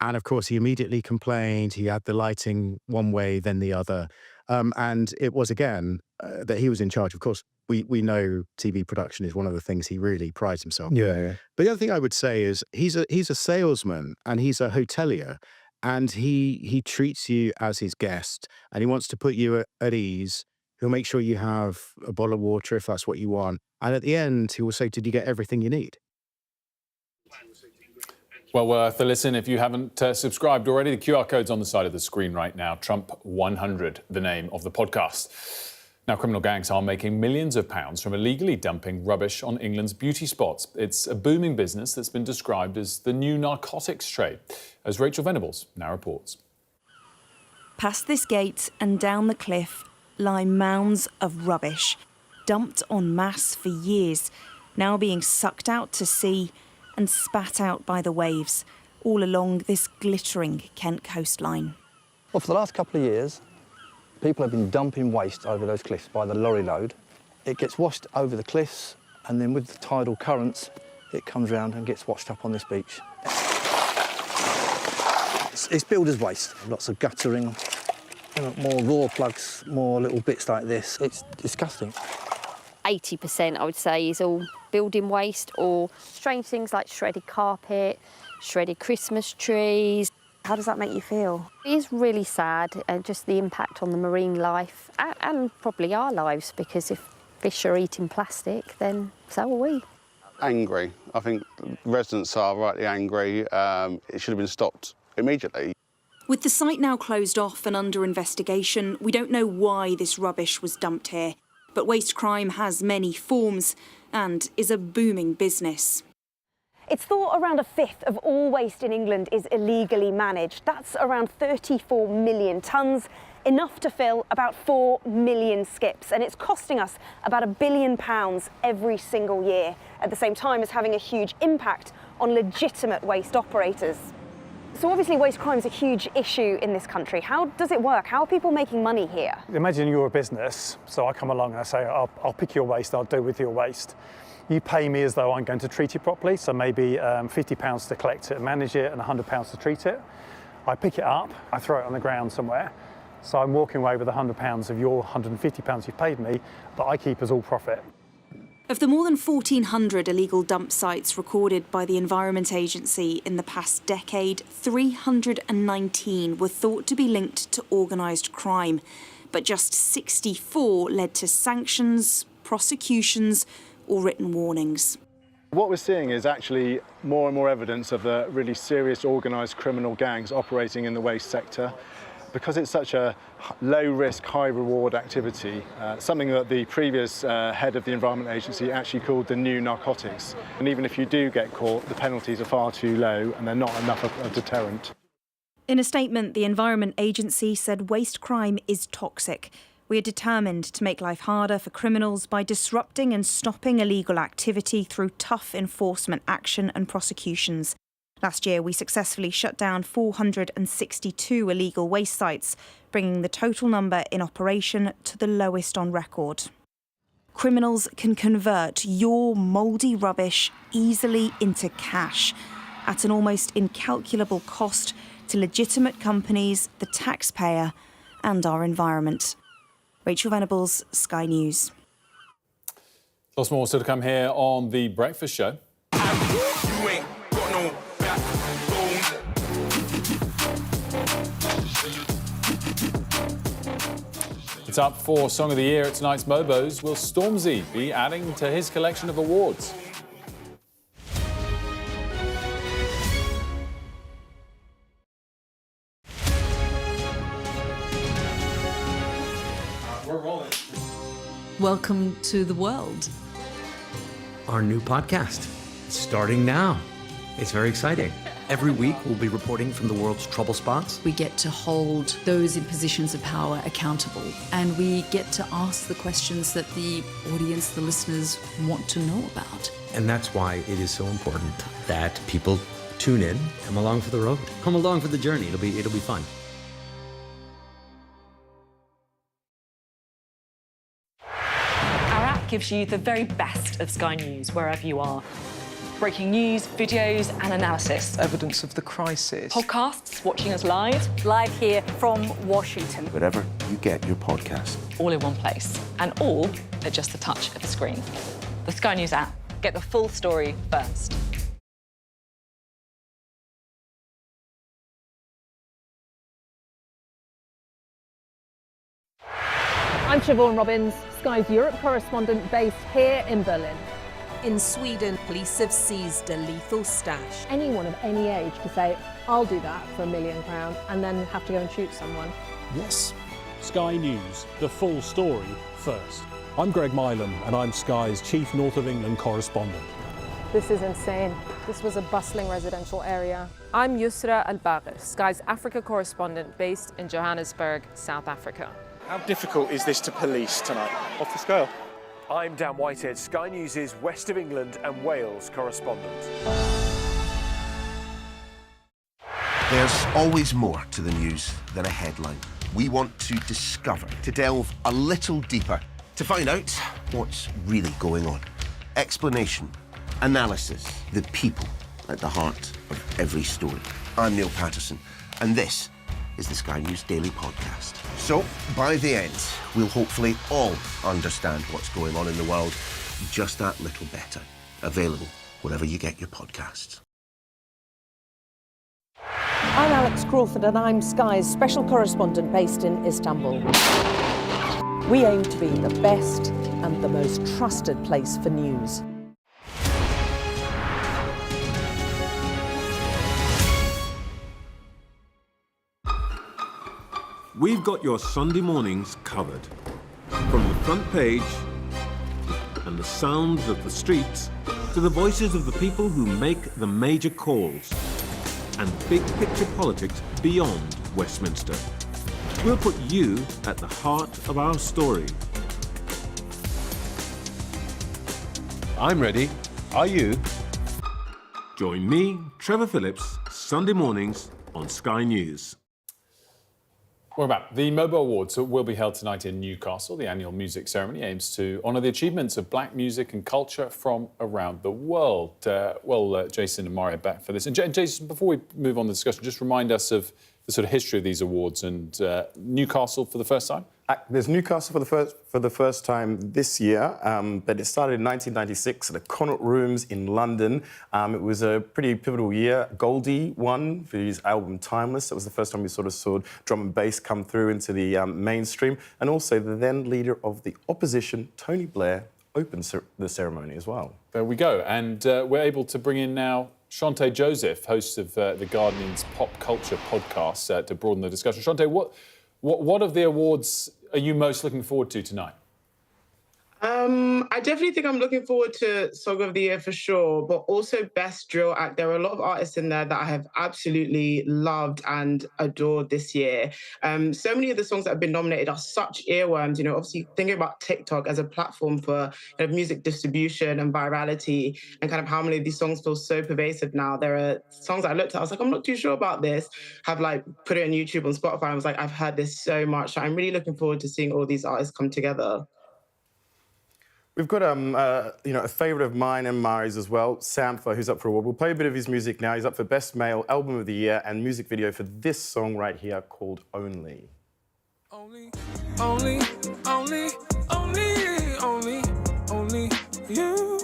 And of course, he immediately complained. He had the lighting one way, then the other. And it was, again, that he was in charge. Of course, we know TV production is one of the things he really prides himself on. Yeah. But the other thing I would say is he's a salesman and he's a hotelier. And he treats you as his guest and he wants to put you at ease. He'll make sure you have a bottle of water if that's what you want. And at the end, he will say, did you get everything you need? Well, worth a listen if you haven't subscribed already. The QR code's on the side of the screen right now. Trump 100, the name of the podcast. Now, criminal gangs are making millions of pounds from illegally dumping rubbish on England's beauty spots. It's a booming business that's been described as the new narcotics trade, as Rachel Venables now reports. Past this gate and down the cliff lie mounds of rubbish, dumped en masse for years, now being sucked out to sea and spat out by the waves, all along this glittering Kent coastline. Well, for the last couple of years, people have been dumping waste over those cliffs by the lorry load. It gets washed over the cliffs, and then with the tidal currents, it comes round and gets washed up on this beach. It's builder's waste. Lots of guttering, more raw plugs, more little bits like this. It's disgusting. 80%, I would say, is all building waste or strange things like shredded carpet, shredded Christmas trees. How does that make you feel? It is really sad, just the impact on the marine life and probably our lives, because if fish are eating plastic, then so are we. Angry. I think residents are rightly angry. It should have been stopped immediately. With the site now closed off and under investigation, we don't know why this rubbish was dumped here. But waste crime has many forms and is a booming business. It's thought around a fifth of all waste in England is illegally managed. That's around 34 million tonnes, enough to fill about 4 million skips. And it's costing us about £1 billion every single year, at the same time as having a huge impact on legitimate waste operators. So obviously waste crime is a huge issue in this country. How does it work? How are people making money here? Imagine you're a business, so I come along and I say, I'll pick your waste, I'll deal with your waste. You pay me as though I'm going to treat it properly, so maybe £50 to collect it and manage it and £100 to treat it. I pick it up, I throw it on the ground somewhere, so I'm walking away with £100 of your £150 you've paid me, that I keep as all profit. Of the more than 1,400 illegal dump sites recorded by the Environment Agency in the past decade, 319 were thought to be linked to organised crime, but just 64 led to sanctions, prosecutions or written warnings. What we're seeing is actually more and more evidence of the really serious organised criminal gangs operating in the waste sector. Because it's such a low-risk, high-reward activity, something that the previous head of the Environment Agency actually called the new narcotics. And even if you do get caught, the penalties are far too low and they're not enough of a deterrent. In a statement, the Environment Agency said waste crime is toxic. We are determined to make life harder for criminals by disrupting and stopping illegal activity through tough enforcement action and prosecutions. Last year, we successfully shut down 462 illegal waste sites, bringing the total number in operation to the lowest on record. Criminals can convert your mouldy rubbish easily into cash at an almost incalculable cost to legitimate companies, the taxpayer and our environment. Rachel Venables, Sky News. Lots more still to come here on The Breakfast Show. It's up for Song of the Year at tonight's MOBOs. Will Stormzy be adding to his collection of awards? We're rolling. Welcome to the world. Our new podcast, starting now. It's very exciting. Every week, we'll be reporting from the world's trouble spots. We get to hold those in positions of power accountable, and we get to ask the questions that the audience, the listeners, want to know about. And that's why it is so important that people tune in, come along for the road, come along for the journey. It'll be fun. Our app gives you the very best of Sky News wherever you are. Breaking news, videos and analysis. Evidence of the crisis. Podcasts, watching us live. Live here from Washington. Wherever you get your podcast. All in one place. And all at just the touch of a screen. The Sky News app. Get the full story first. I'm Siobhan Robbins, Sky's Europe correspondent based here in Berlin. In Sweden, police have seized a lethal stash. Anyone of any age could say, I'll do that for £1 million and then have to go and shoot someone. Yes, Sky News, the full story first. I'm Greg Milam and I'm Sky's Chief North of England correspondent. This is insane. This was a bustling residential area. I'm Yusra Al-Bagher, Sky's Africa correspondent based in Johannesburg, South Africa. How difficult is this to police tonight? Off the scale. I'm Dan Whitehead, Sky News' West of England and Wales correspondent. There's always more to the news than a headline. We want to discover, to delve a little deeper, to find out what's really going on. Explanation, analysis, the people at the heart of every story. I'm Neil Patterson, and this is the Sky News Daily Podcast. So, by the end, we'll hopefully all understand what's going on in the world just that little better. Available wherever you get your podcasts. I'm Alex Crawford and I'm Sky's special correspondent based in Istanbul. We aim to be the best and the most trusted place for news. We've got your Sunday mornings covered. From the front page and the sounds of the streets to the voices of the people who make the major calls and big picture politics beyond Westminster. We'll put you at the heart of our story. I'm ready. Are you? Join me, Trevor Phillips, Sunday mornings on Sky News. We're back. The MOBO Awards will be held tonight in Newcastle. The annual music ceremony aims to honour the achievements of black music and culture from around the world. Jason and Mari are back for this. And Jason, before we move on the discussion, just remind us of the sort of history of these awards and Newcastle for the first time. There's Newcastle for the first time this year, but it started in 1996 at the Connaught Rooms in London. It was a pretty pivotal year. Goldie won for his album Timeless. That was the first time we sort of saw drum and bass come through into the mainstream. And also the then leader of the opposition, Tony Blair, opened the ceremony as well. There we go. And we're able to bring in now Shante Joseph, host of The Guardian's Pop Culture podcast, to broaden the discussion. Shante, what of the awards are you most looking forward to tonight? I definitely think I'm looking forward to Song of the Year for sure, but also Best Drill Act. There are a lot of artists in there that I have absolutely loved and adored this year. So many of the songs that have been nominated are such earworms, you know, obviously thinking about TikTok as a platform for kind of music distribution and virality and kind of how many of these songs feel so pervasive now. There are songs I looked at, I was like, I'm not too sure about this. Have like put it on YouTube, on Spotify. I was like, I've heard this so much. So I'm really looking forward to seeing all these artists come together. We've got a favourite of mine and Mari's as well, Sampha, who's up for award. We'll play a bit of his music now. He's up for Best Male Album of the Year and music video for this song right here called Only. Only you. Only you.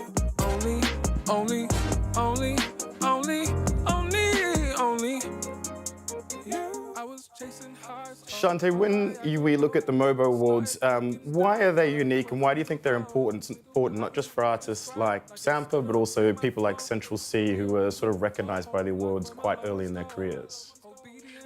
I was chasing highs. Shante, when we look at the MOBO Awards, why are they unique and why do you think they're important not just for artists like Sampha, but also people like Central C who were sort of recognised by the awards quite early in their careers?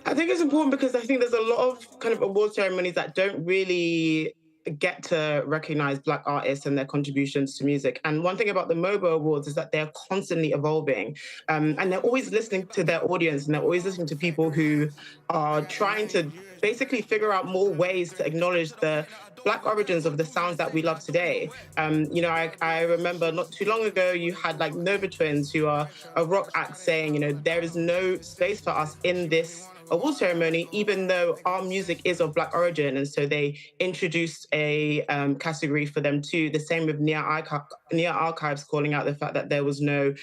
I think it's important because I think there's a lot of kind of award ceremonies that don't really get to recognise Black artists and their contributions to music. And one thing about the MOBO Awards is that they're constantly evolving and they're always listening to their audience and they're always listening to people who are trying to basically figure out more ways to acknowledge the Black origins of the sounds that we love today. I remember not too long ago, you had like Nova Twins, who are a rock act, saying, there is no space for us in this award ceremony, even though our music is of Black origin. And so they introduced a category for them too. The same with Near Archives, calling out the fact that there was no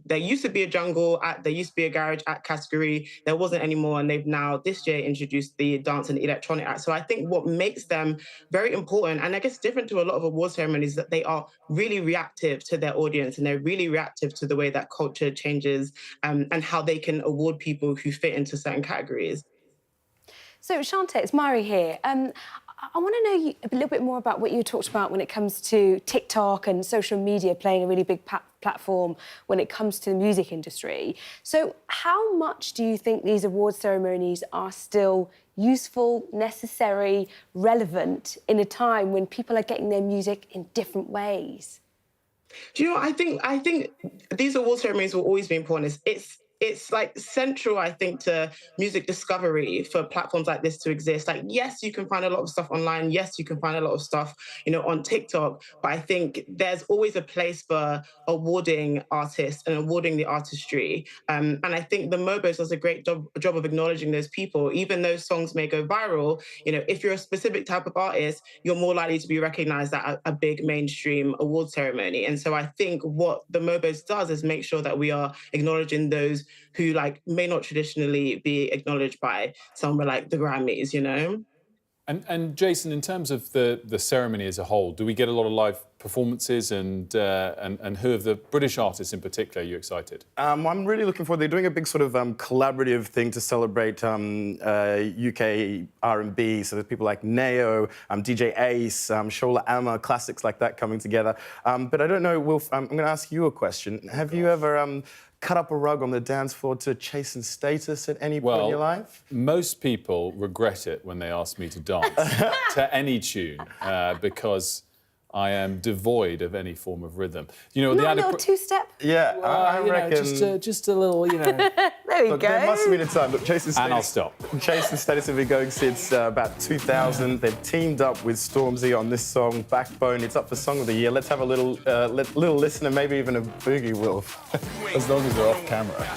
there used to be a jungle act, there used to be a garage act category, there wasn't anymore. And they've now this year introduced the dance and electronic act. So I think what makes them very important, and I guess different to a lot of award ceremonies, that they are really reactive to their audience and they're really reactive to the way that culture changes and how they can award people who fit into certain categories. So, Shante, it's Mari here. I want to know a little bit more about what you talked about when it comes to TikTok and social media playing a really big platform when it comes to the music industry. So how much do you think these award ceremonies are still useful, necessary, relevant in a time when people are getting their music in different ways? Do you know, I think these award ceremonies will always be important. It's like central, I think, to music discovery for platforms like this to exist. Like, yes, you can find a lot of stuff online. Yes, you can find a lot of stuff, on TikTok. But I think there's always a place for awarding artists and awarding the artistry. And I think the MOBOs does a great job of acknowledging those people. Even though songs may go viral, if you're a specific type of artist, you're more likely to be recognized at a big mainstream award ceremony. And so I think what the MOBOs does is make sure that we are acknowledging those who may not traditionally be acknowledged by somewhere like the Grammys, And Jason, in terms of the ceremony as a whole, do we get a lot of live performances, and who of the British artists in particular are you excited? I'm really looking forward. They're doing a big sort of collaborative thing to celebrate UK R&B. So there's people like Neo, DJ Ace, Shola Amma, classics like that coming together. But I don't know, Wilf, I'm going to ask you a question. Have you ever cut up a rug on the dance floor to chasten status at any point in your life? Most people regret it when they ask me to dance to any tune because I am devoid of any form of rhythm. Not a little two-step? Yeah, I reckon... just a little, There we Look, go. there must have been a time. Look, Chasten Status... And I'll stop. Chasten Status have been going since about 2000. They've teamed up with Stormzy on this song, Backbone. It's up for Song of the Year. Let's have a little listen and maybe even a boogie, Wilf. As long as we're off camera.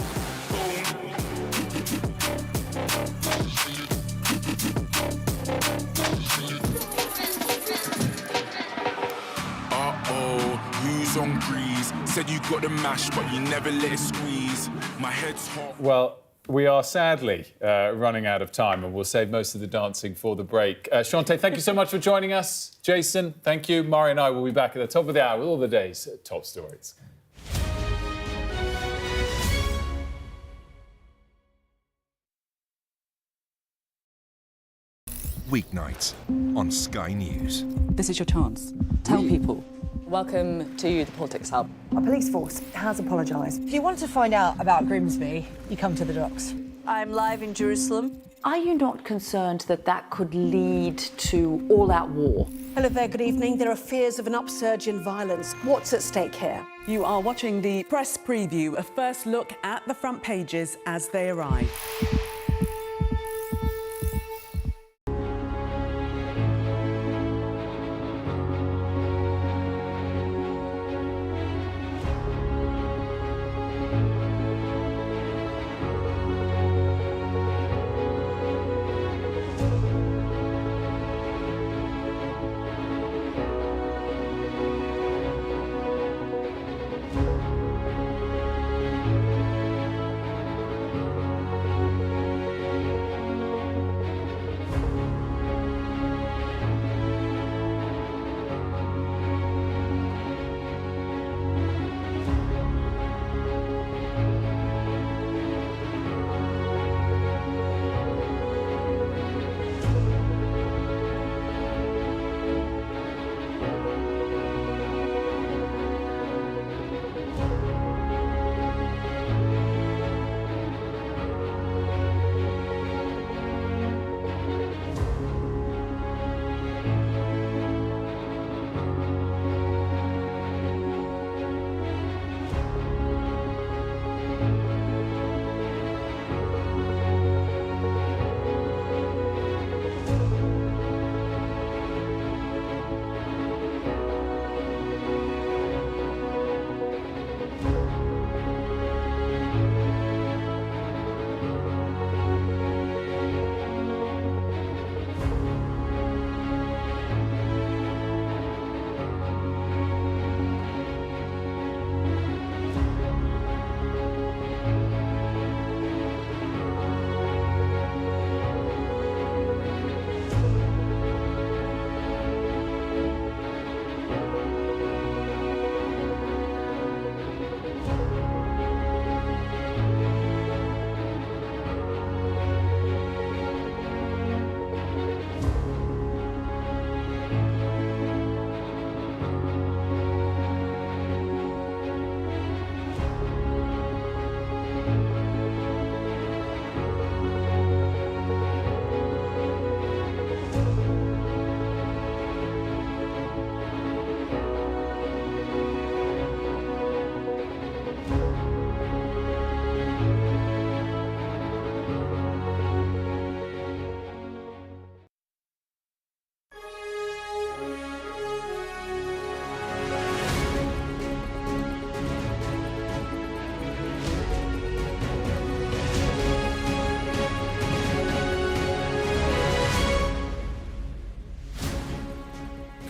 Who's on grease? Said you got the mash, but you never let it squeeze. My head's hot. Well, we are sadly running out of time, and we'll save most of the dancing for the break. Shante, thank you so much for joining us. Jason, thank you. Mari and I will be back at the top of the hour with all the day's top stories. Weeknights on Sky News. This is your chance. Tell people. Welcome to the Politics Hub. Our police force has apologised. If you want to find out about Grimsby, you come to the docks. I'm live in Jerusalem. Are you not concerned that that could lead to all-out war? Hello there, good evening. There are fears of an upsurge in violence. What's at stake here? You are watching the press preview, a first look at the front pages as they arrive.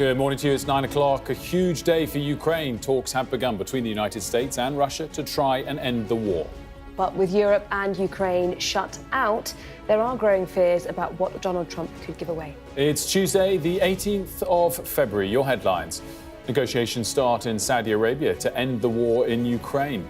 Good morning to you. It's 9 o'clock. A huge day for Ukraine. Talks have begun between the United States and Russia to try and end the war. But with Europe and Ukraine shut out, there are growing fears about what Donald Trump could give away. It's Tuesday, the 18th of February. Your headlines. Negotiations start in Saudi Arabia to end the war in Ukraine.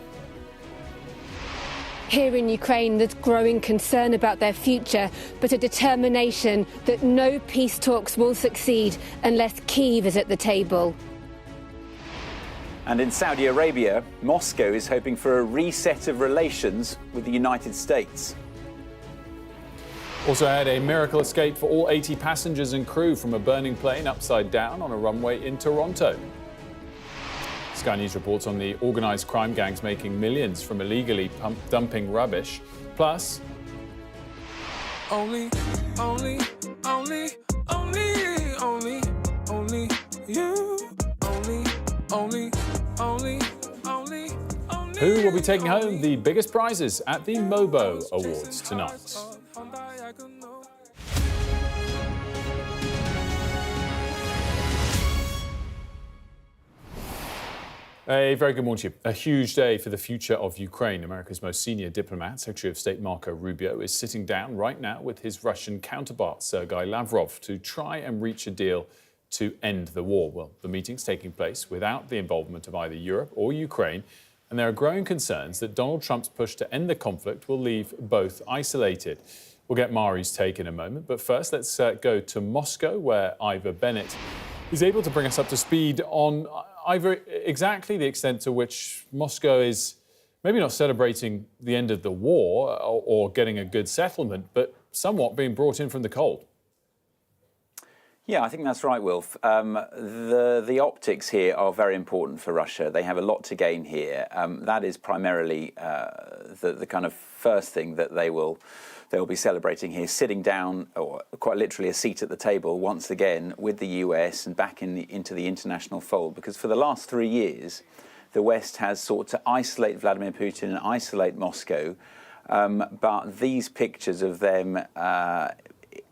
Here in Ukraine, there's growing concern about their future, but a determination that no peace talks will succeed unless Kyiv is at the table. And in Saudi Arabia, Moscow is hoping for a reset of relations with the United States. Also had a miracle escape for all 80 passengers and crew from a burning plane upside down on a runway in Toronto. Sky News reports on the organised crime gangs making millions from illegally dumping rubbish. Plus, only you. Who will be taking home the biggest prizes at the MOBO Awards tonight? A very good morning to you. A huge day for the future of Ukraine. America's most senior diplomat, Secretary of State Marco Rubio, is sitting down right now with his Russian counterpart, Sergei Lavrov, to try and reach a deal to end the war. Well, the meeting's taking place without the involvement of either Europe or Ukraine, and there are growing concerns that Donald Trump's push to end the conflict will leave both isolated. We'll get Mari's take in a moment, but first let's go to Moscow, where Ivor Bennett is able to bring us up to speed on exactly the extent to which Moscow is maybe not celebrating the end of the war or getting a good settlement, but somewhat being brought in from the cold. Yeah, I think that's right, Wilf. The optics here are very important for Russia. They have a lot to gain here. That is primarily the kind of first thing that they'll be celebrating here, sitting down, or quite literally a seat at the table once again with the US and back into the international fold. Because for the last 3 years, the West has sought to isolate Vladimir Putin and isolate Moscow. But these pictures of them,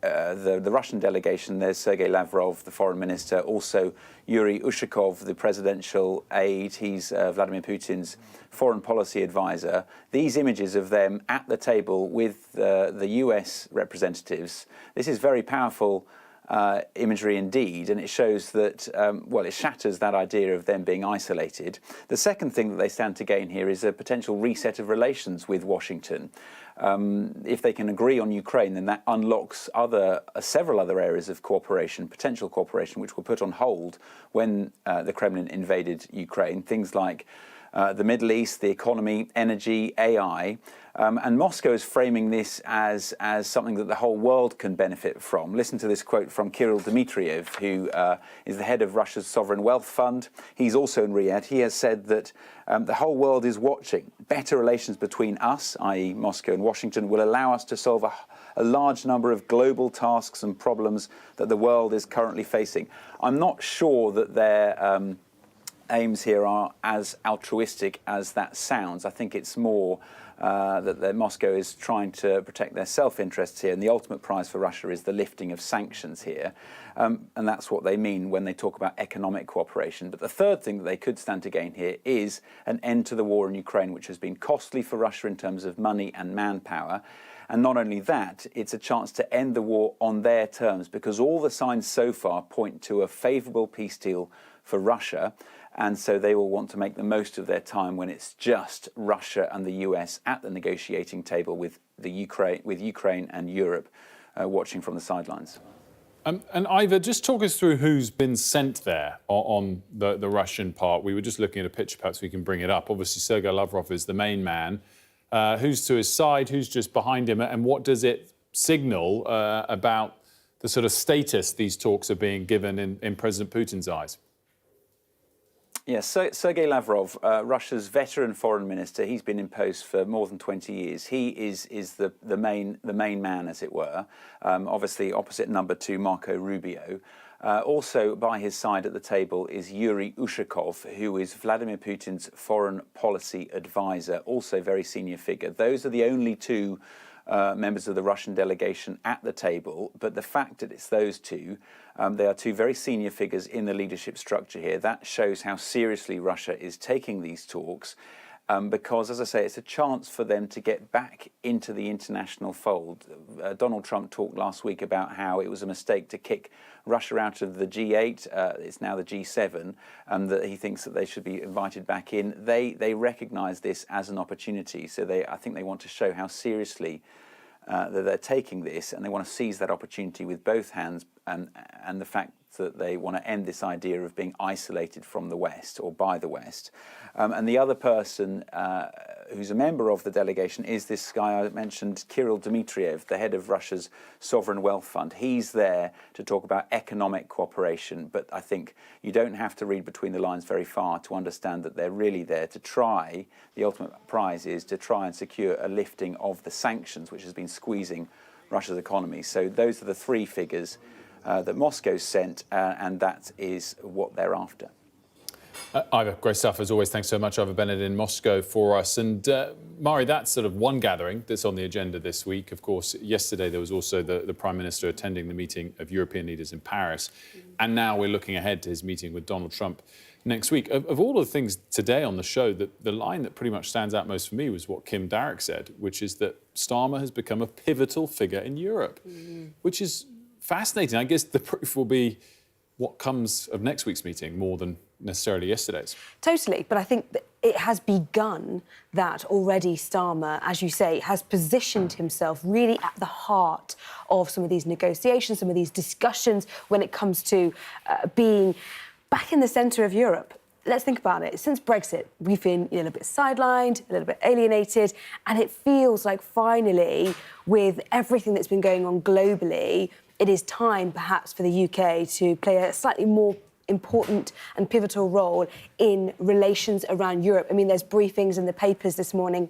the Russian delegation, there's Sergei Lavrov, the foreign minister, also Yuri Ushakov, the presidential aide, he's Vladimir Putin's foreign policy advisor. These images of them at the table with the US representatives, this is very powerful imagery indeed, and it shows that, it shatters that idea of them being isolated. The second thing that they stand to gain here is a potential reset of relations with Washington. If they can agree on Ukraine, then that unlocks several other areas of potential cooperation, which were put on hold when the Kremlin invaded Ukraine. Things like the Middle East, the economy, energy, AI. And Moscow is framing this as something that the whole world can benefit from. Listen to this quote from Kirill Dmitriev, who is the head of Russia's Sovereign Wealth Fund. He's also in Riyadh. He has said that the whole world is watching. Better relations between us, i.e. Moscow and Washington, will allow us to solve a large number of global tasks and problems that the world is currently facing. I'm not sure that their aims here are as altruistic as that sounds. I think it's more that Moscow is trying to protect their self-interests here, and the ultimate prize for Russia is the lifting of sanctions here. And that's what they mean when they talk about economic cooperation. But the third thing that they could stand to gain here is an end to the war in Ukraine, which has been costly for Russia in terms of money and manpower. And not only that, it's a chance to end the war on their terms, because all the signs so far point to a favourable peace deal for Russia. And so they will want to make the most of their time when it's just Russia and the US at the negotiating table with Ukraine and Europe watching from the sidelines. And Ivor, just talk us through who's been sent there on the Russian part. We were just looking at a picture, perhaps we can bring it up. Obviously, Sergei Lavrov is the main man. Who's to his side, who's just behind him, and what does it signal about the sort of status these talks are being given in President Putin's eyes? Yes, Sergei Lavrov, Russia's veteran foreign minister, he's been in post for more than 20 years. He is the main man, as it were. Obviously, opposite number two, Marco Rubio. Also by his side at the table is Yuri Ushakov, who is Vladimir Putin's foreign policy advisor, also very senior figure. Those are the only two members of the Russian delegation at the table, but the fact that it's those two, they are two very senior figures in the leadership structure here. That shows how seriously Russia is taking these talks. Because, as I say, it's a chance for them to get back into the international fold. Donald Trump talked last week about how it was a mistake to kick Russia out of the G8. It's now the G7, that he thinks that they should be invited back in. They recognise this as an opportunity, so I think they want to show how seriously that they're taking this, and they want to seize that opportunity with both hands, and the fact that they want to end this idea of being isolated from the West or by the West. And the other person who's a member of the delegation is this guy I mentioned, Kirill Dmitriev, the head of Russia's Sovereign Wealth Fund. He's there to talk about economic cooperation, but I think you don't have to read between the lines very far to understand that they're really there to try, the ultimate prize is to try and secure a lifting of the sanctions, which has been squeezing Russia's economy. So those are the three figures that Moscow's sent, and that is what they're after. Ivor, great stuff as always. Thanks so much, Ivor Bennett in Moscow for us. And Mari, that's sort of one gathering that's on the agenda this week. Of course, yesterday there was also the Prime Minister attending the meeting of European leaders in Paris. And now we're looking ahead to his meeting with Donald Trump next week. Of all of the things today on the show, the line that pretty much stands out most for me was what Kim Darroch said, which is that Starmer has become a pivotal figure in Europe, which is fascinating. I guess the proof will be what comes of next week's meeting more than necessarily yesterday's. Totally, but I think that it has begun that already Starmer, as you say, has positioned himself really at the heart of some of these negotiations, some of these discussions when it comes to being back in the centre of Europe. Let's think about it. Since Brexit, we've been a little bit sidelined, a little bit alienated, and it feels like finally, with everything that's been going on globally, it is time perhaps for the UK to play a slightly more important and pivotal role in relations around Europe. I mean, there's briefings in the papers this morning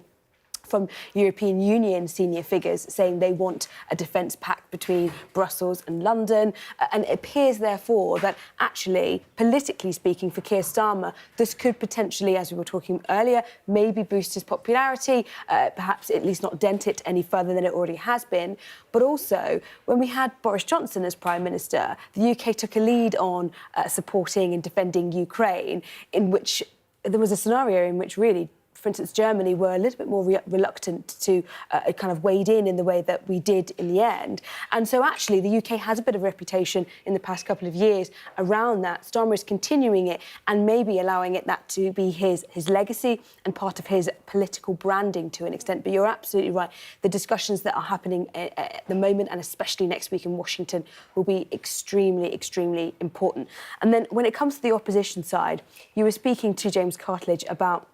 from European Union senior figures saying they want a defence pact between Brussels and London. And it appears, therefore, that actually, politically speaking, for Keir Starmer, this could potentially, as we were talking earlier, maybe boost his popularity, perhaps at least not dent it any further than it already has been. But also, when we had Boris Johnson as Prime Minister, the UK took a lead on supporting and defending Ukraine, in which there was a scenario in which really, for instance, Germany were a little bit more reluctant to kind of wade in the way that we did in the end. And so actually the UK has a bit of a reputation in the past couple of years around that. Starmer is continuing it and maybe allowing that to be his legacy and part of his political branding to an extent. But you're absolutely right. The discussions that are happening at the moment, and especially next week in Washington, will be extremely, extremely important. And then when it comes to the opposition side, you were speaking to James Cartledge about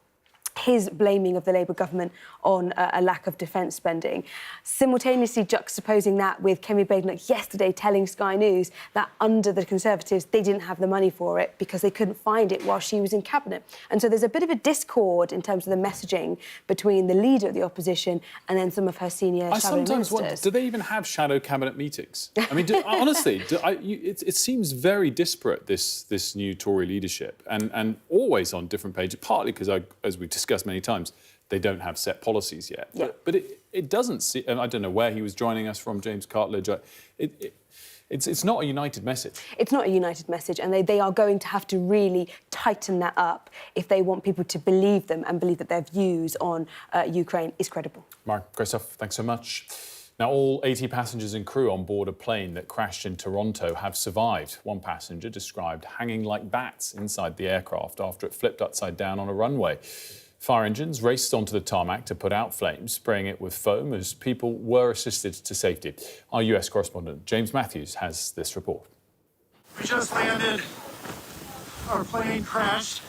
his blaming of the Labour government on a lack of defence spending, simultaneously juxtaposing that with Kemi Badenoch yesterday telling Sky News that under the Conservatives they didn't have the money for it because they couldn't find it while she was in Cabinet. And so there's a bit of a discord in terms of the messaging between the leader of the opposition and then some of her senior shadow ministers. I sometimes wonder, do they even have shadow cabinet meetings? I mean, honestly, it seems very disparate, this new Tory leadership, and always on different pages, partly because, as we've discussed many times, they don't have set policies yet. Yeah. But it doesn't see, and I don't know where he was joining us from, James Cartledge. It's not a united message. It's not a united message, and they are going to have to really tighten that up if they want people to believe them and believe that their views on Ukraine is credible. Mark, great stuff. Thanks so much. Now, all 80 passengers and crew on board a plane that crashed in Toronto have survived. One passenger described hanging like bats inside the aircraft after it flipped upside down on a runway. Fire engines raced onto the tarmac to put out flames, spraying it with foam as people were assisted to safety. Our US correspondent James Matthews has this report. We just landed. Our plane crashed.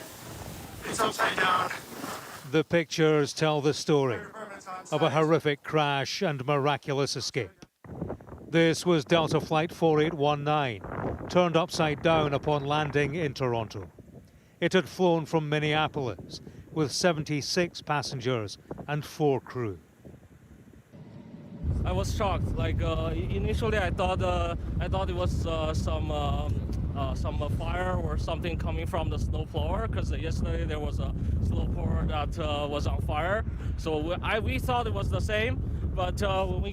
It's upside down. The pictures tell the story of a horrific crash and miraculous escape. This was Delta Flight 4819, turned upside down upon landing in Toronto. It had flown from Minneapolis with 76 passengers and 4 crew. I was shocked. Initially, I thought it was some fire or something coming from the snowblower, because yesterday there was a snowblower that was on fire. So we thought it was the same, But when we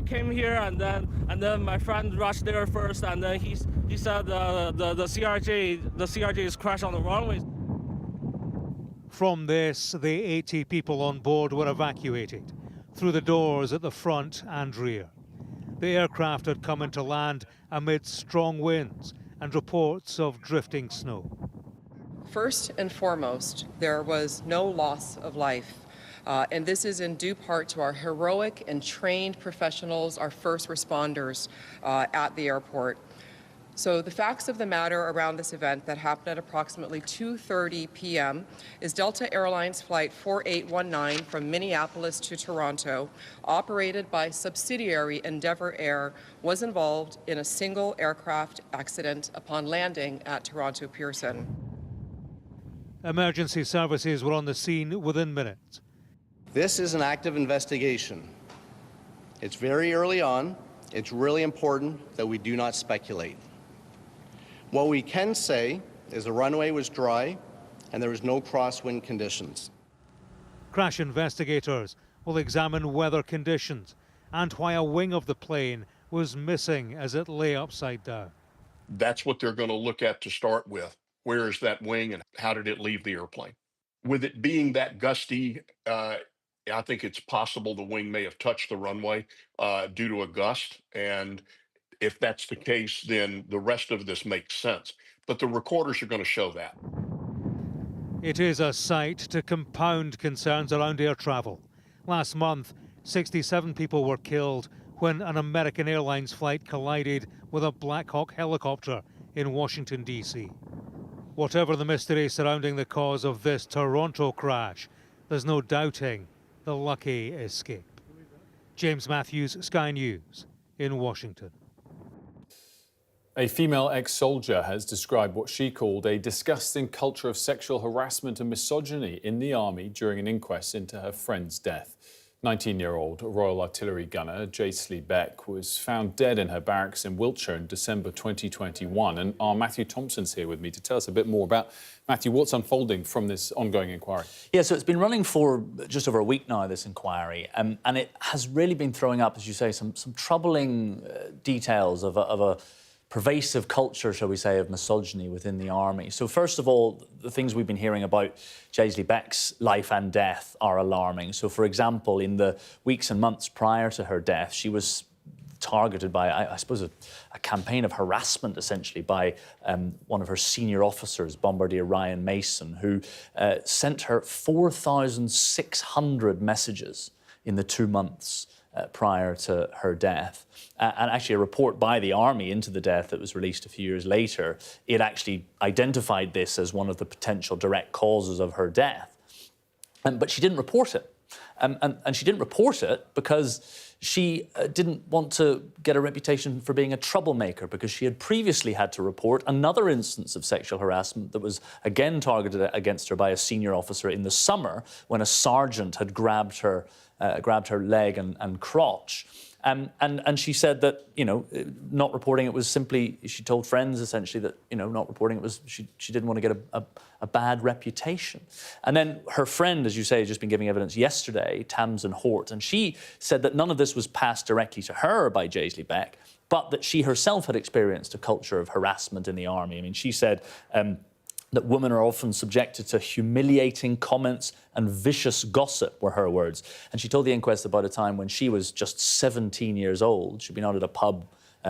came here, and then my friend rushed there first, and then he said the CRJ is crashed on the runway. From this, the 80 people on board were evacuated through the doors at the front and rear. The aircraft had come into land amid strong winds and reports of drifting snow. First and foremost, there was no loss of life. And this is in due part to our heroic and trained professionals, our first responders at the airport. So the facts of the matter around this event that happened at approximately 2:30 p.m. is Delta Airlines Flight 4819 from Minneapolis to Toronto, operated by subsidiary Endeavour Air, was involved in a single aircraft accident upon landing at Toronto Pearson. Emergency services were on the scene within minutes. This is an active investigation. It's very early on. It's really important that we do not speculate. What we can say is the runway was dry and there was no crosswind conditions. Crash investigators will examine weather conditions and why a wing of the plane was missing as it lay upside down. That's what they're going to look at to start with. Where is that wing and how did it leave the airplane? With it being that gusty, I think it's possible the wing may have touched the runway due to a gust. And if that's the case, then the rest of this makes sense. But the recorders are going to show that. It is a sight to compound concerns around air travel. Last month, 67 people were killed when an American Airlines flight collided with a Black Hawk helicopter in Washington, D.C. Whatever the mystery surrounding the cause of this Toronto crash, there's no doubting the lucky escape. James Matthews, Sky News, in Washington. A female ex-soldier has described what she called a disgusting culture of sexual harassment and misogyny in the army during an inquest into her friend's death. 19-year-old Royal Artillery gunner Jaisley Beck was found dead in her barracks in Wiltshire in December 2021. And our Matthew Thompson's here with me to tell us a bit more about, Matthew, what's unfolding from this ongoing inquiry. Yeah, so it's been running for just over a week now, this inquiry, and it has really been throwing up, as you say, some troubling details of a pervasive culture, shall we say, of misogyny within the army. So first of all, the things we've been hearing about Jaisley Beck's life and death are alarming. So for example, in the weeks and months prior to her death, she was targeted by, I suppose, a campaign of harassment, essentially, by one of her senior officers, Bombardier Ryan Mason, who sent her 4,600 messages in the 2 months prior to her death. And actually a report by the Army into the death that was released a few years later, it actually identified this as one of the potential direct causes of her death. But she didn't report it. And she didn't report it because she didn't want to get a reputation for being a troublemaker, because she had previously had to report another instance of sexual harassment that was again targeted against her by a senior officer in the summer when a sergeant had grabbed her leg and crotch. And she said that, you know, not reporting it was simply, she told friends essentially that, you know, not reporting it was, she didn't want to get a bad reputation. And then her friend, as you say, has just been giving evidence yesterday, Tamsin Hort, and she said that none of this was passed directly to her by Jaisley Beck, but that she herself had experienced a culture of harassment in the army. I mean, she said that women are often subjected to humiliating comments and vicious gossip, were her words. And she told the inquest about a time when she was just 17 years old. She'd been out at a pub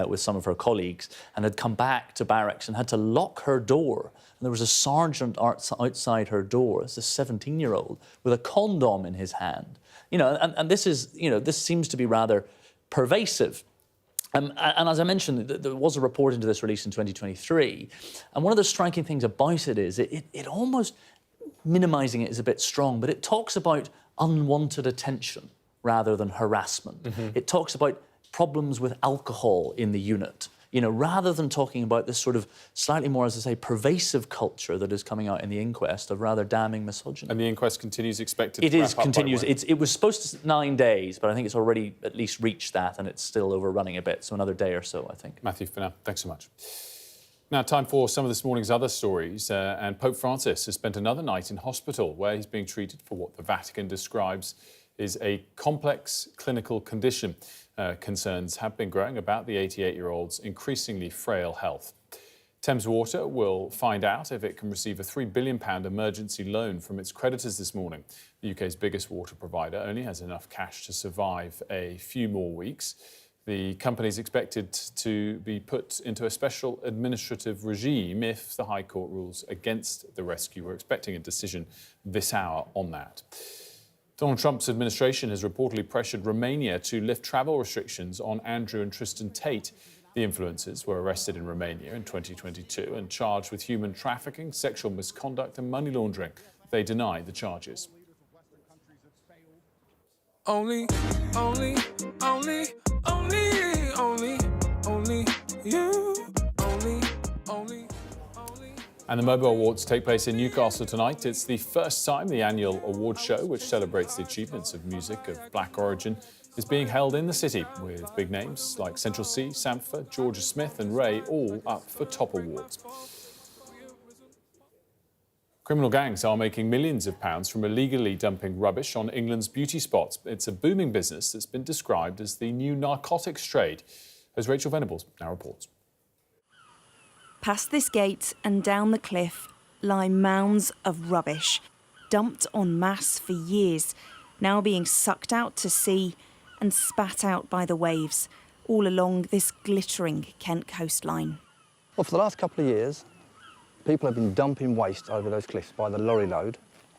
with some of her colleagues and had come back to barracks and had to lock her door. And there was a sergeant outside her door, it's a 17-year-old, with a condom in his hand. You know, and this is, you know, this seems to be rather pervasive. And as I mentioned, there was a report into this released in 2023. And one of the striking things about it is it almost, minimising it is a bit strong, but it talks about unwanted attention rather than harassment. It talks about problems with alcohol in the unit, you know, rather than talking about this sort of slightly more, as I say, pervasive culture that is coming out in the inquest of rather damning misogyny. And the inquest continues, expected to wrap up by continues. when? It was supposed to 9 days, but I think it's already at least reached that, and it's still overrunning a bit, so another day or so, I think. Matthew, for now, thanks so much. Now, time for some of this morning's other stories, and Pope Francis has spent another night in hospital where he's being treated for what the Vatican describes is a complex clinical condition. Concerns have been growing about the 88-year-old's increasingly frail health. Thames Water will find out if it can receive a £3 billion emergency loan from its creditors this morning. The UK's biggest water provider only has enough cash to survive a few more weeks. The company is expected to be put into a special administrative regime if the High Court rules against the rescue. We're expecting a decision this hour on that. Donald Trump's administration has reportedly pressured Romania to lift travel restrictions on Andrew and Tristan Tate. The influencers were arrested in Romania in 2022 and charged with human trafficking, sexual misconduct and money laundering. They deny the charges. Only you. And the MOBO Awards take place in Newcastle tonight. It's the first time the annual award show, which celebrates the achievements of music of black origin, is being held in the city, with big names like Central C, Sampha, Georgia Smith and Ray all up for top awards. Criminal gangs are making millions of pounds from illegally dumping rubbish on England's beauty spots. It's a booming business that's been described as the new narcotics trade, as Rachel Venables now reports. Past this gate and down the cliff lie mounds of rubbish, dumped en masse for years, now being sucked out to sea and spat out by the waves, all along this glittering Kent coastline. Well, for the last couple of years, people have been dumping waste over those cliffs by the lorry load.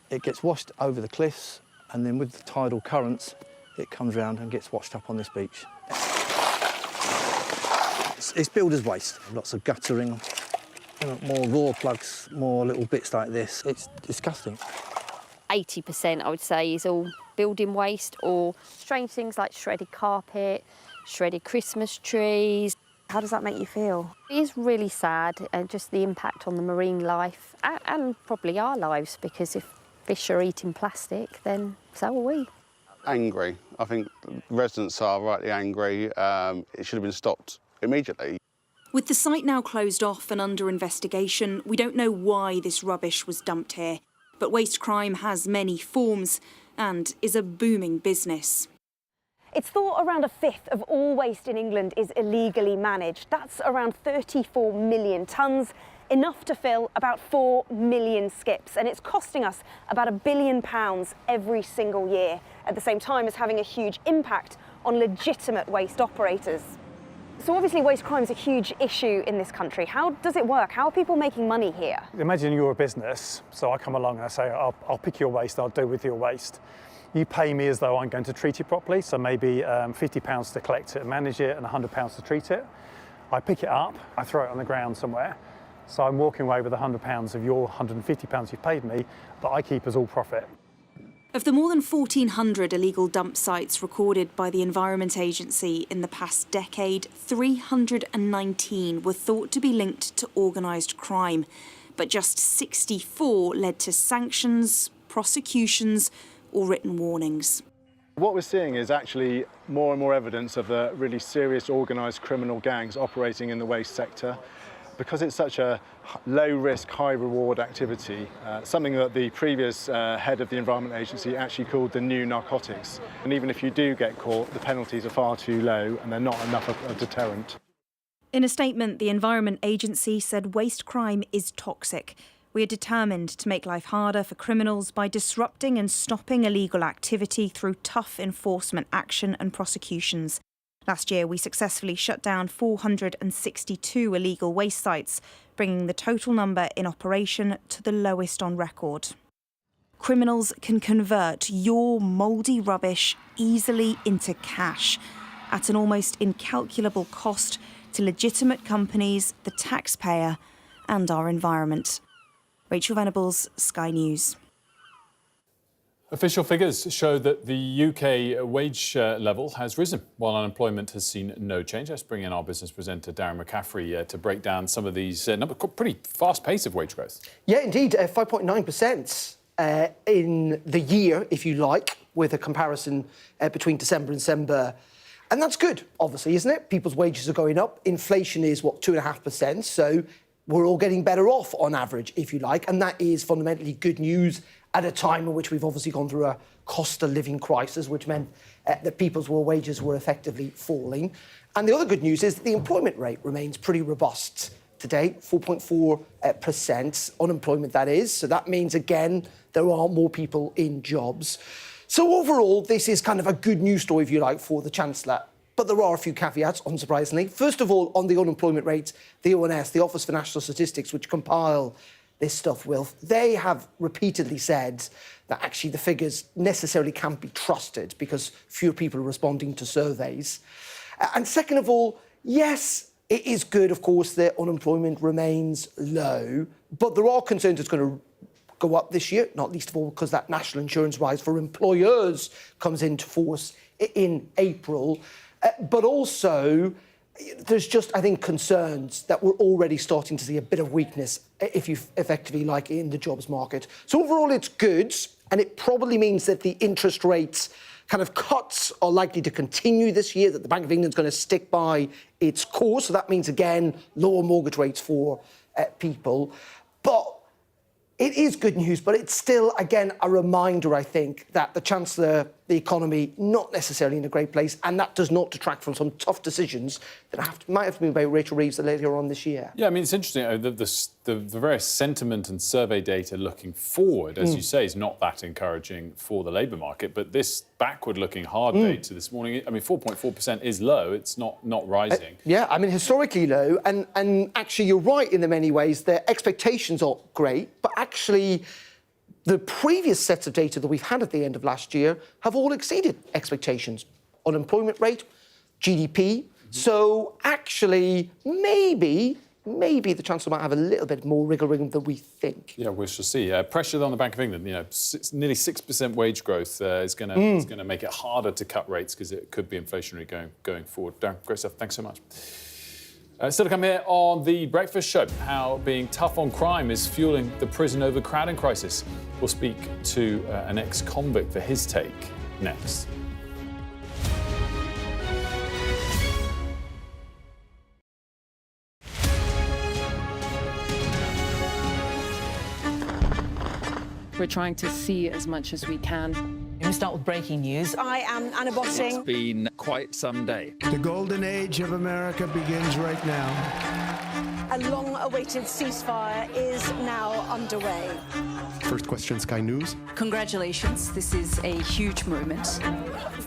It gets washed over the cliffs, and then with the tidal currents, it comes round and gets washed up on this beach. It's builder's waste, lots of guttering, more raw plugs, more little bits like this. It's disgusting. 80%, I would say, is all building waste or strange things like shredded carpet, shredded Christmas trees. How does that make you feel? It is really sad, just the impact on the marine life and probably our lives, because if fish are eating plastic, then so are we. Angry. I think residents are rightly angry. It should have been stopped immediately. With the site now closed off and under investigation, we don't know why this rubbish was dumped here. But waste crime has many forms and is a booming business. It's thought around a fifth of all waste in England is illegally managed. That's around 34 million tonnes, enough to fill about 4 million skips. And it's costing us about £1 billion every single year, at the same time as having a huge impact on legitimate waste operators. So obviously waste crime is a huge issue in this country. How does it work? How are people making money here? Imagine you're a business, so I come along and I say, I'll pick your waste, I'll deal with your waste. You pay me as though I'm going to treat it properly, so maybe £50 to collect it and manage it and £100 to treat it. I pick it up, I throw it on the ground somewhere, so I'm walking away with £100 of your £150 you've paid me that I keep as all profit. Of the more than 1,400 illegal dump sites recorded by the Environment Agency in the past decade, 319 were thought to be linked to organised crime, but just 64 led to sanctions, prosecutions or written warnings. What we're seeing is actually more and more evidence of the really serious organised criminal gangs operating in the waste sector. Because it's such a low-risk, high-reward activity, something that the previous head of the Environment Agency actually called the new narcotics. And even if you do get caught, the penalties are far too low and they're not enough of a deterrent. In a statement, the Environment Agency said waste crime is toxic. We are determined to make life harder for criminals by disrupting and stopping illegal activity through tough enforcement action and prosecutions. Last year, we successfully shut down 462 illegal waste sites, bringing the total number in operation to the lowest on record. Criminals can convert your mouldy rubbish easily into cash at an almost incalculable cost to legitimate companies, the taxpayer and our environment. Rachel Venables, Sky News. Official figures show that the UK wage level has risen, while unemployment has seen no change. Let's bring in our business presenter, Darren McCaffrey, to break down some of these numbers. Pretty fast pace of wage growth. Yeah, indeed, 5.9% in the year, if you like, with a comparison between December and December. And that's good, obviously, isn't it? People's wages are going up. Inflation is, 2.5%. So we're all getting better off on average, if you like, and that is fundamentally good news at a time in which we've obviously gone through a cost of living crisis, which meant that people's wages were effectively falling. And the other good news is that the employment rate remains pretty robust today, 4.4%, unemployment that is. So that means, again, there are more people in jobs. So overall, this is kind of a good news story, if you like, for the Chancellor. But there are a few caveats, unsurprisingly. First of all, on the unemployment rate, the ONS, the Office for National Statistics, which compile this stuff, Wilf, they have repeatedly said that actually the figures necessarily can't be trusted because fewer people are responding to surveys. And second of all, yes, it is good, of course, that unemployment remains low, but there are concerns it's going to go up this year, not least of all because that national insurance rise for employers comes into force in April. But also, there's just, I think, concerns that we're already starting to see a bit of weakness, if you effectively like, in the jobs market. So overall, it's good, and it probably means that the interest rates kind of cuts are likely to continue this year, that the Bank of England's going to stick by its course. So that means, again, lower mortgage rates for people. But it is good news, but it's still, again, a reminder, I think, that the Chancellor, the economy, not necessarily in a great place, and that does not detract from some tough decisions that might have been made by Rachel Reeves later on this year. Yeah, I mean, it's interesting. The various sentiment and survey data looking forward, as you say, is not that encouraging for the labour market. But this backward-looking hard data this morning, I mean, 4.4% is low. It's not rising. Yeah, I mean, historically low. And actually, you're right in the many ways. Their expectations are great, but actually, the previous sets of data that we've had at the end of last year have all exceeded expectations. Unemployment rate, GDP. So actually, maybe the Chancellor might have a little bit more wriggle room than we think. Yeah, we shall see. Pressure on the Bank of England. You know, nearly 6% wage growth is going to make it harder to cut rates because it could be inflationary going forward. Darren, great stuff. Thanks so much. Still to come here on The Breakfast Show, how being tough on crime is fueling the prison overcrowding crisis. We'll speak to an ex-convict for his take next. We're trying to see as much as we can. We start with breaking news. I am Anna Botting. It's been quite some day. The golden age of America begins right now. A long-awaited ceasefire is now underway. First question, Sky News. Congratulations, this is a huge moment.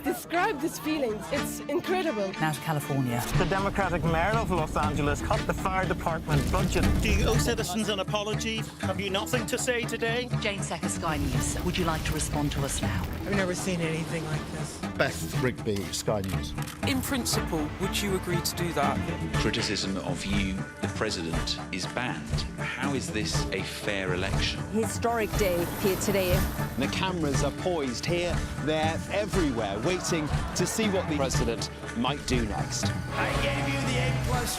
Describe this feeling. It's incredible. Now to California. The Democratic mayor of Los Angeles cut the fire department budget. Do you owe citizens an apology? Have you nothing to say today? Jane Secker, Sky News. Would you like to respond to us now? I've never seen anything like this. Beth Rigby, Sky News. In principle, would you agree to do that? Criticism of you, the president, is banned. How is this a fair election? Historic day here today. The cameras are poised here, there, everywhere, waiting to see what the president might do next. I gave you the A+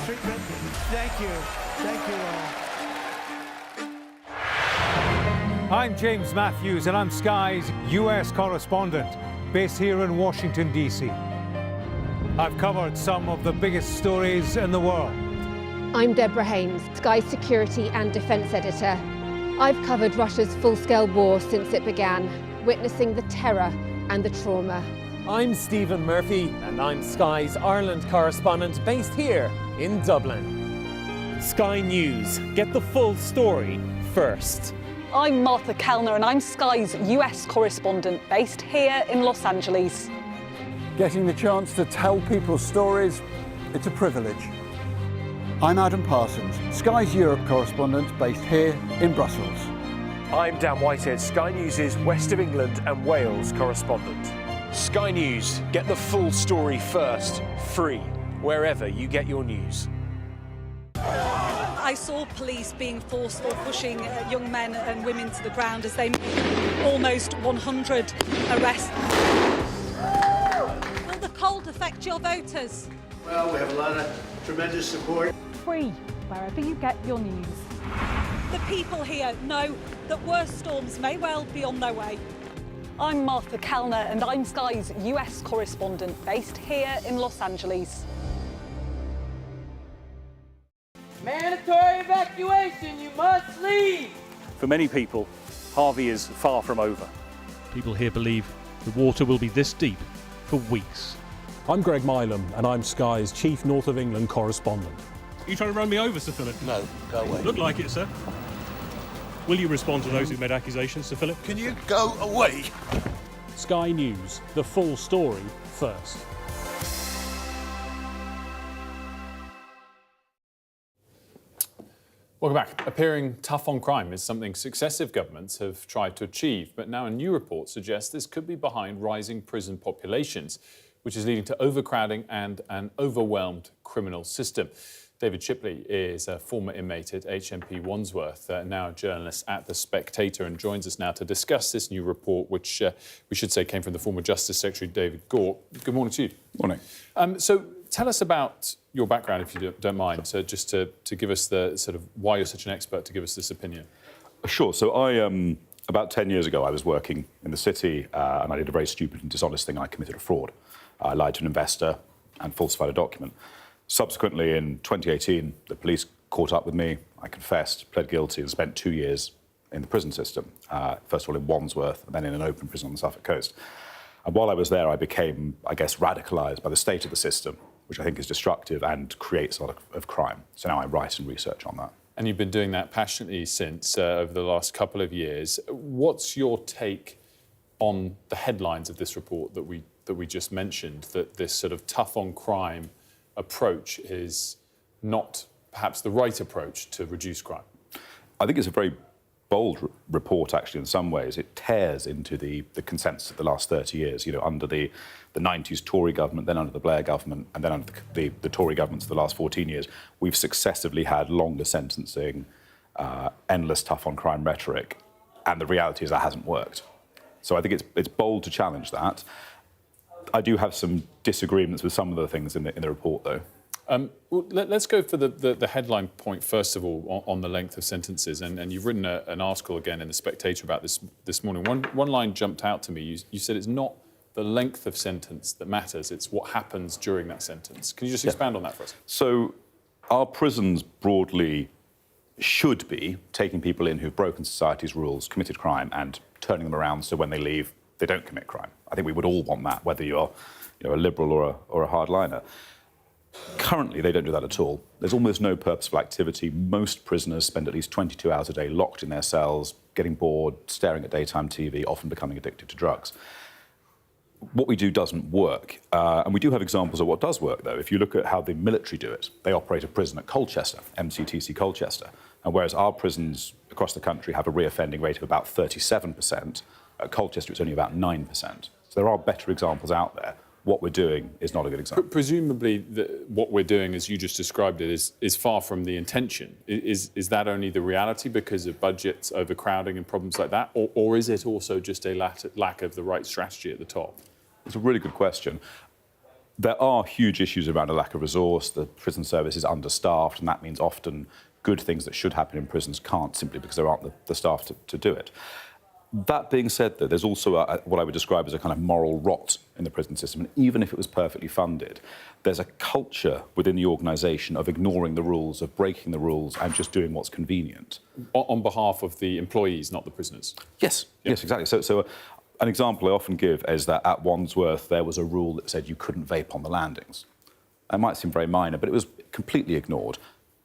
treatment. Thank you. Thank you all. I'm James Matthews, and I'm Sky's US correspondent, based here in Washington, D.C. I've covered some of the biggest stories in the world. I'm Deborah Haynes, Sky Security and Defence Editor. I've covered Russia's full-scale war since it began, witnessing the terror and the trauma. I'm Stephen Murphy, and I'm Sky's Ireland correspondent based here in Dublin. Sky News, get the full story first. I'm Martha Kellner, and I'm Sky's US correspondent based here in Los Angeles. Getting the chance to tell people's stories, it's a privilege. I'm Adam Parsons, Sky's Europe correspondent based here in Brussels. I'm Dan Whitehead, Sky News' West of England and Wales correspondent. Sky News, get the full story first, free, wherever you get your news. I saw police being forceful, pushing young men and women to the ground as they made almost 100 arrests. Will the cold affect your voters? Well, we have a lot of tremendous support. Free, wherever you get your news. The people here know that worse storms may well be on their way. I'm Martha Kellner, and I'm Sky's US correspondent based here in Los Angeles. Mandatory vaccine. Evacuation! You must leave! For many people, Harvey is far from over. People here believe the water will be this deep for weeks. I'm Greg Milam, and I'm Sky's chief North of England correspondent. Are you trying to run me over, Sir Philip? No, go away. Look like it, sir. Will you respond to those who made accusations, Sir Philip? Can you go away? Sky News, the full story first. Welcome back. Appearing tough on crime is something successive governments have tried to achieve, but now a new report suggests this could be behind rising prison populations, which is leading to overcrowding and an overwhelmed criminal system. David Shipley is a former inmate at HMP Wandsworth, now a journalist at The Spectator, and joins us now to discuss this new report, which we should say came from the former Justice Secretary David Gore. Good morning to you. Morning. So tell us about your background, if you don't mind, so just to give us the sort of why you're such an expert to give us this opinion. Sure. So about 10 years ago, I was working in the city and I did a very stupid and dishonest thing. I committed a fraud. I lied to an investor and falsified a document. Subsequently, in 2018, the police caught up with me. I confessed, pled guilty, and spent 2 years in the prison system. First of all in Wandsworth, and then in an open prison on the Suffolk coast. And while I was there, I became, I guess, radicalised by the state of the system, which I think is destructive and creates a lot of crime. So now I write and research on that. And you've been doing that passionately since over the last couple of years. What's your take on the headlines of this report that we just mentioned, that this sort of tough on crime approach is not perhaps the right approach to reduce crime? I think it's a very bold report, actually, in some ways. It tears into the consensus of the last 30 years, you know, under the 90s Tory government, then under the Blair government, and then under the Tory governments of the last 14 years. We've successively had longer sentencing, endless tough-on-crime rhetoric, and the reality is that hasn't worked. So I think it's bold to challenge that. I do have some disagreements with some of the things in the report, though. Well, let's go for the headline point, first of all, on the length of sentences. And you've written an article again in The Spectator about this morning. One line jumped out to me. You said it's not the length of sentence that matters, it's what happens during that sentence. Can you just expand on that for us? So our prisons broadly should be taking people in who've broken society's rules, committed crime, and turning them around so when they leave, they don't commit crime. I think we would all want that, whether you're a liberal or a hardliner. Currently, they don't do that at all. There's almost no purposeful activity. Most prisoners spend at least 22 hours a day locked in their cells, getting bored, staring at daytime TV, often becoming addicted to drugs. What we do doesn't work. And we do have examples of what does work, though. If you look at how the military do it, they operate a prison at Colchester, MCTC Colchester. And whereas our prisons across the country have a reoffending rate of about 37%, at Colchester it's only about 9%. So there are better examples out there. What we're doing is not a good example. Presumably, what we're doing, as you just described it, is far from the intention. Is that only the reality because of budgets, overcrowding and problems like that? Or is it also just a lack of the right strategy at the top? It's a really good question. There are huge issues around a lack of resource. The prison service is understaffed, and that means often good things that should happen in prisons can't, simply because there aren't the staff to do it. That being said, though, there's also what I would describe as a kind of moral rot in the prison system. And even if it was perfectly funded, there's a culture within the organisation of ignoring the rules, of breaking the rules and just doing what's convenient. On behalf of the employees, not the prisoners? Yes, yes, exactly. So an example I often give is that at Wandsworth there was a rule that said you couldn't vape on the landings. It might seem very minor, but it was completely ignored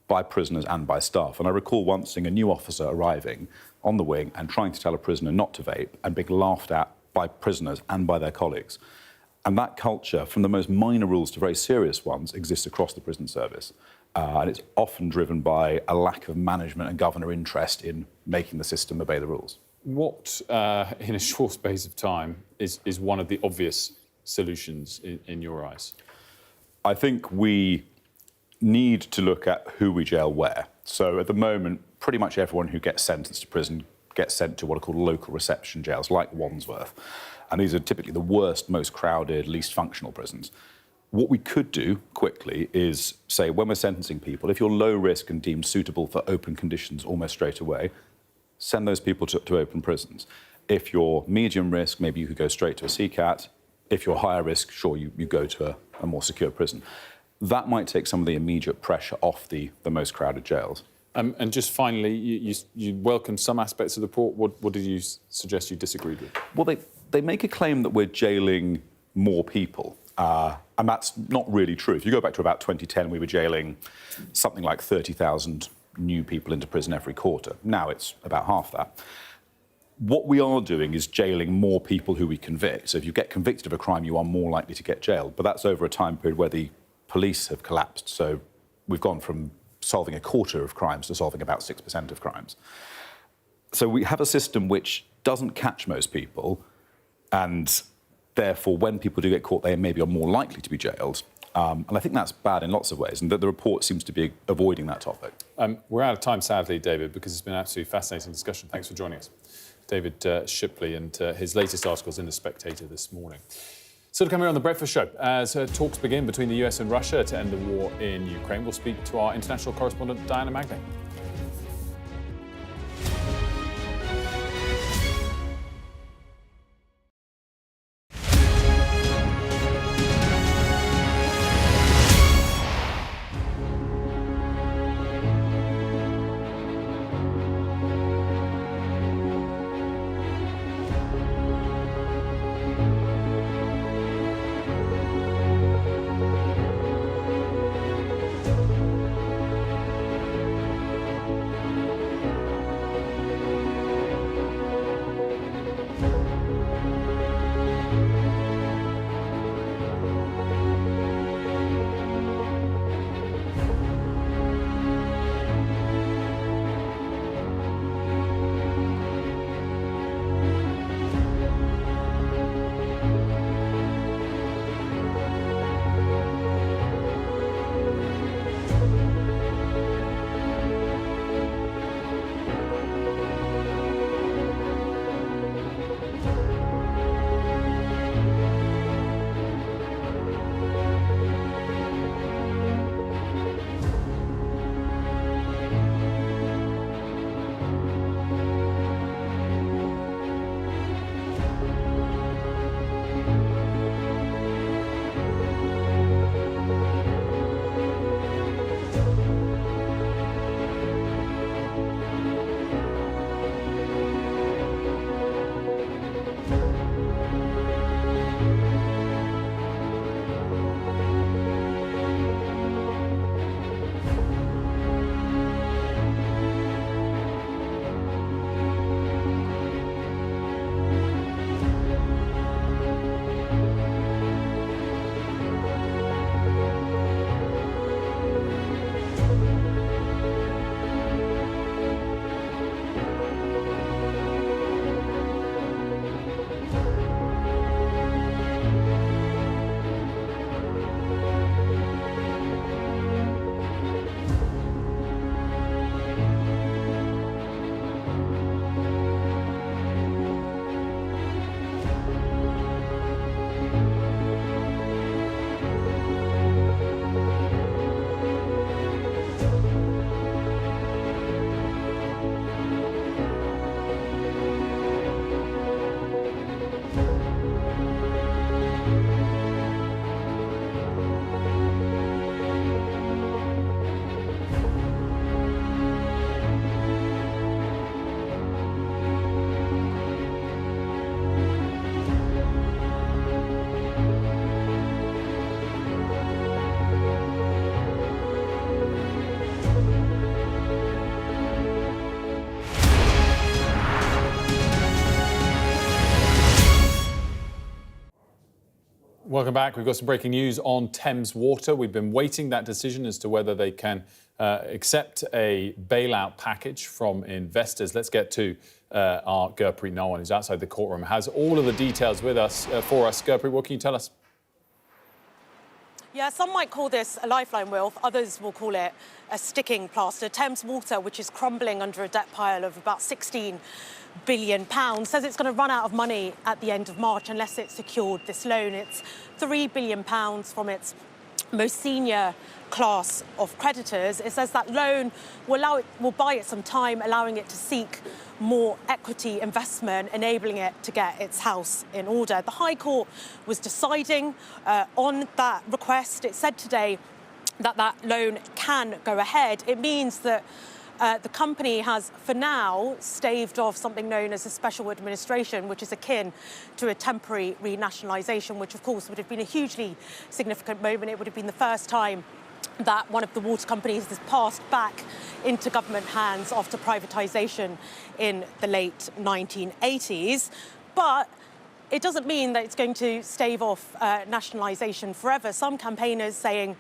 by prisoners and by staff. And I recall once seeing a new officer arriving on the wing and trying to tell a prisoner not to vape and being laughed at by prisoners and by their colleagues. And that culture, from the most minor rules to very serious ones, exists across the prison service. And it's often driven by a lack of management and governor interest in making the system obey the rules. What, in a short space of time, is one of the obvious solutions in your eyes? I think we need to look at who we jail where. So at the moment, pretty much everyone who gets sentenced to prison gets sent to what are called local reception jails, like Wandsworth. And these are typically the worst, most crowded, least functional prisons. What we could do quickly is say, when we're sentencing people, if you're low risk and deemed suitable for open conditions almost straight away, send those people to open prisons. If you're medium risk, maybe you could go straight to a CCAT. If you're higher risk, sure, you go to a more secure prison. That might take some of the immediate pressure off the most crowded jails. And just finally, you welcome some aspects of the report. What did you suggest you disagreed with? Well, they make a claim that we're jailing more people. And that's not really true. If you go back to about 2010, we were jailing something like 30,000 new people into prison every quarter. Now it's about half that. What we are doing is jailing more people who we convict. So if you get convicted of a crime, you are more likely to get jailed. But that's over a time period where the police have collapsed. So we've gone from solving a quarter of crimes to solving about 6% of crimes. So we have a system which doesn't catch most people, and therefore, when people do get caught, they maybe are more likely to be jailed. And I think that's bad in lots of ways, and the report seems to be avoiding that topic. We're out of time, sadly, David, because it's been an absolutely fascinating discussion. Thanks for joining us. David Shipley, and his latest articles in The Spectator this morning. Still coming on The Breakfast Show, as talks begin between the US and Russia to end the war in Ukraine, we'll speak to our international correspondent, Diana Magnay. Welcome back. We've got some breaking news on Thames Water. We've been waiting that decision as to whether they can accept a bailout package from investors. Let's get to our Gurpreet Narwan, who's outside the courtroom, has all of the details with us for us. Gurpreet, what can you tell us? Yeah, some might call this a lifeline, Wilf. Others will call it a sticking plaster. Thames Water, which is crumbling under a debt pile of about £16 billion, says it's going to run out of money at the end of March unless it secured this loan. It's £3 billion from its most senior class of creditors. It says that loan will buy it some time, allowing it to seek more equity investment, enabling it to get its house in order. The High Court was deciding on that request. It said today that that loan can go ahead. It means that the company has, for now, staved off something known as a special administration, which is akin to a temporary renationalisation, which, of course, would have been a hugely significant moment. It would have been the first time that one of the water companies has passed back into government hands after privatisation in the late 1980s. But it doesn't mean that it's going to stave off nationalisation forever. Some campaigners saying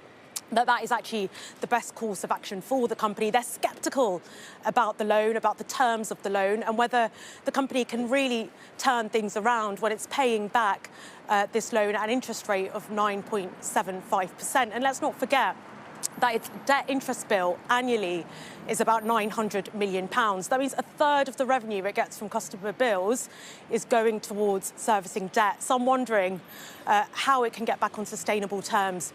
that that is actually the best course of action for the company. They're sceptical about the loan, about the terms of the loan, and whether the company can really turn things around when it's paying back this loan at an interest rate of 9.75%. And let's not forget that its debt interest bill annually is about £900 million. That means a third of the revenue it gets from customer bills is going towards servicing debt. Some wondering how it can get back on sustainable terms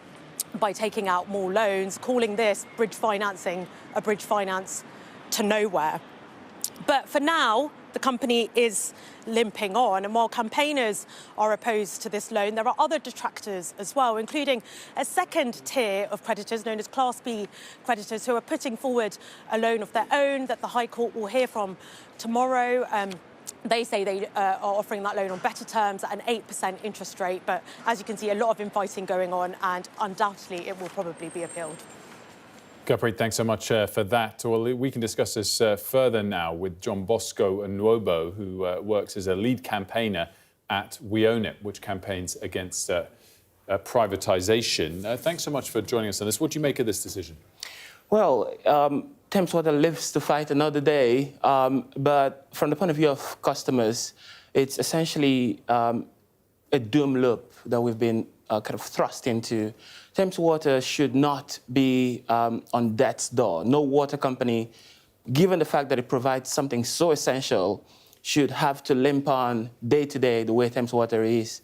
by taking out more loans, calling this bridge financing a bridge finance to nowhere. But for now, the company is limping on. And while campaigners are opposed to this loan, there are other detractors as well, including a second tier of creditors known as Class B creditors who are putting forward a loan of their own that the High Court will hear from tomorrow. They say they are offering that loan on better terms at an 8% interest rate. But as you can see, a lot of infighting going on, and undoubtedly it will probably be appealed. Gurpreet, thanks so much for that. Well, we can discuss this further now with John Bosco Nwobo, who works as a lead campaigner at We Own It, which campaigns against privatisation. Thanks so much for joining us on this. What do you make of this decision? Well, Thames Water lives to fight another day, but from the point of view of customers, it's essentially a doom loop that we've been kind of thrust into. Thames Water should not be on death's door. No water company, given the fact that it provides something so essential, should have to limp on day to day the way Thames Water is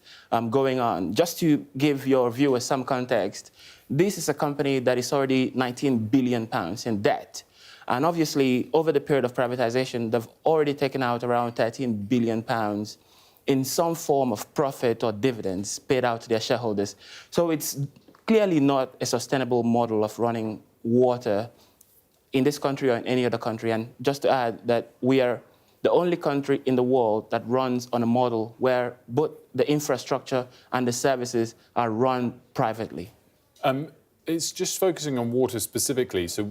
going on. Just to give your viewers some context, this is a company that is already £19 billion in debt. And obviously, over the period of privatization, they've already taken out around £13 billion in some form of profit or dividends paid out to their shareholders. So it's clearly not a sustainable model of running water in this country or in any other country. And just to add that we are the only country in the world that runs on a model where both the infrastructure and the services are run privately. It's just focusing on water specifically. So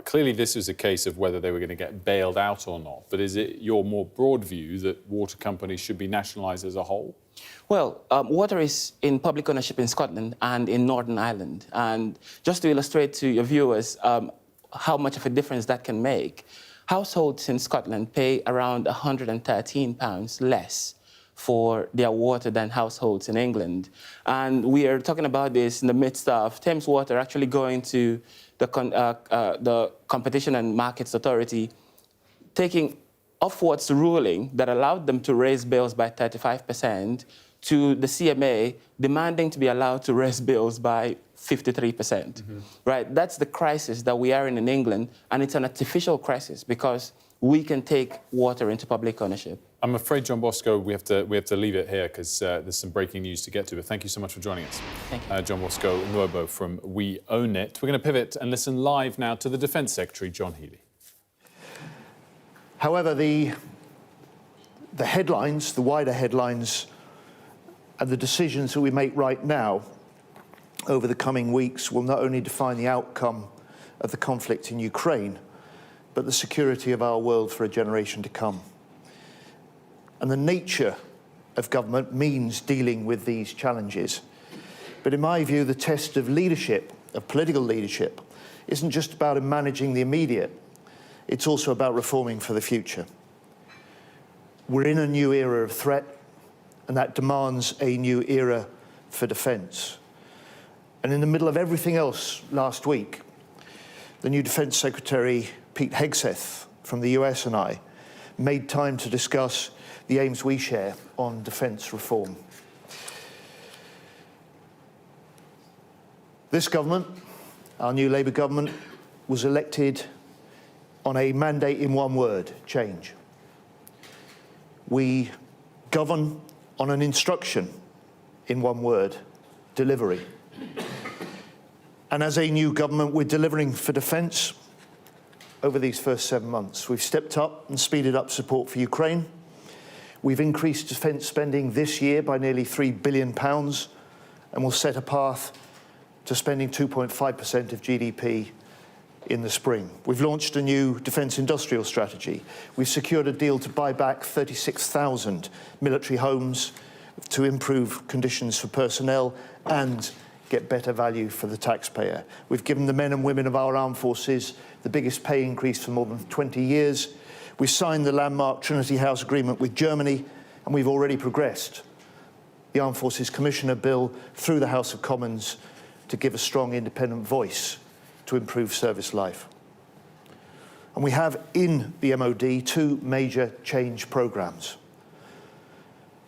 clearly this is a case of whether they were going to get bailed out or not. But is it your more broad view that water companies should be nationalised as a whole? Well, water is in public ownership in Scotland and in Northern Ireland. And just to illustrate to your viewers how much of a difference that can make, households in Scotland pay around £113 less for their water than households in England. And we are talking about this in the midst of Thames Water actually going to the Competition and Markets Authority, taking Ofwat's ruling that allowed them to raise bills by 35% to the CMA, demanding to be allowed to raise bills by 53%. Right? That's the crisis that we are in England, and it's an artificial crisis because we can take water into public ownership. I'm afraid, John Bosco, we have to leave it here because there's some breaking news to get to. But thank you so much for joining us. Thank you. John Bosco Nwobo from We Own It. We're going to pivot and listen live now to the Defence Secretary, John Healey. However, the headlines, the wider headlines, and the decisions that we make right now over the coming weeks will not only define the outcome of the conflict in Ukraine, but the security of our world for a generation to come. And the nature of government means dealing with these challenges. But in my view, the test of leadership, of political leadership, isn't just about managing the immediate, it's also about reforming for the future. We're in a new era of threat, and that demands a new era for defence. And in the middle of everything else last week, the new Defence Secretary, Pete Hegseth, from the US, and I made time to discuss the aims we share on defence reform. This government, our new Labour government, was elected on a mandate in one word: change. We govern on an instruction in one word: delivery. And as a new government, we're delivering for defence, over these first 7 months. We've stepped up and speeded up support for Ukraine. We've increased defence spending this year by nearly £3 billion and will set a path to spending 2.5% of GDP in the spring. We've launched a new defence industrial strategy. We've secured a deal to buy back 36,000 military homes to improve conditions for personnel and get better value for the taxpayer. We've given the men and women of our armed forces the biggest pay increase for more than 20 years. We've signed the landmark Trinity House Agreement with Germany, and we've already progressed the Armed Forces Commissioner Bill through the House of Commons to give a strong independent voice to improve service life. And we have in the MOD 2 major change programmes,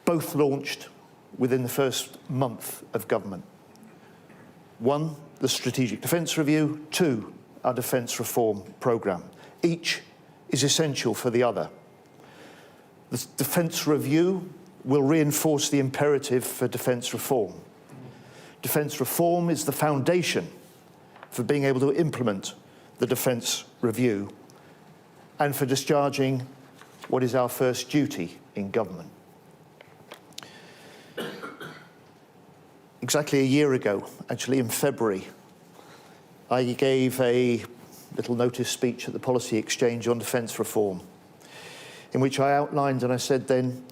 both launched within the first month of government. 1, the Strategic Defence Review. 2, our Defence Reform Programme. Each is essential for the other. The Defence Review will reinforce the imperative for defence reform. Defence reform is the foundation for being able to implement the Defence Review and for discharging what is our first duty in government. Exactly a year ago, actually in February, I gave a little notice speech at the Policy Exchange on defence reform, in which I outlined, and I said then,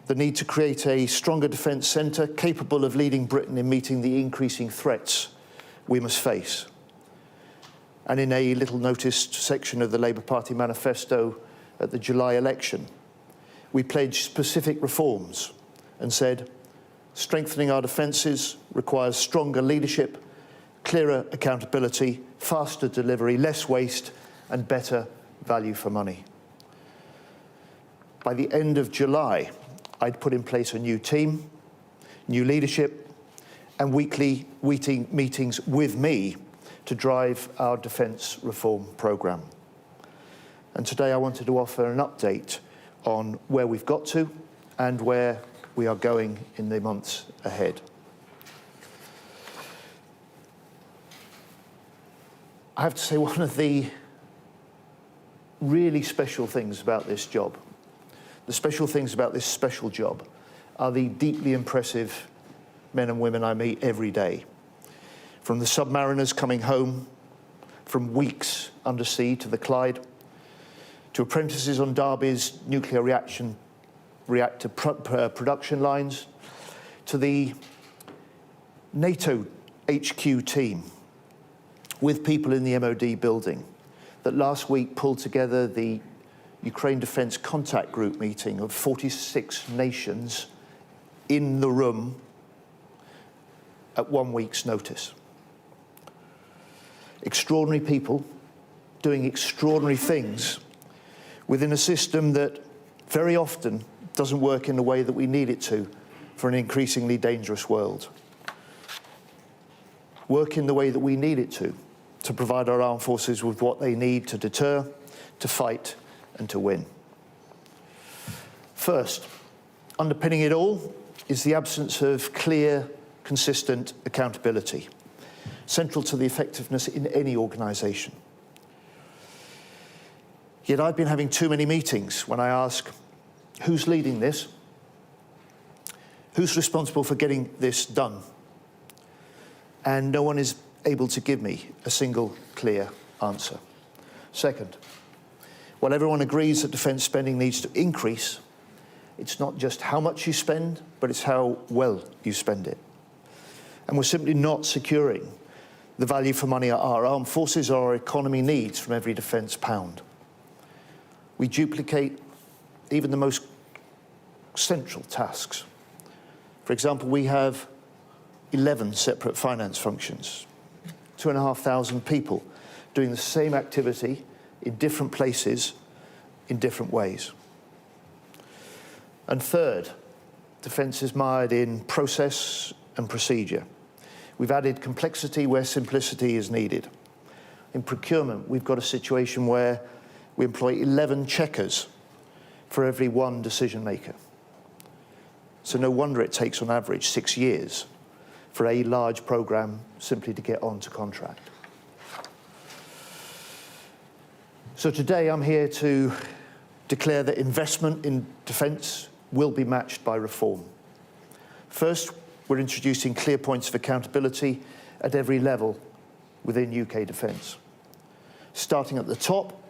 the need to create a stronger defence centre capable of leading Britain in meeting the increasing threats we must face. And in a little noticed section of the Labour Party manifesto at the July election, we pledged specific reforms and said, strengthening our defences requires stronger leadership, clearer accountability, faster delivery, less waste, and better value for money. By the end of July, I'd put in place a new team, new leadership, and weekly meetings with me to drive our defence reform programme. And today I wanted to offer an update on where we've got to and where we are going in the months ahead. I have to say, one of the really special things about this job, the special things about this special job, are the deeply impressive men and women I meet every day. From the submariners coming home from weeks under sea to the Clyde, to apprentices on Derby's nuclear reactor production lines, to the NATO HQ team with people in the MOD building that last week pulled together the Ukraine Defence Contact Group meeting of 46 nations in the room at 1 week's notice. Extraordinary people doing extraordinary things within a system that very often doesn't work in the way that we need it to for an increasingly dangerous world. Work in the way that we need it to provide our armed forces with what they need to deter, to fight, and to win. First, underpinning it all is the absence of clear, consistent accountability, central to the effectiveness in any organisation. Yet I've been having too many meetings when I ask, who's leading this? Who's responsible for getting this done? And no one is able to give me a single clear answer. Second, while everyone agrees that defence spending needs to increase, it's not just how much you spend, but it's how well you spend it. And we're simply not securing the value for money our armed forces or our economy needs from every defence pound. We duplicate even the most central tasks. For example, we have 11 separate finance functions, 2,500 people doing the same activity in different places, in different ways. And third, defence is mired in process and procedure. We've added complexity where simplicity is needed. In procurement, we've got a situation where we employ 11 checkers for every one decision maker. So no wonder it takes on average 6 years for a large programme simply to get onto contract. So today I'm here to declare that investment in defence will be matched by reform. First, we're introducing clear points of accountability at every level within UK defence, starting at the top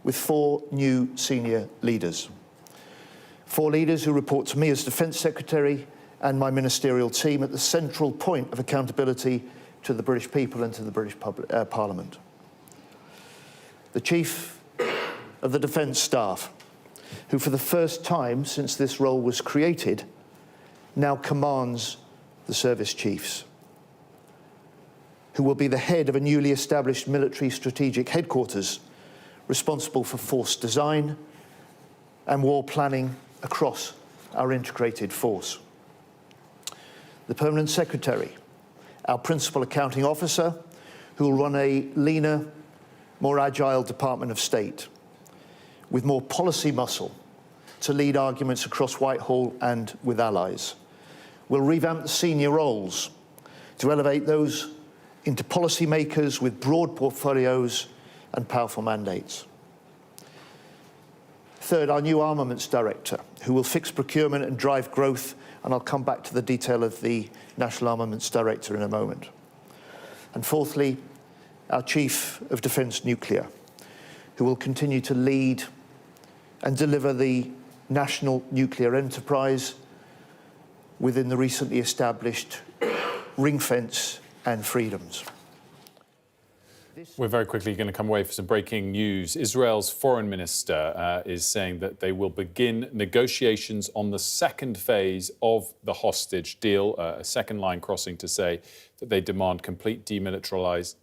with 4 new senior leaders. 4 leaders who report to me as Defence Secretary and my ministerial team at the central point of accountability to the British people and to the British Parliament. The Chief of the Defence Staff, who for the first time since this role was created, now commands the service chiefs, who will be the head of a newly established military strategic headquarters responsible for force design and war planning across our integrated force. The Permanent Secretary, our Principal Accounting Officer, who will run a leaner, more agile Department of State, with more policy muscle to lead arguments across Whitehall and with allies. We'll revamp the senior roles to elevate those into policymakers with broad portfolios and powerful mandates. Third, our new Armaments Director, who will fix procurement and drive growth, and I'll come back to the detail of the National Armaments Director in a moment. And fourthly, our Chief of Defence Nuclear, who will continue to lead and deliver the national nuclear enterprise within the recently established ring fence and freedoms. We're very quickly going to come away for some breaking news. Israel's foreign minister is saying that they will begin negotiations on the second phase of the hostage deal, a second line crossing to say that they demand complete demilitarization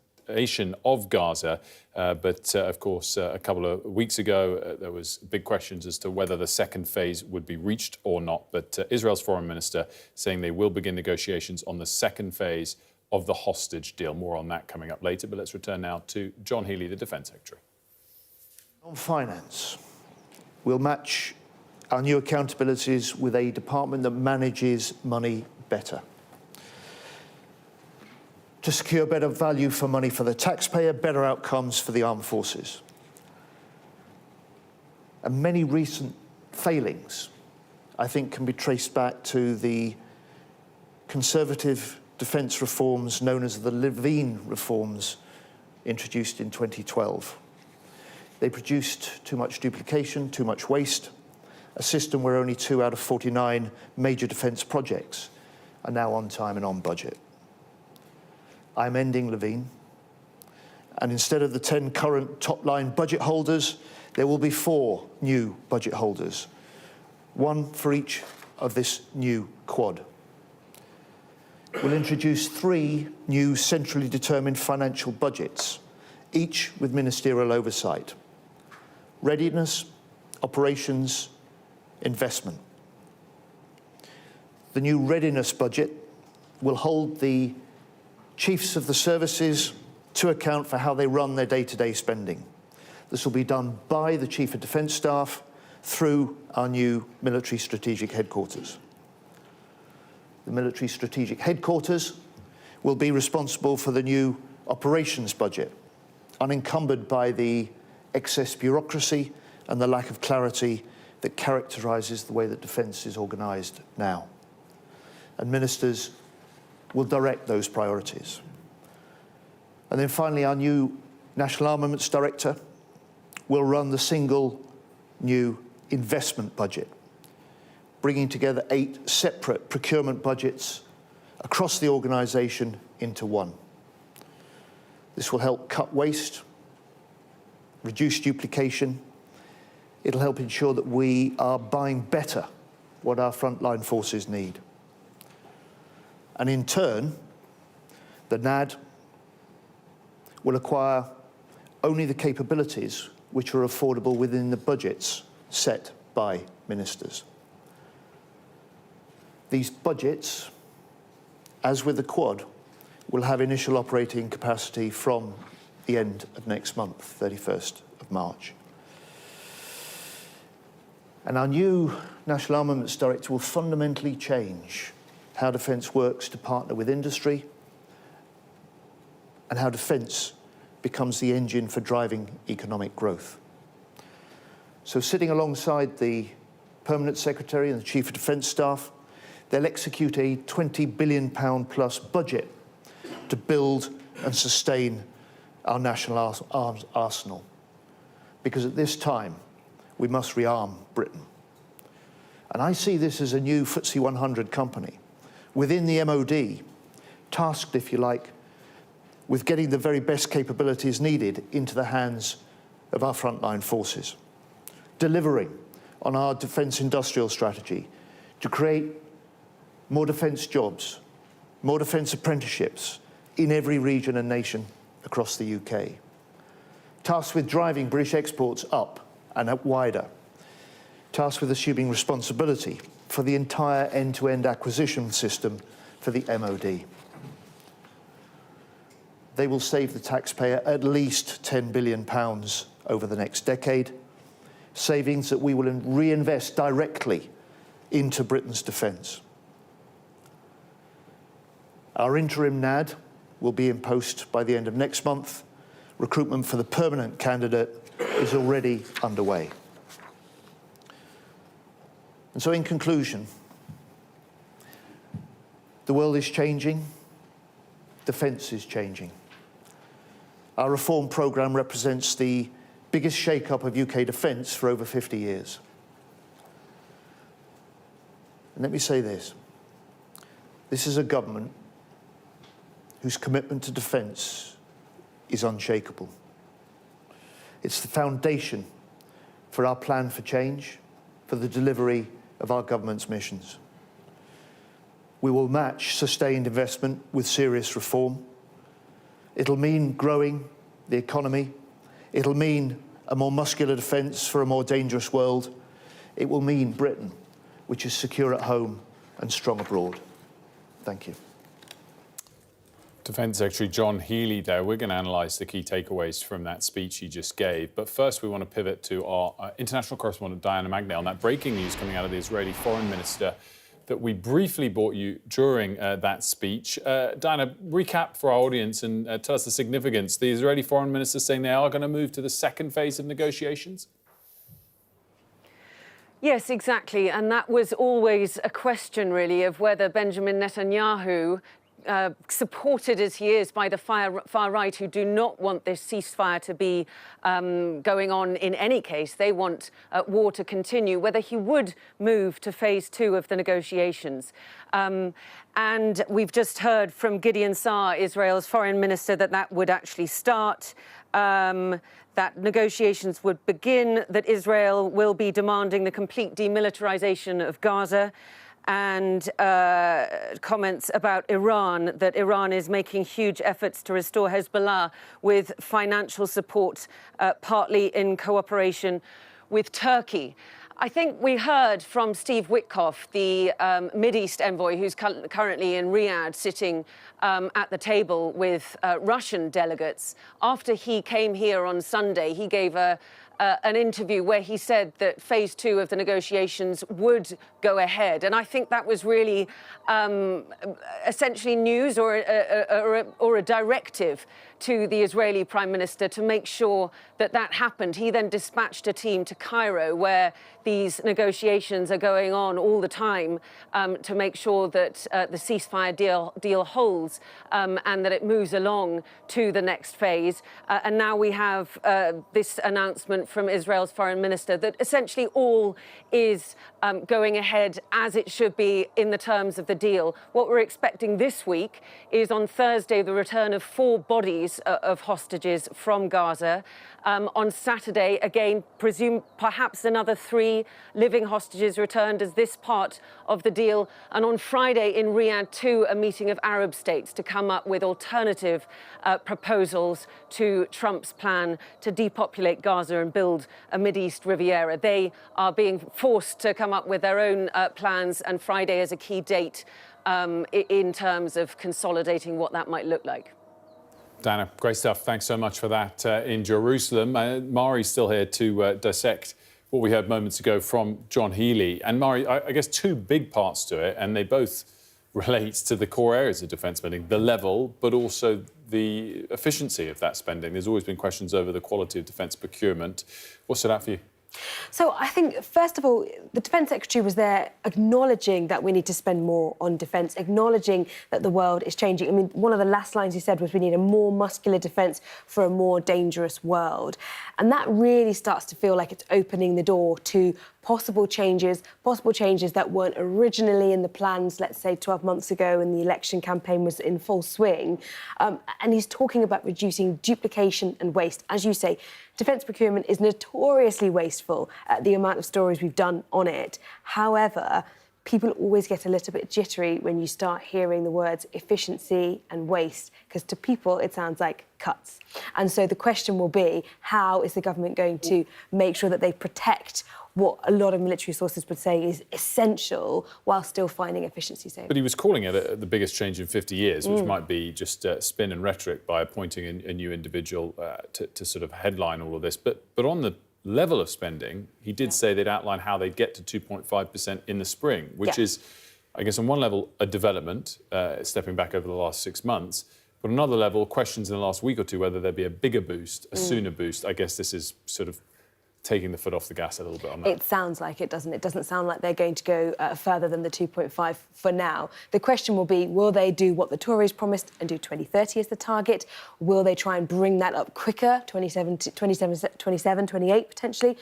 of Gaza. But of course, a couple of weeks ago, there was big questions as to whether the second phase would be reached or not. But Israel's foreign minister saying they will begin negotiations on the second phase of the hostage deal. More on that coming up later. But let's return now to John Healey, the Defence Secretary. On finance, we'll match our new accountabilities with a department that manages money better, to secure better value for money for the taxpayer, better outcomes for the armed forces. And many recent failings, I think, can be traced back to the Conservative defence reforms known as the Levine reforms introduced in 2012. They produced too much duplication, too much waste, a system where only 2 out of 49 major defence projects are now on time and on budget. I'm ending Levine, and instead of the 10 current top-line budget holders, there will be 4 new budget holders, 1 for each of this new quad. We'll introduce 3 new centrally determined financial budgets, each with ministerial oversight: readiness, operations, investment. The new readiness budget will hold the chiefs of the services to account for how they run their day-to-day spending. This will be done by the Chief of Defence Staff through our new military strategic headquarters. The military strategic headquarters will be responsible for the new operations budget, unencumbered by the excess bureaucracy and the lack of clarity that characterises the way that defence is organised now. And ministers will direct those priorities. And then finally, our new National Armaments Director will run the single new investment budget, bringing together 8 separate procurement budgets across the organisation into one. This will help cut waste, reduce duplication. It'll help ensure that we are buying better what our frontline forces need. And in turn, the NAD will acquire only the capabilities which are affordable within the budgets set by ministers. These budgets, as with the Quad, will have initial operating capacity from the end of next month, 31st of March. And our new National Armaments Director will fundamentally change how defence works to partner with industry and how defence becomes the engine for driving economic growth. So sitting alongside the Permanent Secretary and the Chief of Defence Staff, they'll execute a £20 billion plus budget to build and sustain our national arms arsenal. Because at this time, we must rearm Britain. And I see this as a new FTSE 100 company within the MOD, tasked, if you like, with getting the very best capabilities needed into the hands of our frontline forces, delivering on our defence industrial strategy to create more defence jobs, more defence apprenticeships in every region and nation across the UK, tasked with driving British exports up and up wider, tasked with assuming responsibility for the entire end-to-end acquisition system for the MOD. They will save the taxpayer at least £10 billion over the next decade, savings that we will reinvest directly into Britain's defence. Our interim NAD will be in post by the end of next month. Recruitment for the permanent candidate is already underway. And so in conclusion, the world is changing, defence is changing. Our reform programme represents the biggest shake-up of UK defence for over 50 years. And let me say this. This is a government whose commitment to defence is unshakable. It's the foundation for our plan for change, for the delivery of our government's missions. We will match sustained investment with serious reform. It'll mean growing the economy. It'll mean a more muscular defence for a more dangerous world. It will mean Britain, which is secure at home and strong abroad. Thank you. Defence Secretary John Healey there. We're going to analyse the key takeaways from that speech he just gave. But first, we want to pivot to our international correspondent, Diana Magnay, on that breaking news coming out of the Israeli Foreign Minister that we briefly brought you during that speech. Diana, recap for our audience and tell us the significance. The Israeli Foreign Minister saying they are going to move to the second phase of negotiations? Yes, exactly. And that was always a question, really, of whether Benjamin Netanyahu, supported as he is by the far right, who do not want this ceasefire to be going on in any case. They want war to continue, whether he would move to phase 2 of the negotiations. And we've just heard from Gideon Saar, Israel's foreign minister, that would actually start, that negotiations would begin, that Israel will be demanding the complete demilitarization of Gaza, and comments about Iran, that Iran is making huge efforts to restore Hezbollah with financial support, partly in cooperation with Turkey. I think we heard from Steve Witkoff, the Mideast envoy, who's currently in Riyadh, sitting at the table with Russian delegates. After he came here on Sunday, he gave an interview where he said that phase 2 of the negotiations would go ahead. And I think that was really essentially news or a directive to the Israeli Prime Minister to make sure that that happened. He then dispatched a team to Cairo, where these negotiations are going on all the time, to make sure that the ceasefire deal holds and that it moves along to the next phase. And now we have this announcement from Israel's foreign minister that essentially all is going ahead as it should be in the terms of the deal. What we're expecting this week is on Thursday the return of 4 bodies of hostages from Gaza. On Saturday, again, perhaps another 3 living hostages returned as this part of the deal. And on Friday in Riyadh too, a meeting of Arab states to come up with alternative proposals to Trump's plan to depopulate Gaza and build a Mideast Riviera. They are being forced to come up with their own plans, and Friday is a key date in terms of consolidating what that might look like. Dana, great stuff. Thanks so much for that in Jerusalem. Mari's still here to dissect what we heard moments ago from John Healey. And Mari, I guess 2 big parts to it, and they both relates to the core areas of defence spending, the level, but also the efficiency of that spending. There's always been questions over the quality of defence procurement. What's it out for you? So I think, first of all, the Defence Secretary was there acknowledging that we need to spend more on defence, acknowledging that the world is changing. I mean, one of the last lines he said was we need a more muscular defence for a more dangerous world. And that really starts to feel like it's opening the door to possible changes that weren't originally in the plans, let's say, 12 months ago when the election campaign was in full swing. And he's talking about reducing duplication and waste. As you say, defence procurement is notoriously wasteful, the amount of stories we've done on it. However, people always get a little bit jittery when you start hearing the words efficiency and waste, because to people it sounds like cuts. And so the question will be, how is the government going to make sure that they protect what a lot of military sources would say is essential while still finding efficiency savings? But he was calling it the biggest change in 50 years, which might be just spin and rhetoric by appointing a new individual to sort of headline all of this. But on the level of spending, he did say they'd outline how they'd get to 2.5% in the spring, which is, I guess, on one level, a development, stepping back over the last 6 months. But on another level, questions in the last week or two whether there'd be a bigger boost, a sooner boost. I guess this is sort of taking the foot off the gas a little bit on that. It sounds like it, doesn't it? It doesn't sound like they're going to go further than the 2.5 for now. The question will be, will they do what the Tories promised and do 2030 as the target? Will they try and bring that up quicker, 27, 28 potentially?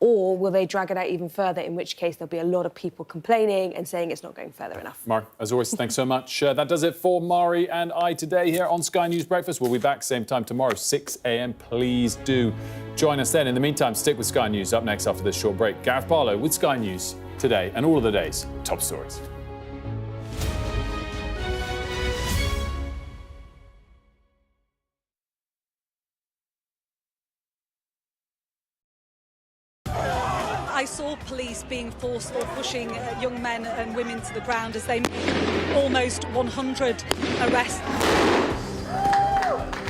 Or will they drag it out even further, in which case there'll be a lot of people complaining and saying it's not going further enough. Mari, as always, thanks so much. That does it for Mari and I today here on Sky News Breakfast. We'll be back same time tomorrow, 6 a.m. Please do join us then. In the meantime, stick with Sky News. Up next after this short break, Gareth Barlow with Sky News today and all of the day's top stories. I saw police being forceful, pushing young men and women to the ground as they made almost 100 arrests.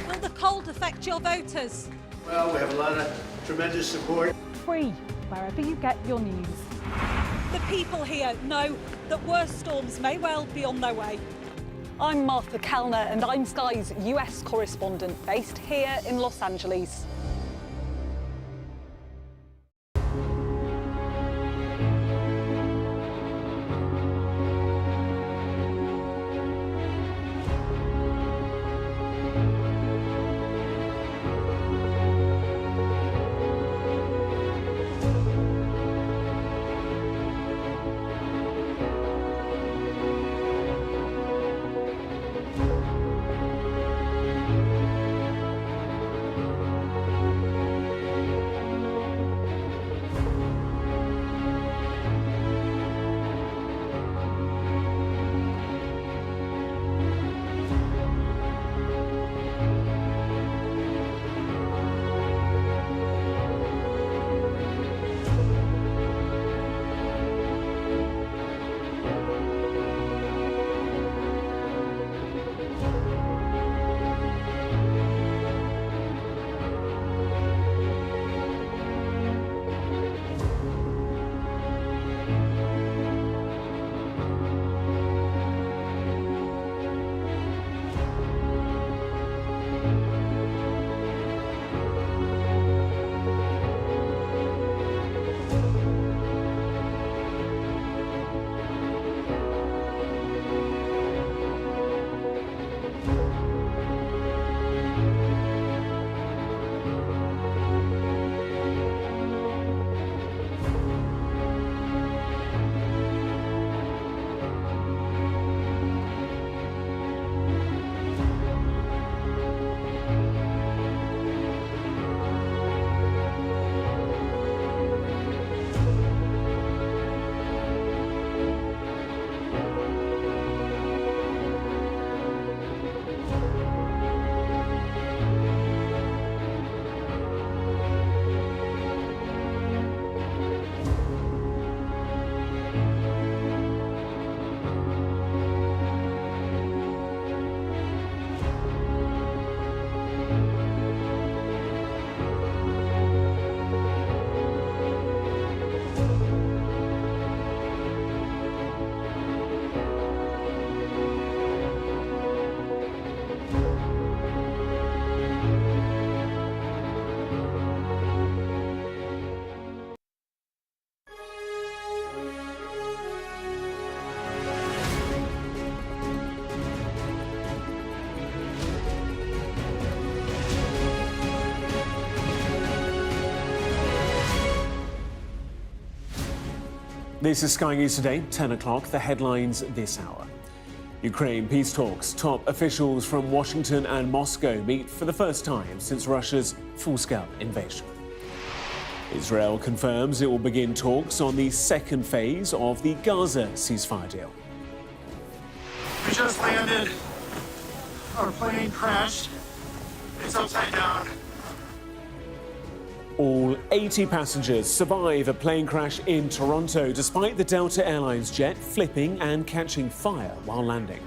Will the cold affect your voters? Well, we have a lot of tremendous support. Free, wherever you get your news. The people here know that worse storms may well be on their way. I'm Martha Kellner and I'm Sky's US correspondent based here in Los Angeles. This is Sky News Today, 10 o'clock. The headlines this hour. Ukraine peace talks. Top officials from Washington and Moscow meet for the first time since Russia's full-scale invasion. Israel confirms it will begin talks on the second phase of the Gaza ceasefire deal. We just landed. Our plane crashed. It's upside down. All 80 passengers survive a plane crash in Toronto despite the Delta Airlines jet flipping and catching fire while landing.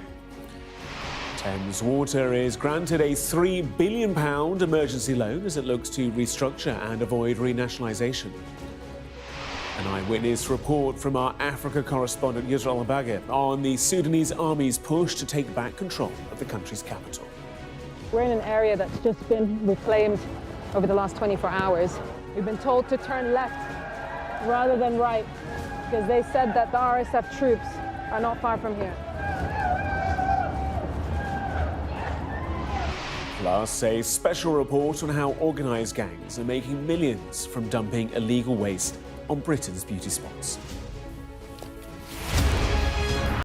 Thames Water is granted a £3 billion emergency loan as it looks to restructure and avoid renationalisation. An eyewitness report from our Africa correspondent Yusra Al-Bagir on the Sudanese army's push to take back control of the country's capital. We're in an area that's just been reclaimed over the last 24 hours. We've been told to turn left rather than right because they said that the RSF troops are not far from here. Plus, a special report on how organised gangs are making millions from dumping illegal waste on Britain's beauty spots.